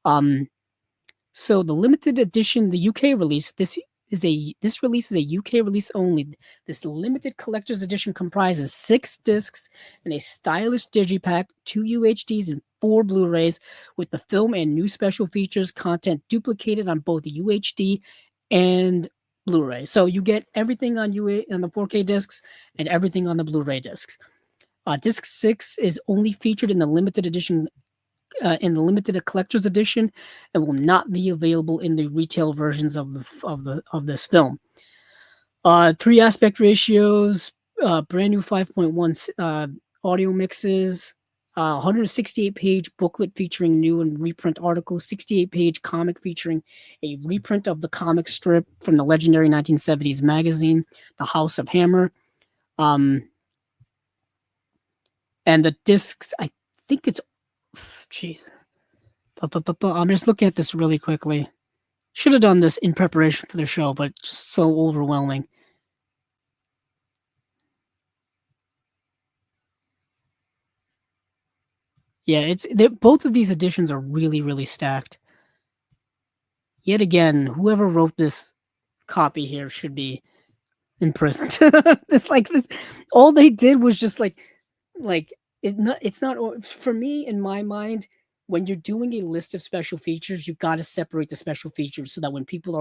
Speaker 1: Um, so the limited edition, the UK release, this release is a UK release only. This limited collector's edition comprises 6 discs and a stylish digipack, 2 UHDs, and 4 Blu-rays, with the film and new special features content duplicated on both the UHD and Blu-ray. So you get everything on on the 4K discs and everything on the Blu-ray discs. Disc 6 is only featured in the limited edition in the limited collector's edition and will not be available in the retail versions of this film. 3 aspect ratios, brand new 5.1 audio mixes, 168-page booklet featuring new and reprint articles, 68-page comic featuring a reprint of the comic strip from the legendary 1970s magazine, The House of Hammer. And the discs, I think it's, jeez. I'm just looking at this really quickly. Should have done this in preparation for the show, but just so overwhelming. Yeah, both of these editions are really, really stacked. Yet again, whoever wrote this copy here should be imprisoned. It's like this. All they did was just like it's not for me in my mind. When you're doing a list of special features, you got to separate the special features so that when people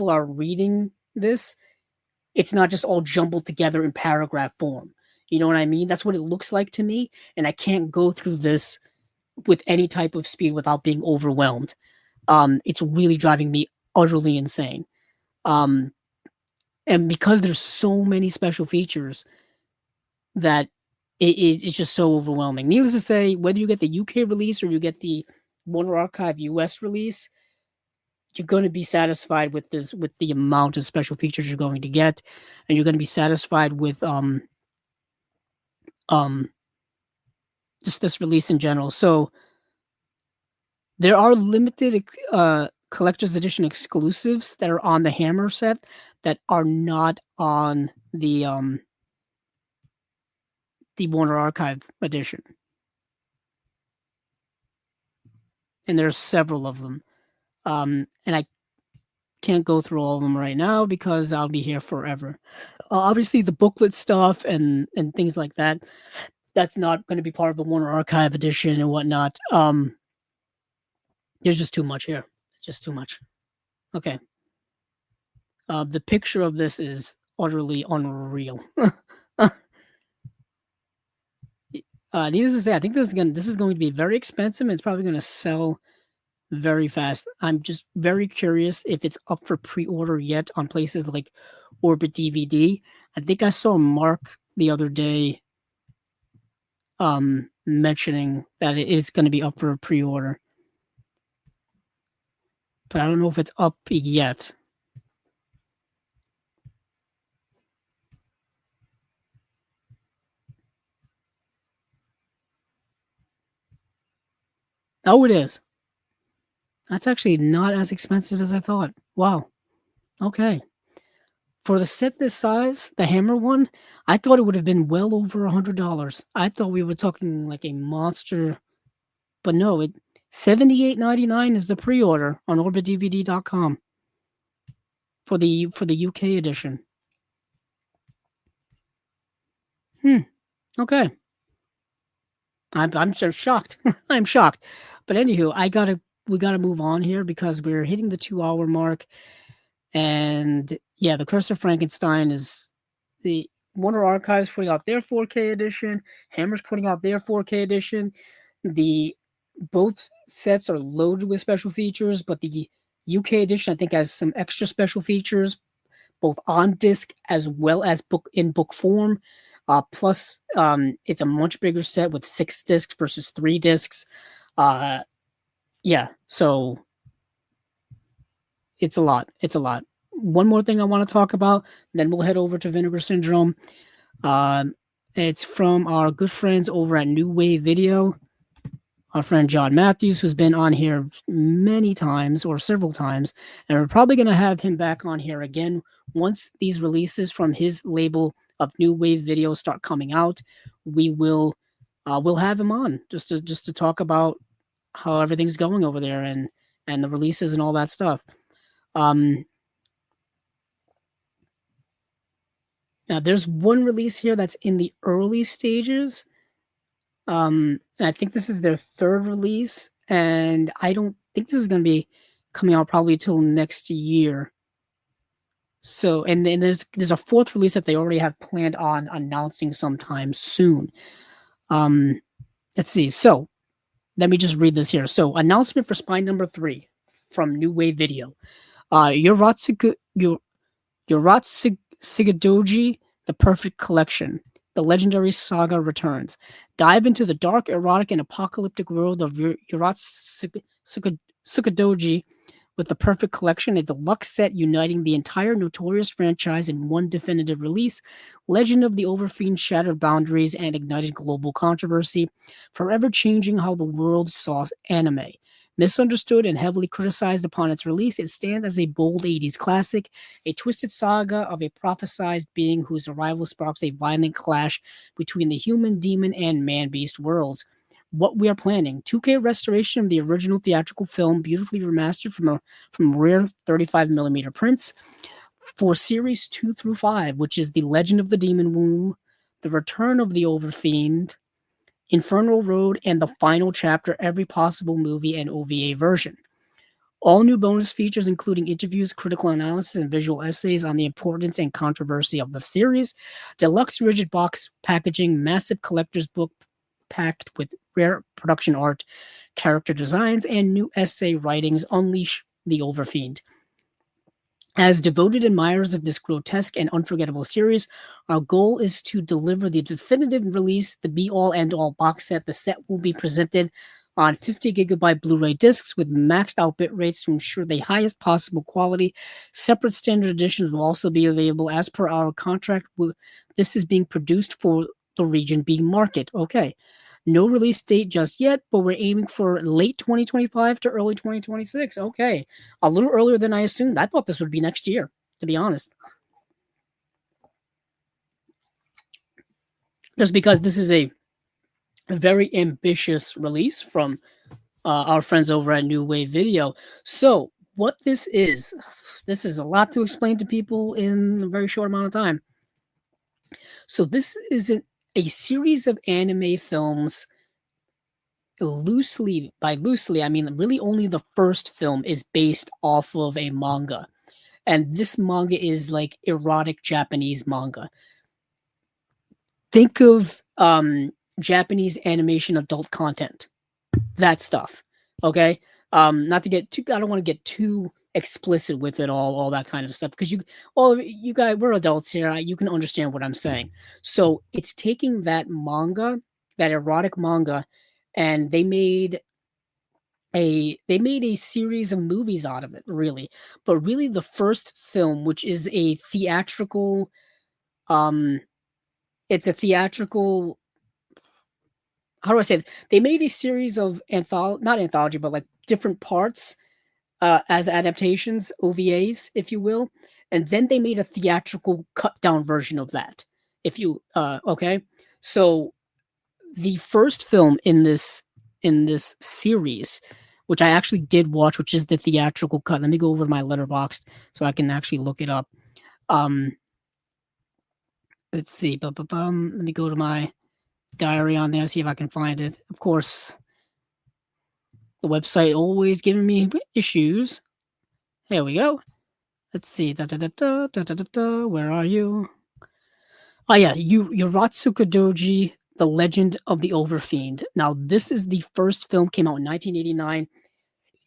Speaker 1: are reading this, it's not just all jumbled together in paragraph form. You know what I mean? That's what it looks like to me, and I can't go through this with any type of speed without being overwhelmed. It's really driving me utterly insane. Um, and because there's so many special features that it's just so overwhelming. Needless to say, whether you get the UK release or you get the Warner Archive US release, you're going to be satisfied with the amount of special features you're going to get, and you're going to be satisfied with um just this release in general. So there are limited collector's edition exclusives that are on the Hammer set that are not on the Warner Archive edition, and there's several of them. And I can't go through all of them right now because I'll be here forever. Obviously, the booklet stuff and things like that, that's not going to be part of the Warner Archive edition and whatnot. There's just too much here. Just too much. Okay. The picture of this is utterly unreal. Needless to say, I think this is going to be very expensive and it's probably going to sell very fast. I'm just very curious if it's up for pre-order yet on places like Orbit DVD. I think I saw Mark the other day mentioning that it is going to be up for a pre-order. But I don't know if it's up yet. Oh, it is. That's actually not as expensive as I thought. Wow. Okay. For the set this size, the Hammer one, I thought it would have been well over $100. I thought we were talking like a monster, but no, it $78.99 is the pre-order on orbitdvd.com for the UK edition. Okay. I'm so shocked. I'm shocked. But anywho, we gotta move on here because we're hitting the 2-hour mark. And yeah, The Curse of Frankenstein is the Warner Archives putting out their 4K edition. Hammer's putting out their 4K edition. The both sets are loaded with special features, but the UK edition I think has some extra special features, both on disc as well as book form. Plus, it's a much bigger set with 6 discs versus 3 discs. Uh, yeah, so it's a lot. It's a lot. One more thing I want to talk about, then we'll head over to Vinegar Syndrome. Um, it's from our good friends over at New Wave Video. Our friend John Matthews, who's been on here many times or several times, and we're probably going to have him back on here again once these releases from his label of New Wave Video start coming out. We will, we'll have him on just to talk about how everything's going over there and the releases and all that stuff. Um, Now there's one release here that's in the early stages. And I think this is their third release, and I don't think this is going to be coming out probably till next year. So, and then there's a fourth release that they already have planned on announcing sometime soon. Um, let's see. So, let me just read this here. So, announcement for Spine number 3 from New Wave Video. Yoratsugadoji, The Perfect Collection. The legendary saga returns. Dive into the dark, erotic, and apocalyptic world of Yoratsugadoji with The Perfect Collection, a deluxe set uniting the entire Notorious franchise in one definitive release. Legend of the Overfiend shattered boundaries and ignited global controversy, forever changing how the world saw anime. Misunderstood and heavily criticized upon its release, it stands as a bold 80s classic, a twisted saga of a prophesized being whose arrival sparks a violent clash between the human, demon, and man beast worlds. What we are planning: 2K restoration of the original theatrical film, beautifully remastered from rare 35mm prints for series 2 through 5, which is The Legend of the Demon Womb, The Return of the Overfiend, Infernal Road, and the final chapter, every possible movie and OVA version. All new bonus features, including interviews, critical analysis, and visual essays on the importance and controversy of the series. Deluxe rigid box packaging, massive collector's book packed with rare production art, character designs, and new essay writings. Unleash the Overfiend. As devoted admirers of this grotesque and unforgettable series, our goal is to deliver the definitive release, the be-all, end-all box set. The set will be presented on 50 gigabyte Blu-ray discs with maxed out bit rates to ensure the highest possible quality. Separate standard editions will also be available as per our contract. This is being produced for the region B market. Okay. No release date just yet, but we're aiming for late 2025 to early 2026. Okay. A little earlier than I assumed. I thought this would be next year, to be honest. Just because this is a very ambitious release from our friends over at New Wave Video. So, what this is a lot to explain to people in a very short amount of time. So, this is a series of anime films. By loosely, I mean really only the first film is based off of a manga. And this manga is like erotic Japanese manga. Think of Japanese animation adult content. That stuff. Okay? Not to get too I don't want to get too explicit with it all that kind of stuff because you guys, we're adults here. You can understand what I'm saying. So, it's taking that manga, that erotic manga, and they made a series of movies out of it, really. But really the first film, which is a theatrical um it's a theatrical how do I say it? They made a series of not anthology, but like different parts as adaptations, OVAs, if you will. And then they made a theatrical cut down version of that. If you okay. So the first film in this series, which I actually did watch, which is the theatrical cut. Let me go over my letterboxd so I can actually look it up. Um, let's see. Let me go to my diary on there, see if I can find it. Of course, the website always giving me issues. Here we go. Let's see. Where are you? Oh yeah, Yoratsuka Doji, The Legend of the Overfiend. Now, this is the first film, came out in 1989.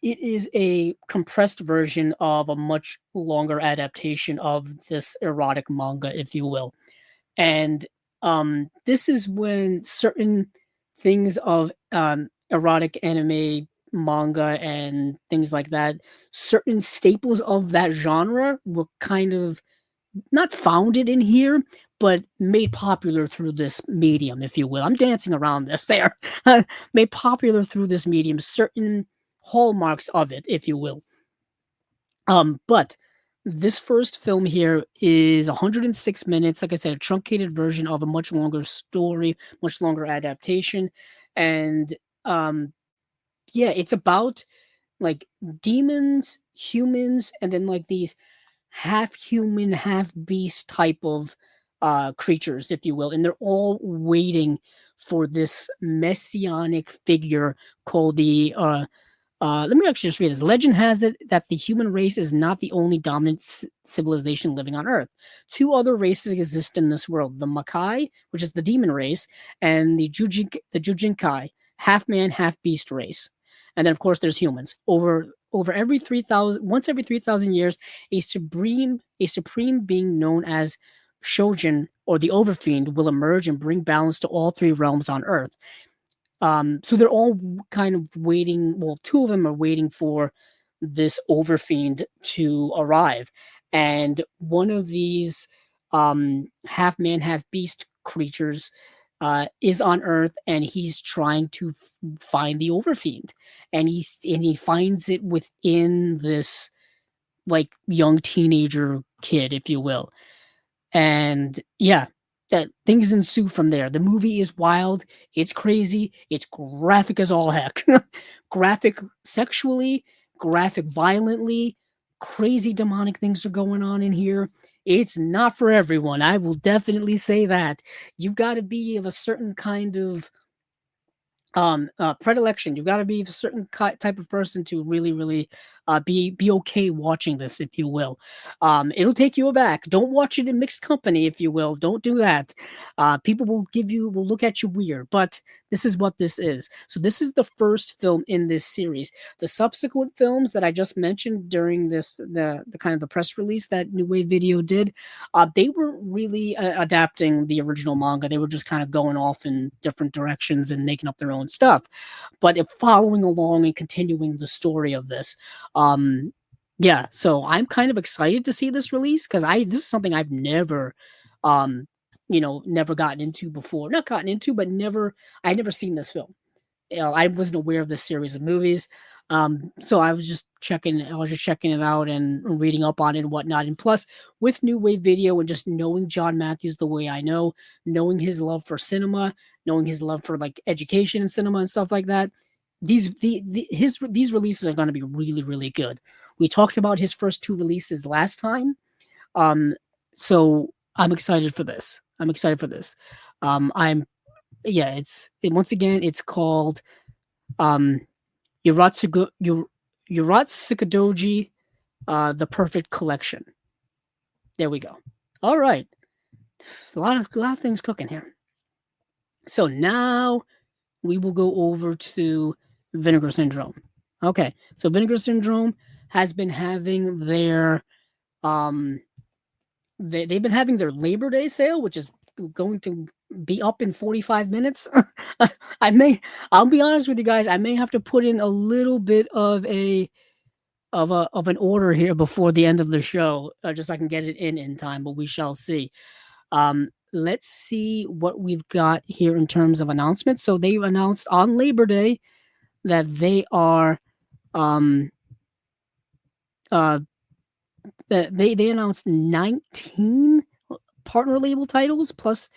Speaker 1: It is a compressed version of a much longer adaptation of this erotic manga, if you will. And This is when certain things of erotic anime, manga, and things like that, certain staples of that genre were kind of not founded in here, but made popular through this medium, if you will. I'm dancing around this there. Made popular through this medium, certain hallmarks of it, if you will. But this first film here is 106 minutes. Like I said, a truncated version of a much longer story, much longer adaptation. And yeah, it's about like demons, humans, and then like these half human, half beast type of creatures, if you will. And they're all waiting for this messianic figure called let me actually just read this. Legend has it that the human race is not the only dominant civilization living on Earth. Two other races exist in this world: the Makai, which is the demon race, and the Jujinkai, half man, half beast race. And then, of course, there's humans. Over every 3,000, once every 3,000 years, a supreme being known as Shojin or the Overfiend will emerge and bring balance to all three realms on Earth. So they're all kind of waiting. Well, two of them are waiting for this overfiend to arrive, and one of these half man, half beast creatures is on Earth, and he's trying to find the overfiend, and he finds it within this like young teenager kid, if you will. And yeah, that things ensue from there. The movie is wild, it's crazy, it's graphic as all heck. Graphic sexually, graphic violently, crazy demonic things are going on in here. It's not for everyone. I will definitely say that. You've got to be of a certain kind of predilection. You've got to be a certain type of person to really be okay watching this, if you will. It'll take you aback. Don't watch it in mixed company, if you will. Don't do that. People will look at you weird, but this is what this is. So this is the first film in this series. The subsequent films that I just mentioned during the kind of the press release that New Wave Video did, they weren't really adapting the original manga. They were just kind of going off in different directions and making up their own stuff. But if following along and continuing the story of this, yeah. So I'm kind of excited to see this release because I this is something I've never, um, never gotten into before. Not gotten into, but never seen this film. I wasn't aware of this series of movies. So I was just checking it out and reading up on it and whatnot. And plus, with New Wave Video and just knowing John Matthews the way I know, knowing his love for cinema, knowing his love for like education and cinema and stuff like that, these releases are going to be really good. We talked about his first two releases last time. Um, so I'm excited for this. I'm excited for this. I'm yeah, once again, it's called um Yuratsukadoji, the Perfect Collection. There we go. All right, a lot of things cooking here. So now we will go over to Vinegar Syndrome. Okay, so Vinegar Syndrome has been having their um they've been having their Labor Day sale, which is going to be up in 45 minutes. I may I'll be honest with you guys, I may have to put in a little bit of an order here before the end of the show, just so I can get it in time, but we shall see. Let's see what we've got here in terms of announcements. So they announced on Labor Day that they are um uh they announced 19 partner label titles plus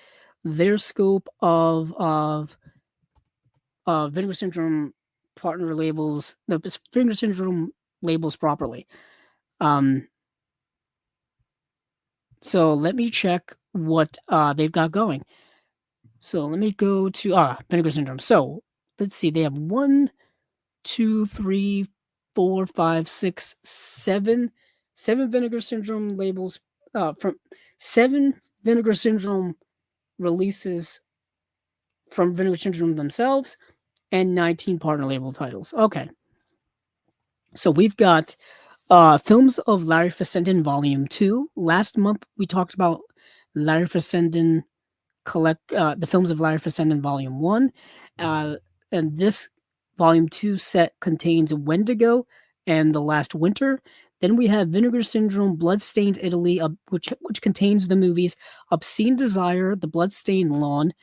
Speaker 1: their scope of Vinegar Syndrome partner labels, the Vinegar Syndrome labels properly. Um, so let me check what they've got going. So let me go to Vinegar Syndrome. So let's see, they have 7 Vinegar Syndrome labels from 7 Vinegar Syndrome releases from Vinegar Syndrome themselves and 19 partner label titles. Okay. So we've got films of Larry Fessenden Volume 2. Last month we talked about Larry Fessenden collect the films of Larry Fessenden Volume 1. Uh, and this Volume 2 set contains Wendigo and The Last Winter. Then we have Vinegar Syndrome, Bloodstained Italy, which contains the movies Obscene Desire, The Bloodstained Lawn,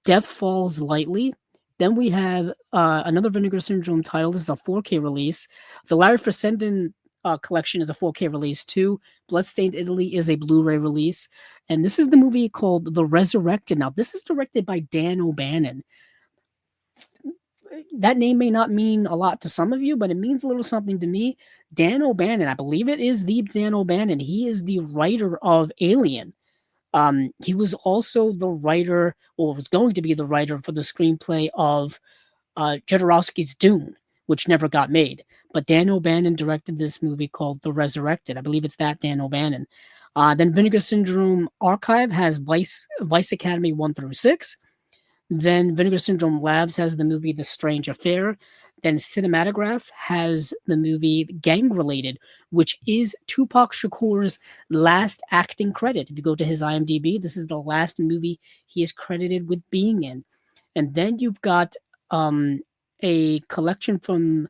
Speaker 1: Death Falls Lightly. Then we have another Vinegar Syndrome title. This is a 4K release. The Larry Fessenden collection is a 4K release too. Bloodstained Italy is a Blu-ray release, and this is the movie called The Resurrected. Now, this is directed by Dan O'Bannon. That name may not mean a lot to some of you, but it means a little something to me. Dan O'Bannon, I believe it is the Dan O'Bannon. He is the writer of Alien. He was also the writer, or was going to be the writer for the screenplay of Jodorowsky's Dune, which never got made. But Dan O'Bannon directed this movie called The Resurrected. I believe it's that Dan O'Bannon. Then Vinegar Syndrome Archive has Vice Academy 1 through 6. Then Vinegar Syndrome Labs has the movie The Strange Affair. Then Cinematograph has the movie Gang Related, which is Tupac Shakur's last acting credit. If you go to his IMDb, this is the last movie he is credited with being in. And then you've got a collection from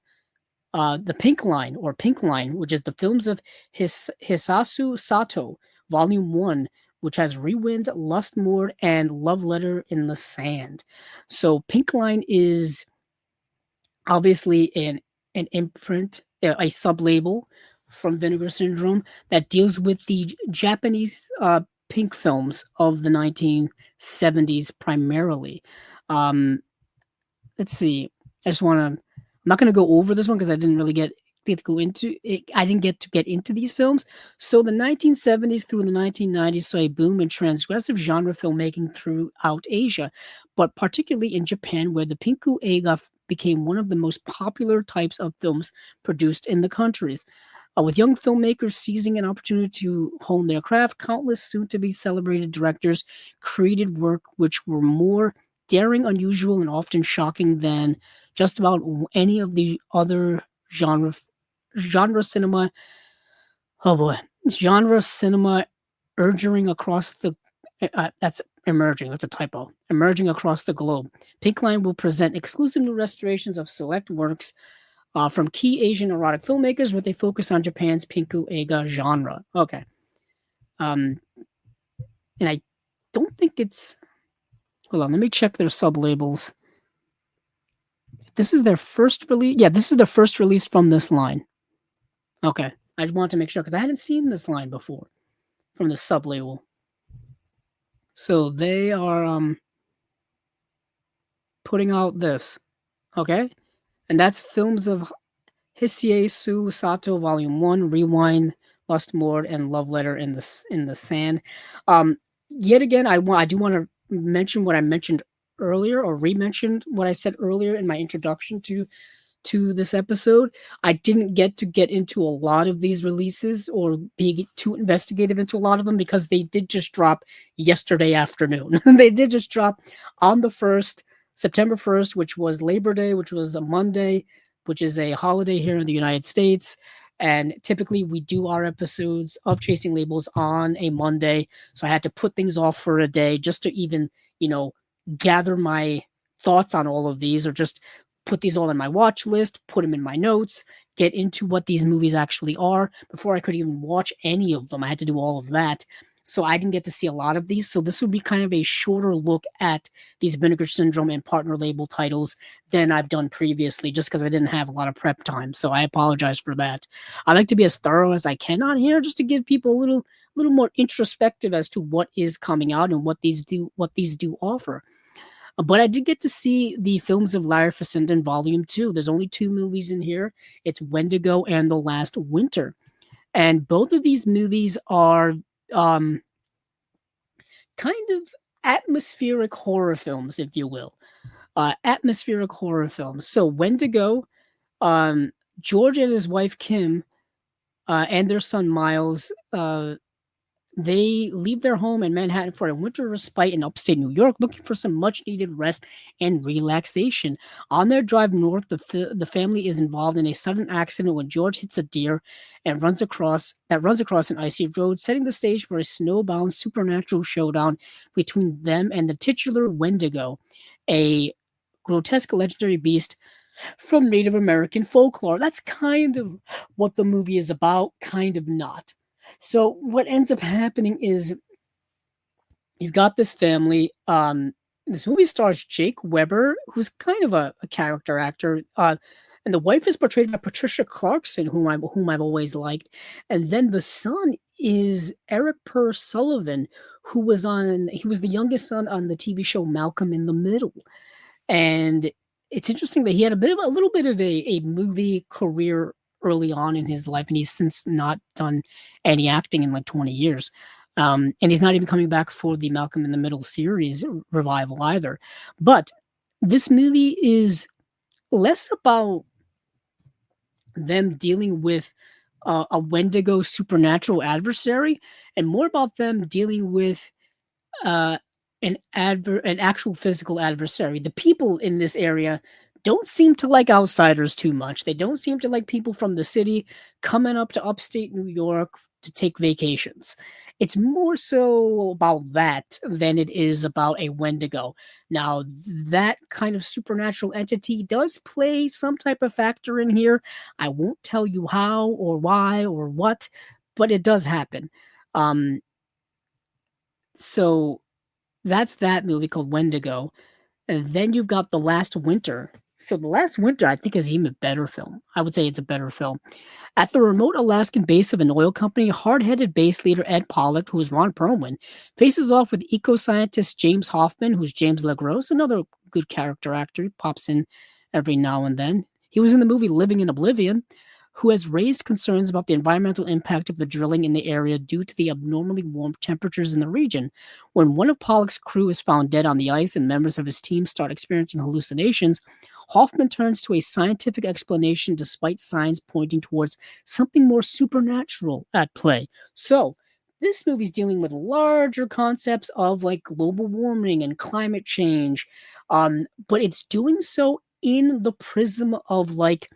Speaker 1: the Pink Line, which is the films of Hisasu Sato, Volume 1, which has Rewind, Lustmord, and Love Letter in the Sand. So Pink Line is obviously an imprint, a sub-label from Vinegar Syndrome that deals with the Japanese pink films of the 1970s primarily. Let's see. I'm not going to go over this one because I didn't really get to go into it. I didn't get to get into these films. So the 1970s through the 1990s saw a boom in transgressive genre filmmaking throughout Asia, but particularly in Japan, where the Pinku Eiga became one of the most popular types of films produced in the countries. With young filmmakers seizing an opportunity to hone their craft, countless soon-to-be celebrated directors created work which were more daring, unusual, and often shocking than just about any of the other genre cinema. Oh boy, genre cinema urging across the. That's emerging. That's a typo. Emerging across the globe. Pink Line will present exclusive new restorations of select works from key Asian erotic filmmakers with a focus on Japan's Pinku Eiga genre. Okay. And I don't think it's. Hold on, let me check their sub-labels. This is their first release. Yeah, this is the first release from this line. Okay, I just wanted to make sure because I hadn't seen this line before from the sub-label. So they are putting out this, okay? And that's films of Hiseisu Sato Volume 1, Rewind, Lustmord, and Love Letter in the Sand. Yet again, I do want to mention what I mentioned earlier, or re-mentioned what I said earlier in my introduction to this episode. I didn't get into a lot of these releases or be too investigative into a lot of them because they did just drop yesterday afternoon. They did just drop on the 1st, September 1st, which was Labor Day, which was a Monday, which is a holiday here in the United States. And typically we do our episodes of Chasing Labels on a Monday. So I had to put things off for a day just to even, gather my thoughts on all of these, or just put these all in my watch list, put them in my notes, get into what these movies actually are before I could even watch any of them. I had to do all of that. So I didn't get to see a lot of these. So this would be kind of a shorter look at these Vinegar Syndrome and partner label titles than I've done previously, just because I didn't have a lot of prep time. So I apologize for that. I like to be as thorough as I can on here, just to give people a little more introspective as to what is coming out and what these do offer. But I did get to see the films of Larry Fessenden Volume 2. There's only 2 movies in here. It's Wendigo and The Last Winter. And both of these movies are kind of atmospheric horror films, if you will. Atmospheric horror films. So Wendigo, George and his wife Kim and their son Miles They leave their home in Manhattan for a winter respite in upstate New York, looking for some much needed rest and relaxation. On their drive north, the family is involved in a sudden accident when George hits a deer and runs across an icy road, setting the stage for a snowbound supernatural showdown between them and the titular Wendigo, a grotesque legendary beast from Native American folklore. That's kind of what the movie is about, kind of not. So what ends up happening is you've got this family. This movie stars Jake Weber, who's kind of a character actor. And the wife is portrayed by Patricia Clarkson, whom I've always liked. And then the son is Eric Per Sullivan, he was the youngest son on the TV show Malcolm in the Middle. And it's interesting that he had a little bit of a movie career early on in his life, and he's since not done any acting in like 20 years. And he's not even coming back for the Malcolm in the Middle series revival either. But this movie is less about them dealing with a Wendigo supernatural adversary and more about them dealing with uh, an actual physical adversary. The people in this area don't seem to like outsiders too much. They don't seem to like people from the city coming up to upstate New York to take vacations. It's more so about that than it is about a Wendigo. Now, that kind of supernatural entity does play some type of factor in here. I won't tell you how or why or what, but it does happen. Um, so that's that movie called Wendigo. And then you've got The Last Winter. So The Last Winter, I think, is even a better film. I would say it's a better film. At the remote Alaskan base of an oil company, hard-headed base leader Ed Pollock, who is Ron Perlman, faces off with eco-scientist James Hoffman, who's James LaGrosse, another good character actor. He pops in every now and then. He was in the movie Living in Oblivion, who has raised concerns about the environmental impact of the drilling in the area due to the abnormally warm temperatures in the region. When one of Pollock's crew is found dead on the ice and members of his team start experiencing hallucinations, Hoffman turns to a scientific explanation despite signs pointing towards something more supernatural at play. So, this movie's dealing with larger concepts of like global warming and climate change, but it's doing so in the prism of like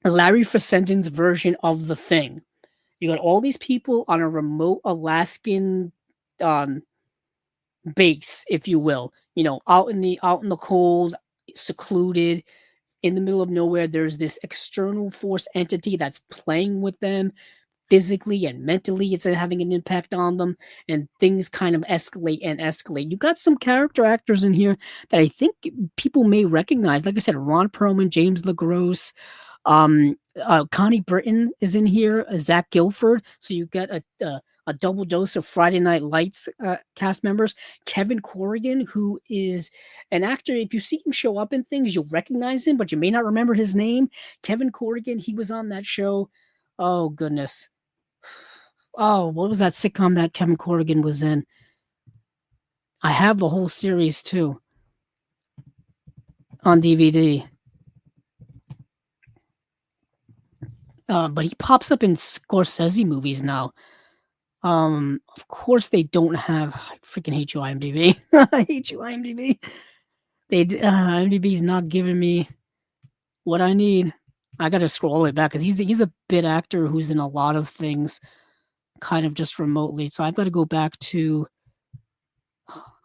Speaker 1: Larry Fessenden's version of The Thing. You got all these people on a remote Alaskan um, base, if you will. You know, out in the cold, secluded, in the middle of nowhere. There's this external force entity that's playing with them physically and mentally. It's having an impact on them, and things kind of escalate and escalate. You got some character actors in here that I think people may recognize. Like I said, Ron Perlman, James LaGrosse, Connie Britton is in here, Zach Gilford. So you got a double dose of Friday Night Lights cast members. Kevin Corrigan, who is an actor. If you see him show up in things, you'll recognize him, but you may not remember his name. Kevin Corrigan, he was on that show. Oh goodness. Oh, what was that sitcom that Kevin Corrigan was in? I have the whole series too on DVD. But he pops up in Scorsese movies now. Of course they don't have. I freaking hate you, IMDb. I hate you, IMDb. IMDb's not giving me what I need. I gotta scroll all the way back because he's a bit actor who's in a lot of things, kind of just remotely. So I've got to go back to.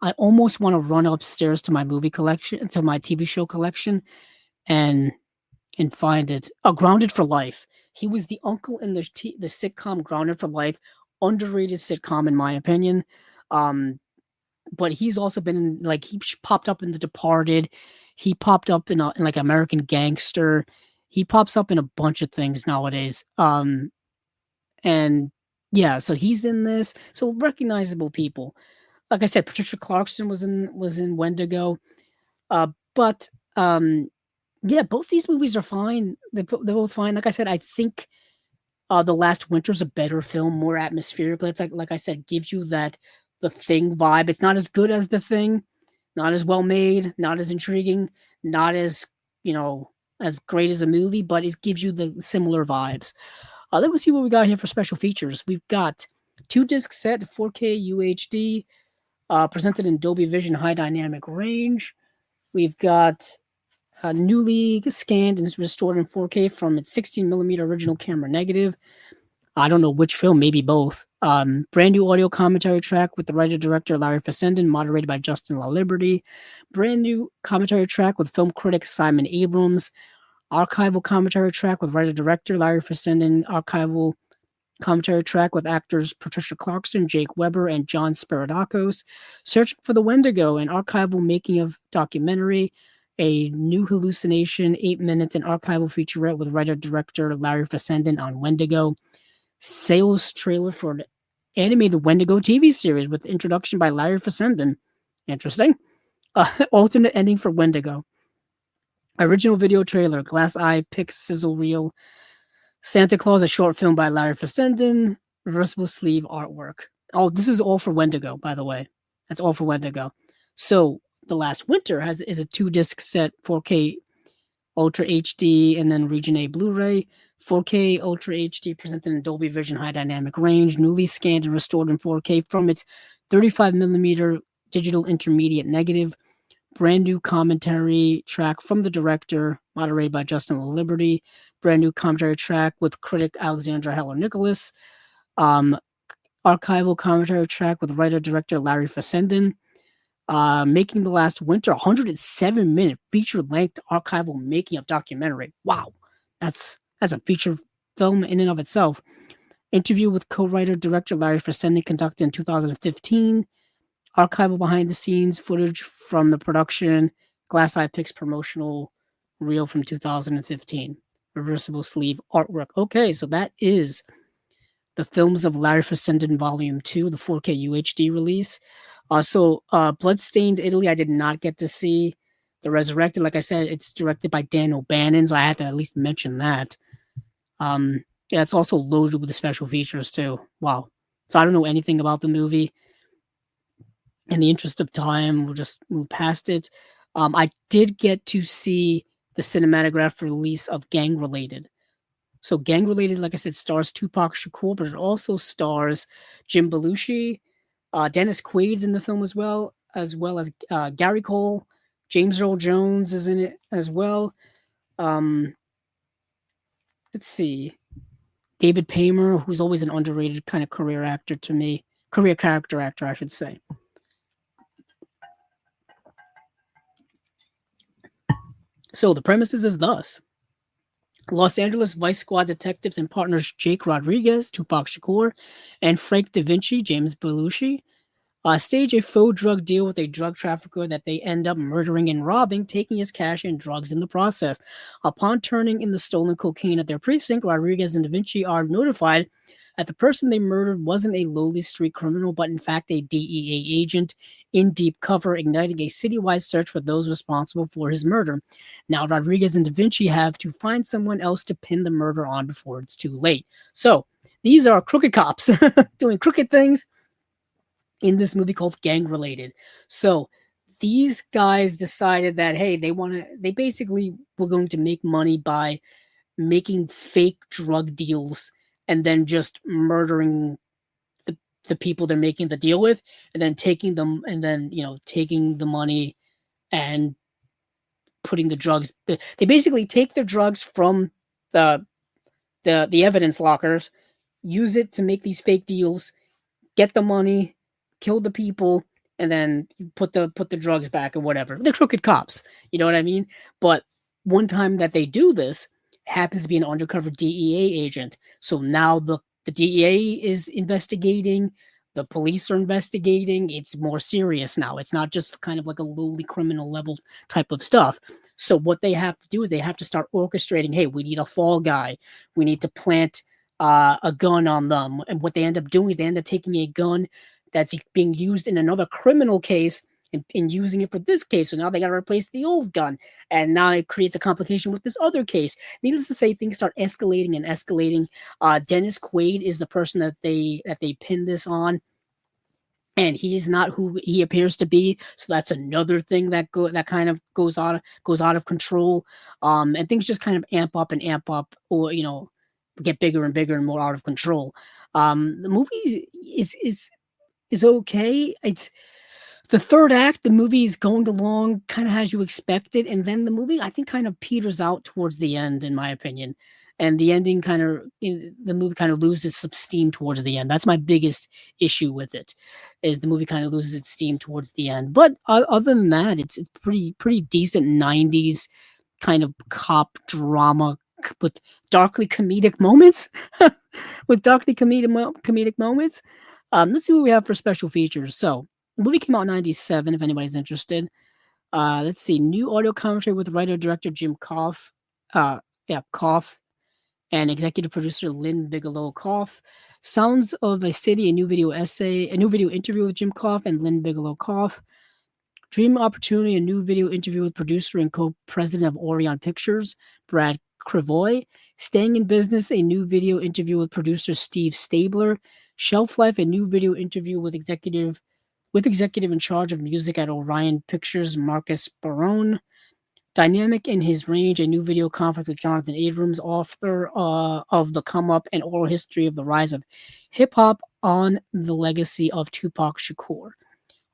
Speaker 1: I almost want to run upstairs to my movie collection, to my TV show collection, and find it. Oh, Grounded for Life. He was the uncle in the sitcom Grounded for Life, underrated sitcom in my opinion. But he's also been in, like, he popped up in The Departed. He popped up in like American Gangster. He pops up in a bunch of things nowadays. And yeah, so he's in this. So recognizable people. Like I said, Patricia Clarkson was in Wendigo. But yeah, both these movies are fine. They're both fine. Like I said, I think The Last Winter's a better film, more atmospheric. It's like I said, gives you that The Thing vibe. It's not as good as The Thing, not as well made, not as intriguing, not as, as great as a movie, but it gives you the similar vibes. Let me see what we got here for special features. We've got 2-disc set, 4K UHD, presented in Dolby Vision high dynamic range. We've got newly scanned and restored in 4K from its 16 millimeter original camera negative. I don't know which film, maybe both. Brand new audio commentary track with the writer director Larry Fessenden, moderated by Justin La Liberty. Brand new commentary track with film critic Simon Abrams. Archival commentary track with writer director Larry Fessenden. Archival commentary track with actors Patricia Clarkson, Jake Weber, and John Spiridakos. Searching for the Wendigo, an archival making of documentary. A new hallucination, 8 minutes, an archival featurette with writer-director Larry Fessenden on Wendigo. Sales trailer for an animated Wendigo TV series with introduction by Larry Fessenden. Interesting. Alternate ending for Wendigo. Original video trailer, Glass Eye, Pix, Sizzle Reel, Santa Claus, a short film by Larry Fessenden, reversible sleeve artwork. Oh, this is all for Wendigo, by the way. That's all for Wendigo. So, The Last Winter is a 2-disc set, 4K Ultra HD, and then Region A Blu-ray. 4K Ultra HD presented in Dolby Vision high dynamic range, newly scanned and restored in 4K from its 35 millimeter digital intermediate negative. Brand new commentary track from the director, moderated by Justin Liberty. Brand new commentary track with critic Alexandra Heller Nicholas. Archival commentary track with writer-director Larry Fessenden. Making the Last Winter, 107-minute feature-length archival making of documentary. Wow, that's a feature film in and of itself. Interview with co-writer director Larry Fessenden conducted in 2015. Archival behind-the-scenes footage from the production. Glass Eye Pix promotional reel from 2015. Reversible sleeve artwork. Okay, so that is the films of Larry Fessenden Volume 2, the 4K UHD release. Bloodstained Italy, I did not get to see. The Resurrected, like I said, it's directed by Dan O'Bannon, so I had to at least mention that. Yeah, it's also loaded with the special features too. Wow. So I don't know anything about the movie. In the interest of time, we'll just move past it. I did get to see the cinematograph release of Gang Related. So Gang Related, like I said, stars Tupac Shakur, but it also stars Jim Belushi. Dennis Quaid's in the film as well as Gary Cole. James Earl Jones is in it as well. Let's see. David Paymer, who's always an underrated kind of career actor to me. Career character actor, I should say. So the premises is thus. Los Angeles Vice Squad detectives and partners Jake Rodriguez, Tupac Shakur, and Frank Da Vinci, James Belushi, stage a faux drug deal with a drug trafficker that they end up murdering and robbing, taking his cash and drugs in the process. Upon turning in the stolen cocaine at their precinct, Rodriguez and Da Vinci are notified that the person they murdered wasn't a lowly street criminal, but in fact a DEA agent in deep cover, igniting a citywide search for those responsible for his murder. Now, Rodriguez and Da Vinci have to find someone else to pin the murder on before it's too late. So, these are crooked cops doing crooked things in this movie called Gang Related. So, these guys decided that, hey, they basically were going to make money by making fake drug deals and then just murdering the people they're making the deal with, and then taking them, and then taking the money and putting the drugs. They basically take the drugs from the evidence lockers, use it to make these fake deals, get the money, kill the people, and then put the drugs back or whatever. They're crooked cops, you know what I mean? But one time that they do this, happens to be an undercover DEA agent. So now the DEA is investigating, the police are investigating. It's more serious now. It's not just kind of like a lowly criminal level type of stuff. So what they have to do is they have to start orchestrating, hey, we need a fall guy. We need to plant a gun on them. And what they end up doing is they end up taking a gun that's being used in another criminal case and using it for this case. So now they got to replace the old gun. And now it creates a complication with this other case. Needless to say, things start escalating and escalating. Dennis Quaid is the person that they pin this on. And he's not who he appears to be, so that's another thing that kind of goes out of control, and things just kind of amp up, or get bigger and bigger and more out of control. The movie is okay. It's the third act, the movie is going along kind of as you expected, and then the movie I think kind of peters out towards the end, in my opinion. And the ending kind of the movie kind of loses some steam towards the end. That's my biggest issue with it, is the movie kind of loses its steam towards the end. But other than that, it's pretty decent '90s kind of cop drama with darkly comedic moments, with darkly comedic moments. Let's see what we have for special features. So the movie came out in '97. If anybody's interested, let's see. New audio commentary with writer director Jim Koff. Koff and executive producer Lynn Bigelow Koff. Sounds of a City, a new video essay, a new video interview with Jim Koff and Lynn Bigelow Koff. Dream Opportunity, a new video interview with producer and co-president of Orion Pictures, Brad Krivoy. Staying in Business, a new video interview with producer Steve Stabler. Shelf Life, a new video interview with executive in charge of music at Orion Pictures, Marcus Barone. Dynamic in His Range, a new video conference with Jonathan Abrams, author of The Come Up, and oral history of the rise of hip hop on the legacy of Tupac Shakur.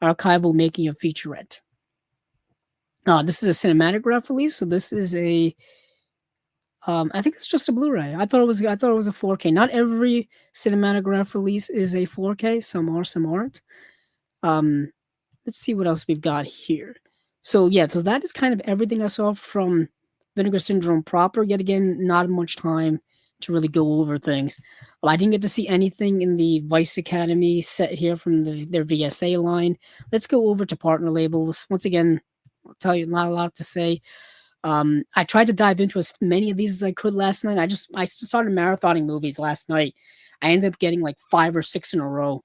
Speaker 1: Archival making a featurette. This is a cinematograph release, so this is a I think it's just a Blu-ray. I thought it was a 4K. Not every cinematograph release is a 4K. Some are, some aren't. Let's see what else we've got here. So yeah, so that is kind of everything I saw from Vinegar Syndrome proper. Yet again, not much time to really go over things. I didn't get to see anything in the Vice Academy set here from their VSA line. Let's go over to partner labels. Once again, I'll tell you, not a lot to say. I tried to dive into as many of these as I could last night. I started marathoning movies last night. I ended up getting like 5 or 6 in a row.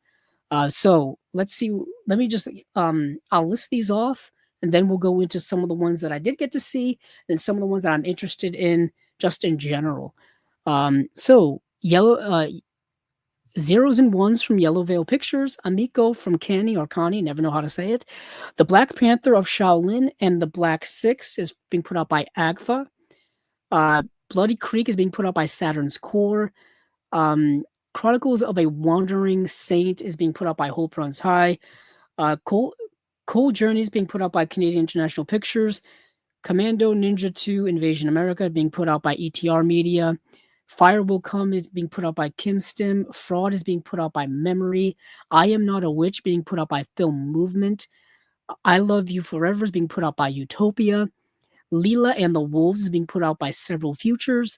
Speaker 1: So let's see. Let me just I'll list these off, and then we'll go into some of the ones that I did get to see, and some of the ones that I'm interested in just in general. So Zeros and Ones from Yellow Veil Pictures, Amico from Canny or Connie, never know how to say it. The Black Panther of Shaolin and the Black Six is being put out by AGFA. Bloody Creek is being put out by Saturn's Core. Chronicles of a Wandering Saint is being put out by Hope Runs High. Cold Journey is being put out by Canadian International Pictures. Commando Ninja 2 Invasion America being put out by ETR Media. Fire Will Come is being put out by Kim Stim. Fraud is being put out by Memory. I Am Not a Witch being put out by Film Movement. I Love You Forever is being put out by Utopia. Leela and the Wolves is being put out by Several Futures.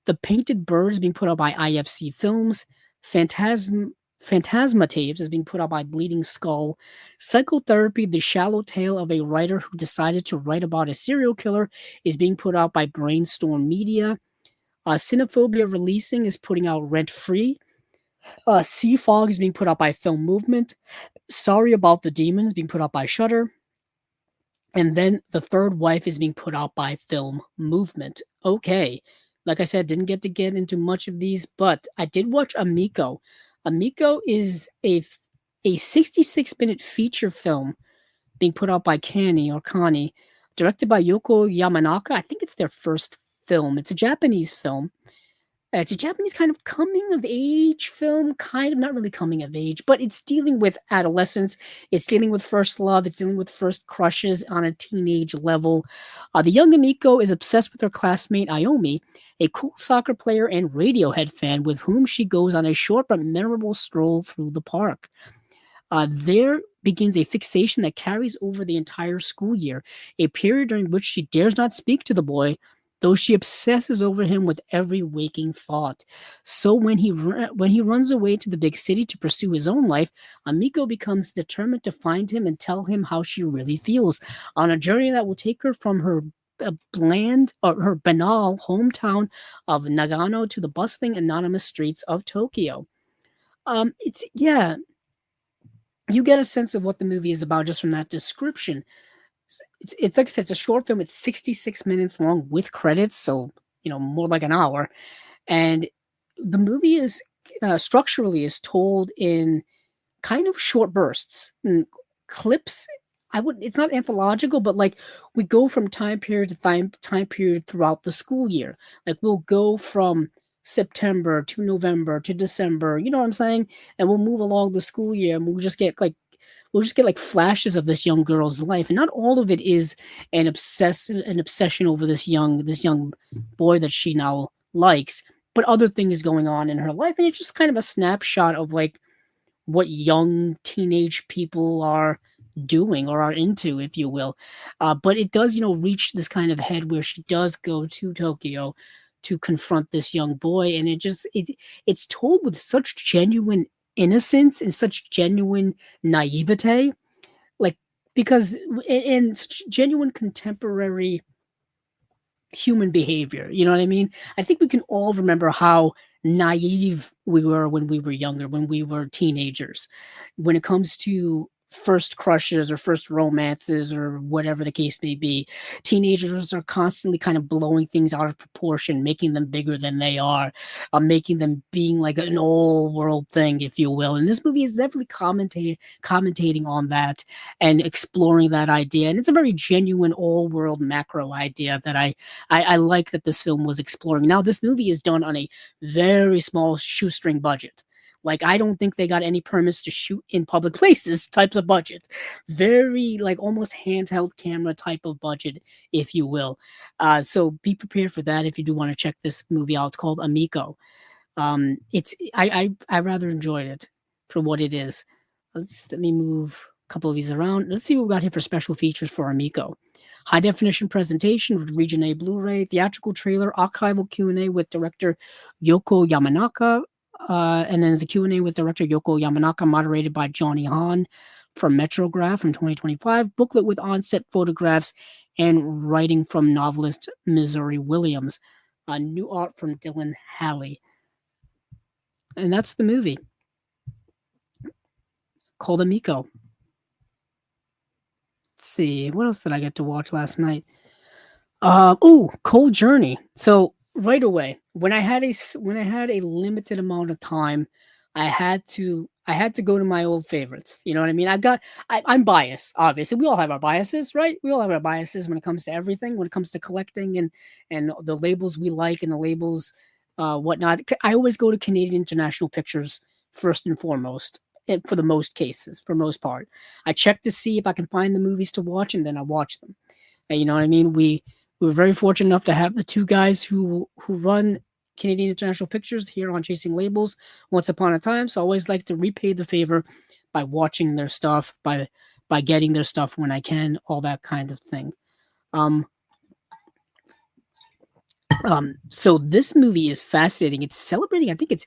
Speaker 1: The Painted Bird is being put out by IFC Films. Phantasma Tapes is being put out by Bleeding Skull. Psychotherapy, The Shallow Tale of a Writer Who Decided to Write About a Serial Killer is being put out by Brainstorm Media. Cinephobia Releasing is putting out Rent Free. Sea Fog is being put out by Film Movement. Sorry About the Demon is being put out by Shudder. And then The Third Wife is being put out by Film Movement. Okay. Like I said, didn't get to get into much of these, but I did watch Amico. Amico is a 66-minute feature film being put out by Connie, directed by Yoko Yamanaka. I think it's their first film. It's a Japanese film. It's a Japanese kind of coming of age film, kind of not really coming of age, but it's dealing with adolescence. It's dealing with first love. It's dealing with first crushes on a teenage level. The young Amiko is obsessed with her classmate Ayomi, a cool soccer player and Radiohead fan with whom she goes on a short but memorable stroll through the park. There begins a fixation that carries over the entire school year, a period during which she dares not speak to the boy, though she obsesses over him with every waking thought. So when he runs away to the big city to pursue his own life, Amiko becomes determined to find him and tell him how she really feels, on a journey that will take her from her her banal hometown of Nagano to the bustling anonymous streets of Tokyo. You get a sense of what the movie is about just from that description. It's like I said, it's a short film. It's 66 minutes long with credits, so more like an hour. And the movie is structurally is told in kind of short bursts and clips. It's not anthological, but like we go from time period to time period throughout the school year. Like we'll go from September to November to December, you know what I'm saying? And we'll move along the school year and we'll just get like flashes of this young girl's life. And not all of it is an obsession over this young boy that she now likes, but other things going on in her life. And it's just kind of a snapshot of like what young teenage people are doing or are into, if you will. But it does, reach this kind of head where she does go to Tokyo to confront this young boy, and it's told with such genuine innocence and such genuine naivete, like because and such genuine contemporary human behavior. You know what I mean? I think we can all remember how naive we were when we were younger, when we were teenagers, when it comes to first crushes or first romances or whatever the case may be. Teenagers are constantly kind of blowing things out of proportion, making them bigger than they are, making them being like an old world thing, if you will. And this movie is definitely commentating on that and exploring that idea. And it's a very genuine all world macro idea that I like that this film was exploring. Now, this movie is done on a very small shoestring budget. Like, I don't think they got any permits to shoot in public places types of budget. Very, like, almost handheld camera type of budget, if you will. So be prepared for that if you do want to check this movie out. It's called Amico. I rather enjoyed it for what it is. Let me move a couple of these around. Let's see what we got here for special features for Amico. High definition presentation with Region A Blu-ray, theatrical trailer, archival Q&A with director Yoko Yamanaka, and then there's a Q&A with director Yoko Yamanaka, moderated by Johnny Hahn from Metrograph from 2025, booklet with on-set photographs and writing from novelist Missouri Williams, new art from Dylan Halley. And that's the movie called Amico. Let's see, what else did I get to watch last night? Cold Journey. So right away, when I had a limited amount of time, I had to go to my old favorites. You know what I mean? I'm biased, obviously. We all have our biases, right? We all have our biases when it comes to everything, when it comes to collecting and the labels we like and the labels whatnot. I always go to Canadian International Pictures first and foremost. For the most cases, for most part, I check to see if I can find the movies to watch, and then I watch them. You know what I mean? We were very fortunate enough to have the two guys who run Canadian International Pictures here on Chasing Labels once upon a time. So I always like to repay the favor by watching their stuff, by getting their stuff when I can, all that kind of thing. Um, so this movie is fascinating. It's celebrating, I think it's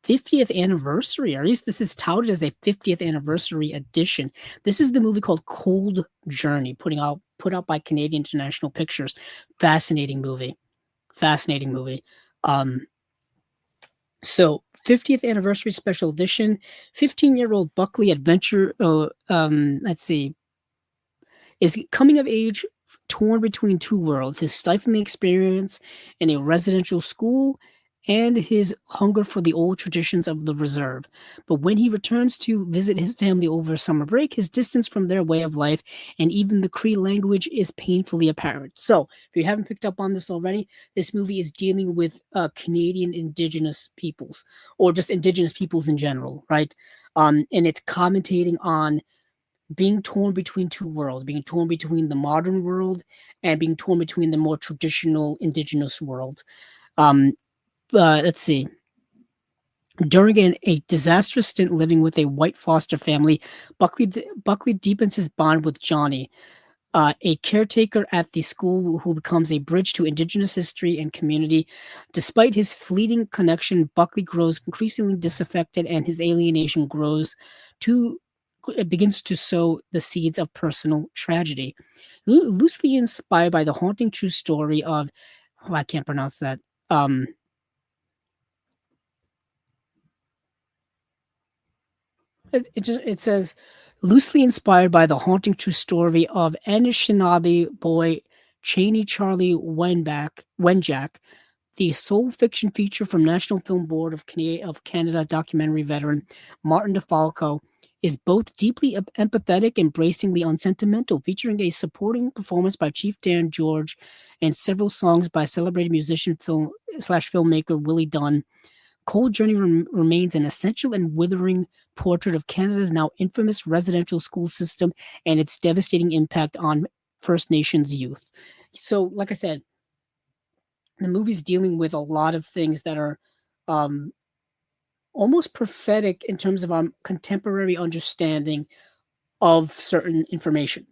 Speaker 1: 50th anniversary, or at least this is touted as a 50th anniversary edition. This is the movie called Cold Journey, put out by Canadian International Pictures. Fascinating movie. So 50th anniversary special edition, 15-year-old Buckley adventure. Let's see, is coming of age torn between two worlds: his stifling experience in a residential school and his hunger for the old traditions of the reserve. But when he returns to visit his family over summer break, his distance from their way of life and even the Cree language is painfully apparent. So, if you haven't picked up on this already, this movie is dealing with Canadian Indigenous peoples, or just Indigenous peoples in general, right? And it's commentating on being torn between two worlds, being torn between the modern world and being torn between the more traditional Indigenous world. Um, let's see. During a disastrous stint living with a white foster family, Buckley deepens his bond with Johnny, a caretaker at the school who becomes a bridge to Indigenous history and community. Despite his fleeting connection, Buckley grows increasingly disaffected, and his alienation begins to sow the seeds of personal tragedy. Loosely inspired by the haunting true story of, I can't pronounce that. It says loosely inspired by the haunting true story of Anishinaabe boy Cheney Charlie Wenjack, the sole fiction feature from National Film Board of Canada documentary veteran Martin DeFalco is both deeply empathetic and bracingly unsentimental, featuring a supporting performance by Chief Dan George and several songs by celebrated musician slash filmmaker Willie Dunn, Cold Journey remains an essential and withering portrait of Canada's now infamous residential school system and its devastating impact on First Nations youth. So, like I said, the movie's dealing with a lot of things that are um, almost prophetic in terms of our contemporary understanding of certain information,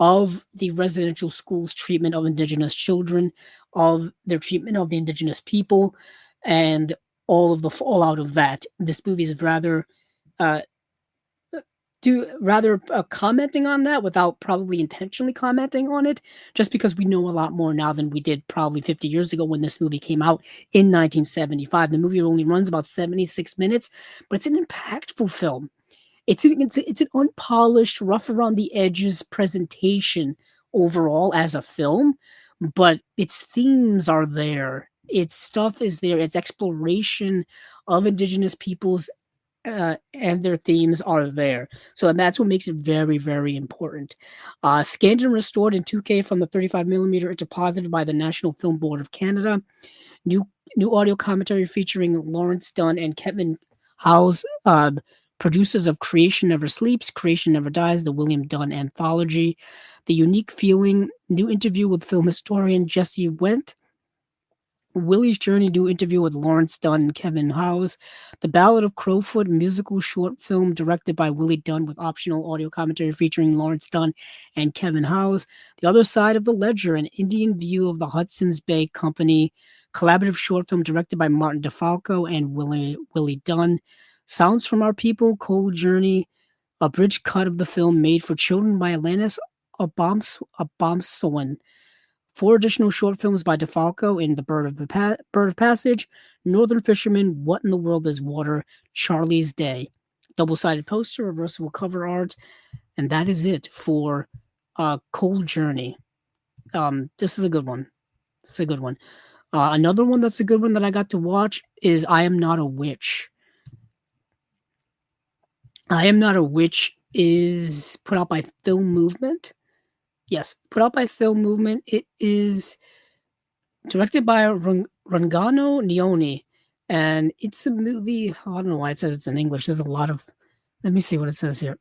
Speaker 1: of the residential schools' treatment of Indigenous children, of their treatment of the Indigenous people, and all of the fallout of that. This movie is uh, commenting on that without probably intentionally commenting on it, just because we know a lot more now than we did probably 50 years ago when this movie came out in 1975. The movie only runs about 76 minutes, but it's an impactful film. It's an unpolished, rough around the edges presentation overall as a film, but its themes are there. Its stuff is there. Its exploration of Indigenous peoples and their themes are there. So that's what makes it very, very important. Scanned and restored in 2K from the 35 millimeter into positive by the National Film Board of Canada. New new audio commentary featuring Lawrence Dunn and Kevin Howes, producers of Creation Never Sleeps, Creation Never Dies, the William Dunn anthology. The Unique Feeling, new interview with film historian Jesse Went. Willie's Journey, new interview with Lawrence Dunn and Kevin Howes. The Ballad of Crowfoot, musical short film directed by Willie Dunn with optional audio commentary featuring Lawrence Dunn and Kevin Howes. The Other Side of the Ledger, an Indian view of the Hudson's Bay Company, collaborative short film directed by Martin DeFalco and Willie Dunn. Sounds from Our People, Cold Journey, a bridge cut of the film made for children by Alanis Abamsowan. 4 additional short films by DeFalco in The Bird of Passage, Northern Fisherman, What in the World is Water, Charlie's Day. Double-sided poster, reversible cover art, and that is it for Cold Journey. This is a good one. This is a good one. Another one that's a good one that I got to watch is I Am Not a Witch. I Am Not a Witch is put out by Film Movement. Yes, put out by Film Movement. It is directed by Rungano Nioni, and it's a movie. I don't know why it says it's in English. There's a lot of. Let me see what it says here.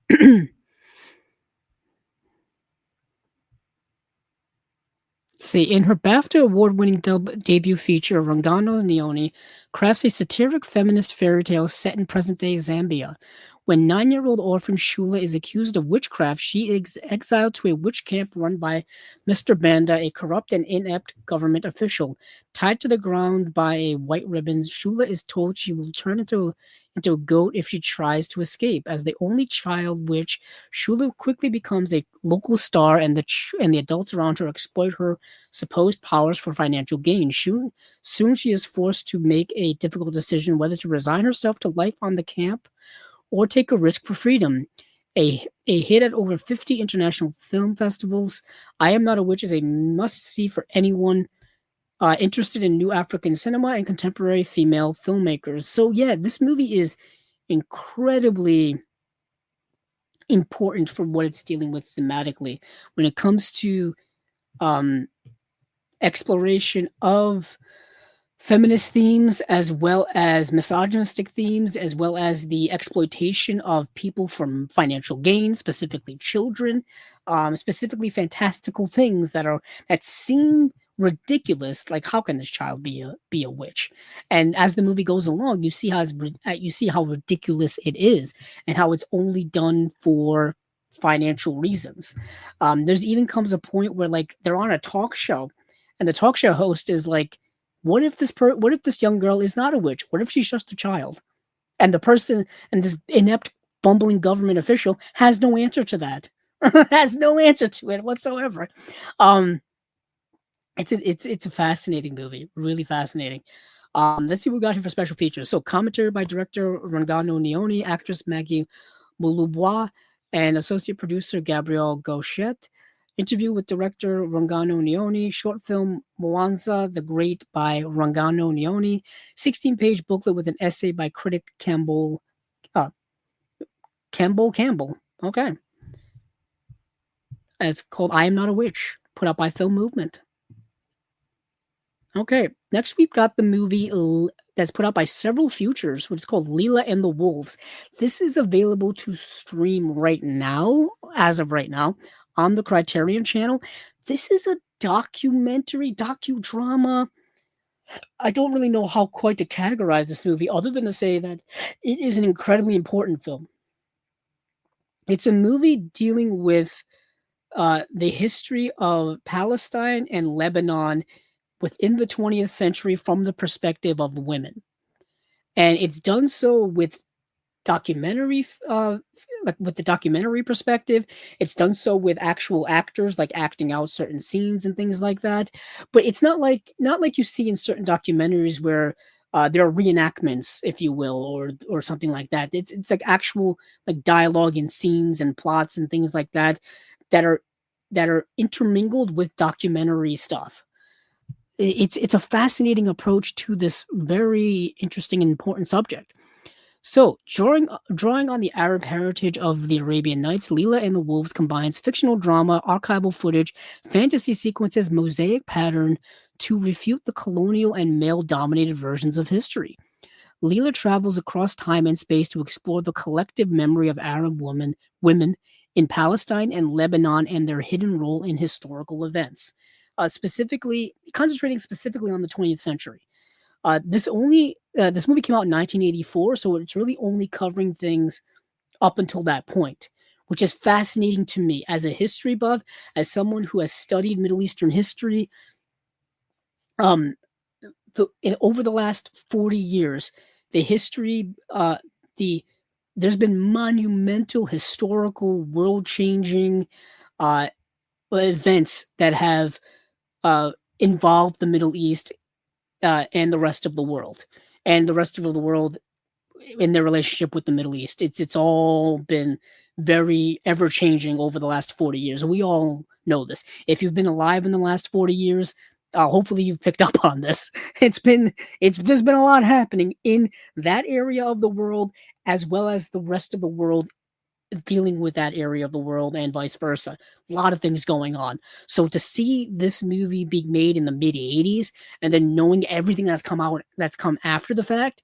Speaker 1: See, in her BAFTA award-winning debut feature, Rungano Nioni crafts a satiric feminist fairy tale set in present-day Zambia. When 9-year-old orphan Shula is accused of witchcraft, she is exiled to a witch camp run by Mr. Banda, a corrupt and inept government official. Tied to the ground by a white ribbon, Shula is told she will turn into a goat if she tries to escape. As the only child witch, Shula quickly becomes a local star, and the adults around her exploit her supposed powers for financial gain. Soon she is forced to make a difficult decision whether to resign herself to life on the camp or take a risk for freedom. A hit at over 50 international film festivals, I Am Not a Witch is a must-see for anyone interested in new African cinema and contemporary female filmmakers. So yeah, this movie is incredibly important for what it's dealing with thematically when it comes to um, exploration of feminist themes as well as misogynistic themes, as well as the exploitation of people from financial gain, specifically children, specifically fantastical things that seem ridiculous. Like, how can this child be a witch? And as the movie goes along, you see how ridiculous it is, and how it's only done for financial reasons. There's even comes a point where like they're on a talk show, and the talk show host is like, what if this young girl is not a witch? What if she's just a child? And the person and this inept, bumbling government official has no answer to that. Has no answer to it whatsoever. Um, it's a fascinating movie, really fascinating. Let's see what we got here for special features. So, commentary by director Rangano Nioni, actress Maggie Mulubois, and associate producer Gabrielle Gauchette. Interview with director Rangano Nioni, short film Mwanza the Great by Rangano Nioni, 16-page booklet with an essay by critic uh, Campbell. Okay. It's called I Am Not a Witch, put out by Film Movement. Okay. Next, we've got the movie that's put out by several futures, which is called Leela and the Wolves. This is available to stream right now, as of right now, on the Criterion channel. This is a documentary, docudrama. I don't really know how quite to categorize this movie other than to say that it is an incredibly important film. It's a movie dealing with the history of Palestine and Lebanon within the 20th century from the perspective of women. And it's done so with like with the documentary perspective. It's done so with actual actors like acting out certain scenes and things like that. But it's not like you see in certain documentaries where there are reenactments, if you will, or something like that. It's like actual like dialogue and scenes and plots and things like that that are that are intermingled with documentary stuff. It's a fascinating approach to this very interesting and important subject. So, drawing on the Arab heritage of the Arabian Nights, Leela and the Wolves combines fictional drama, archival footage, fantasy sequences, mosaic pattern to refute the colonial and male-dominated versions of history. Leela travels across time and space to explore the collective memory of Arab women in Palestine and Lebanon and their hidden role in historical events. Specifically, concentrating specifically on the 20th century. This movie came out in 1984, so it's really only covering things up until that point, which is fascinating to me as a history buff, as someone who has studied Middle Eastern history. Um, over the last 40 years, the history, the there's been monumental, historical, world-changing uh, events that have involved the Middle East and the rest of the world, and the rest of the world in their relationship with the Middle East. It's all been very ever changing over the last 40 years. We all know this. If you've been alive in the last 40 years, hopefully you've picked up on this. It's there's been a lot happening in that area of the world as well as the rest of the world dealing with that area of the world and vice versa. A lot of things going on. So to see this movie being made in the mid 80s and then knowing everything that's come after the fact,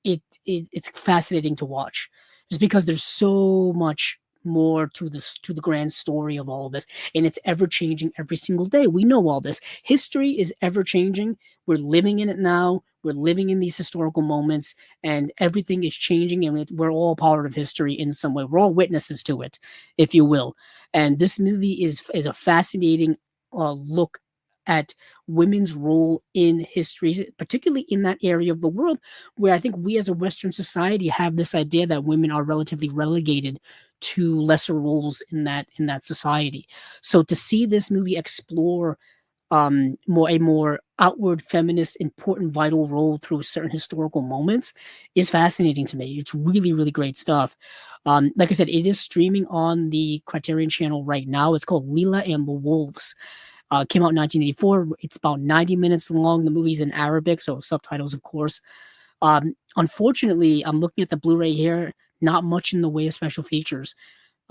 Speaker 1: it's fascinating to watch just because there's so much more to the grand story of all this, and it's ever changing every single day. We know all this. History is ever changing. We're living in it now. We're living in these historical moments, and everything is changing, and we're all part of history in some way. We're all witnesses to it, if you will. And this movie is a fascinating look at women's role in history, particularly in that area of the world where I think we as a Western society have this idea that women are relatively relegated to lesser roles in that society. So to see this movie explore more outward feminist important vital role through certain historical moments is fascinating to me. It's really really great stuff. Like I said, it is streaming on the Criterion channel right now. It's called Leela and the Wolves. Came out in 1984. It's about 90 minutes long. The movie's in Arabic, so subtitles, of course. Unfortunately, I'm looking at the Blu-ray here. Not much in the way of special features.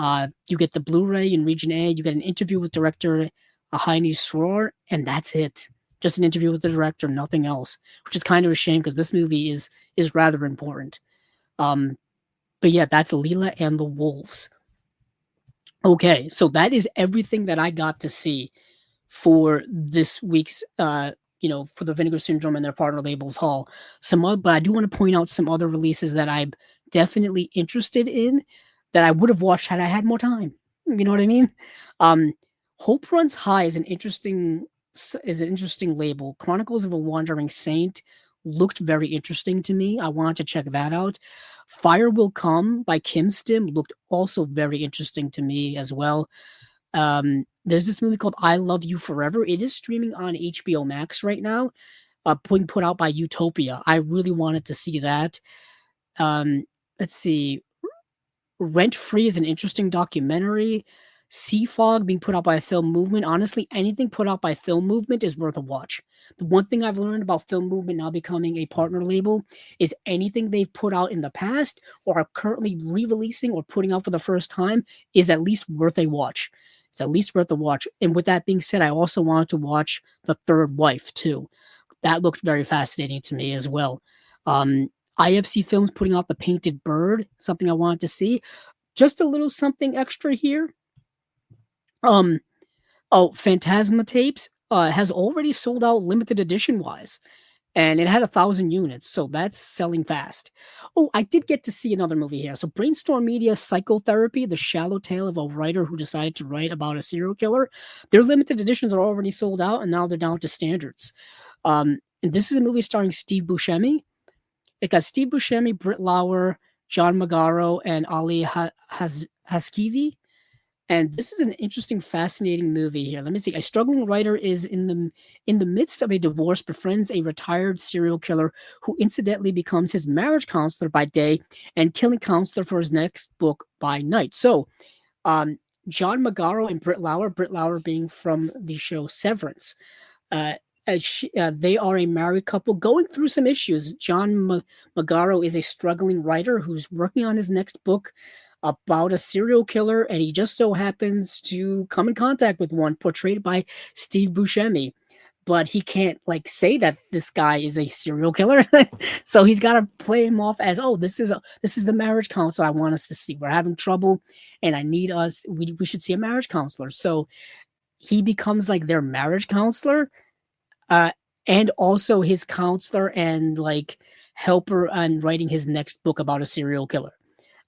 Speaker 1: You get the Blu-ray in Region A. You get an interview with director Heini Sroor, and that's it. Just an interview with the director, nothing else. Which is kind of a shame because this movie is rather important. Um, but yeah, that's Leela and the Wolves. Okay, so that is everything that I got to see for this week's for the Vinegar Syndrome and their partner labels haul. But I do want to point out some other releases that I'm definitely interested in that I would have watched had I had more time. You know what I mean? Um, Hope Runs High is an interesting label. Chronicles of a Wandering Saint looked very interesting to me. I wanted to check that out. Fire Will Come by Kim Stim looked also very interesting to me as well. There's this movie called I Love You Forever. It is streaming on HBO Max right now, being put out by Utopia. I really wanted to see that. Let's see. Rent Free is an interesting documentary. Sea Fog being put out by Film Movement. Honestly, anything put out by Film Movement is worth a watch. The one thing I've learned about Film Movement now becoming a partner label is anything they've put out in the past or are currently re-releasing or putting out for the first time is at least worth a watch. It's at least worth a watch. And with that being said, I also wanted to watch The Third Wife too. that looked very fascinating to me as well. Um, IFC Films putting out The Painted Bird, something I wanted to see. Just a little something extra here. Um, oh, Phantasma Tapes has already sold out limited edition wise, and it had 1,000 units, so that's selling fast. Oh, I did get to see another movie here. So, Brainstorm Media Psychotherapy, the shallow tale of a writer who decided to write about a serial killer. Their limited editions are already sold out, and now they're down to standards. And this is a movie starring Steve Buscemi. It got Steve Buscemi, Britt Lauer, John Magaro, and Ali Haskivi. And this is an interesting, fascinating movie here. Let me see. A struggling writer is in the midst of a divorce, befriends a retired serial killer who incidentally becomes his marriage counselor by day and killing counselor for his next book by night. So, um, John Magaro and Britt Lauer being from the show Severance. Uh, they are a married couple going through some issues. Magaro is a struggling writer who's working on his next book about a serial killer, and he just so happens to come in contact with one portrayed by Steve Buscemi. But he can't like say that this guy is a serial killer, so he's got to play him off as, oh, this is the marriage counselor I want us to see. We're having trouble, and I need us. We should see a marriage counselor. So he becomes like their marriage counselor, uh, and also his counselor and like helper on writing his next book about a serial killer.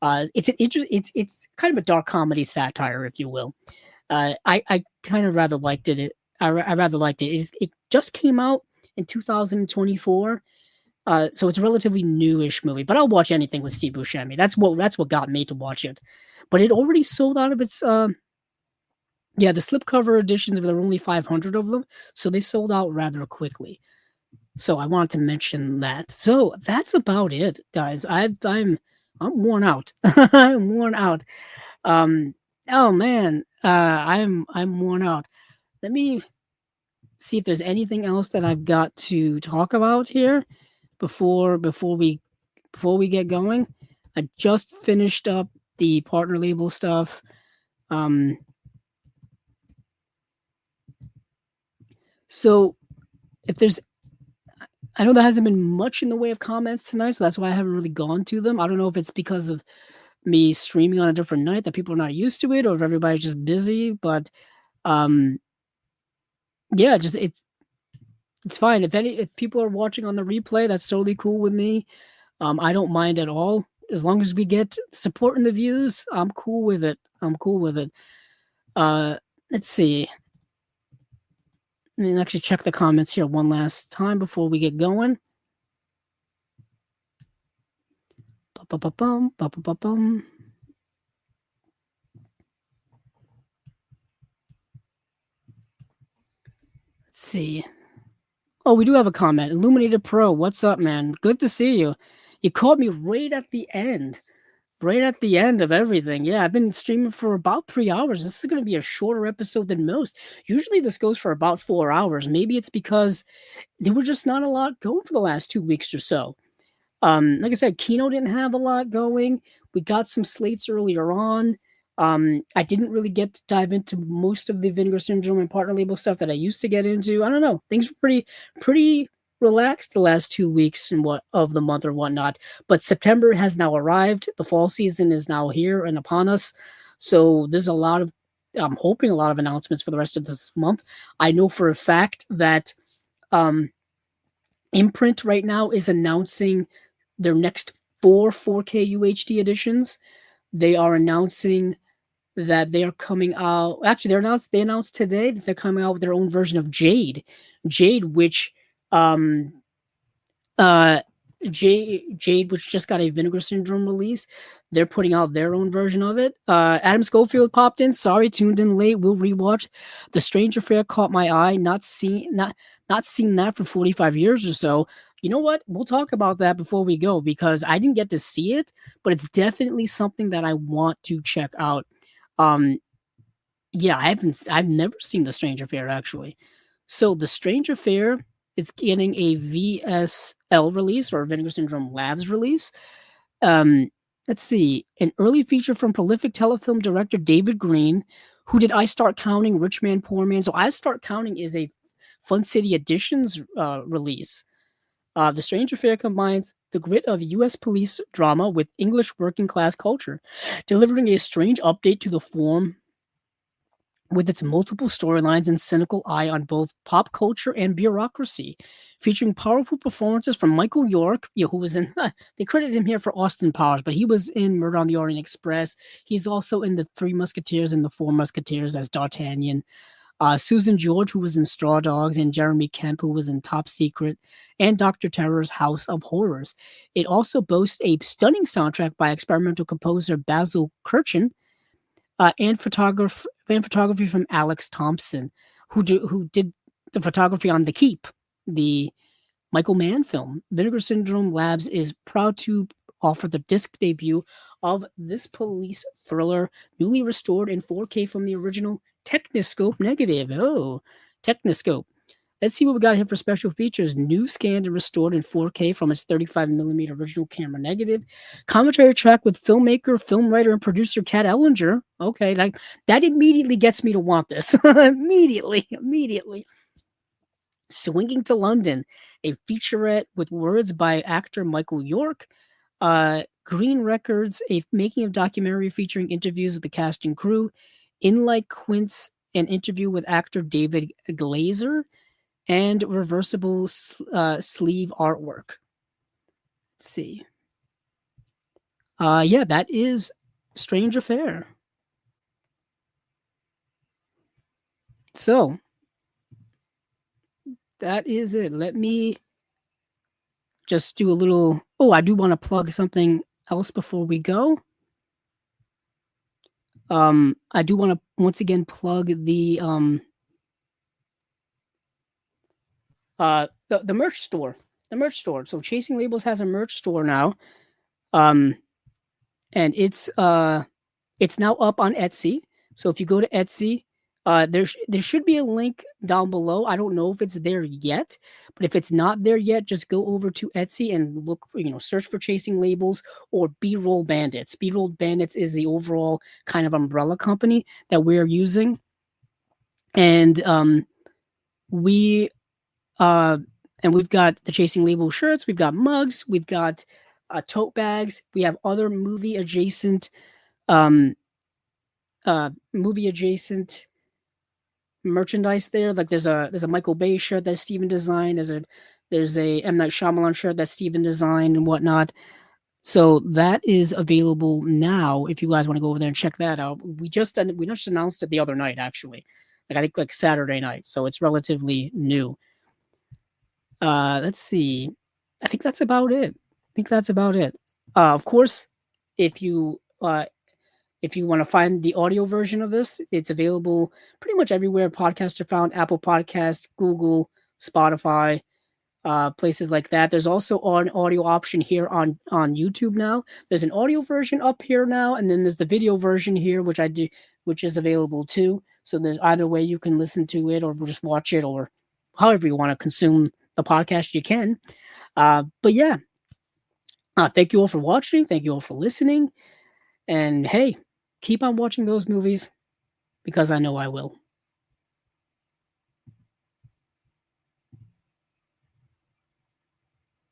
Speaker 1: It's kind of a dark comedy satire, if you will. I kind of rather liked it. I rather liked it. It just came out in 2024, so it's a relatively newish movie. But I'll watch anything with Steve Buscemi. That's what got me to watch it. But it already sold out of its. Yeah, the slipcover editions, there were only 500 of them, so they sold out rather quickly. So I wanted to mention that. So that's about it, guys. I'm worn out. I'm worn out. Um, oh man, I'm worn out. Let me see if there's anything else that I've got to talk about here before we get going. I just finished up the partner label stuff. Um, so if there's I know there hasn't been much in the way of comments tonight, so that's why I haven't really gone to them. I don't know if it's because of me streaming on a different night that people are not used to it, or if everybody's just busy. But um, yeah, just it's fine. If people are watching on the replay, that's totally cool with me. I don't mind at all as long as we get support in the views. I'm cool with it. I'm cool with it. Uh, let's see. Let me actually check the comments here one last time before we get going. Ba-ba-ba-bum, ba-ba-ba-bum. Let's see. Oh, we do have a comment. Illuminated Pro, what's up, man? Good to see you. You caught me right at the end. Right at the end of everything. Yeah, I've been streaming for about 3 hours. This is going to be a shorter episode than most. Usually this goes for about 4 hours. Maybe it's because there were just not a lot going for the last 2 weeks or so. Like I said, Kino didn't have a lot going. We got some slates earlier on. I didn't really get to dive into most of the Vinegar Syndrome and partner label stuff that I used to get into. I don't know. Things were pretty relaxed the last 2 weeks and what of the month or whatnot. But September has now arrived. The fall season is now here and upon us. So there's a lot of I'm hoping a lot of announcements for the rest of this month. I know for a fact that Imprint right now is announcing their next 4K UHD editions. They are announcing that they are coming out. Actually, they announced today that they're coming out with their own version of Jade, which um uh Jade, which just got a Vinegar Syndrome release. They're putting out their own version of it. Adam Schofield popped in. Sorry, tuned in late. We'll rewatch. The Strange Affair caught my eye. Not seen that for 45 years or so. You know what? We'll talk about that before we go because I didn't get to see it, but it's definitely something that I want to check out. Um, yeah, I've never seen The Strange Affair actually. So The Strange Affair is getting a VSL release or Vinegar Syndrome Labs release. Let's see, an early feature from prolific telefilm director David Green, who did I Start Counting, Rich Man, Poor Man. So I Start Counting is a Fun City Editions release. The Strange Affair combines the grit of U.S. police drama with English working class culture, delivering a strange update to the form with its multiple storylines and cynical eye on both pop culture and bureaucracy, featuring powerful performances from Michael York, who was in, they credit him here for Austin Powers, but he was in Murder on the Orient Express. He's also in The Three Musketeers and The Four Musketeers as D'Artagnan. Susan George, who was in Straw Dogs, and Jeremy Kemp, who was in Top Secret, and Dr. Terror's House of Horrors. It also boasts a stunning soundtrack by experimental composer Basil Kirchen, and photography from Alex Thompson, who did the photography on The Keep, the Michael Mann film. Vinegar Syndrome Labs is proud to offer the disc debut of this police thriller, newly restored in 4K from the original Techniscope negative. Oh, Techniscope. Let's see what we got here for special features. New scanned and restored in 4K from its 35mm original camera negative. Commentary track with filmmaker, film writer, and producer Kat Ellinger. Okay, like that immediately gets me to want this. Immediately. Swinging to London, a featurette with words by actor Michael York. Green Records, a making of documentary featuring interviews with the cast and crew. In Like Quince, an interview with actor David Glazer, and reversible sleeve artwork. Let's see. Yeah, that is Strange Affair. So that is it. Let me just do a little. Oh, I do want to plug something else before we go. I do want to once again plug the merch store. The merch store. So Chasing Labels has a merch store now. And it's now up on Etsy. So if you go to Etsy, there should be a link down below. I don't know if it's there yet, but if it's not there yet, just go over to Etsy and look for, search for Chasing Labels or B-Roll Bandits. B-Roll Bandits is the overall kind of umbrella company that we're using. And we've got the Chasing Label shirts, we've got mugs, we've got tote bags, we have other movie adjacent merchandise there. Like there's a Michael Bay shirt that Steven designed. There's a M. Night Shyamalan shirt that Steven designed and whatnot. So that is available now if you guys want to go over there and check that out. We just announced it the other night, actually. I think like Saturday night. So it's relatively new. Let's see. I think that's about it. Of course, if you want to find the audio version of this, it's available pretty much everywhere podcasts are found: Apple Podcasts, Google, Spotify, places like that. There's also an audio option here on YouTube now. There's an audio version up here now, and then there's the video version here, which is available too. So there's either way you can listen to it or just watch it, or however you want to consume the podcast, you can. But yeah, thank you all for watching. Thank you all for listening. And hey, keep on watching those movies because I know I will.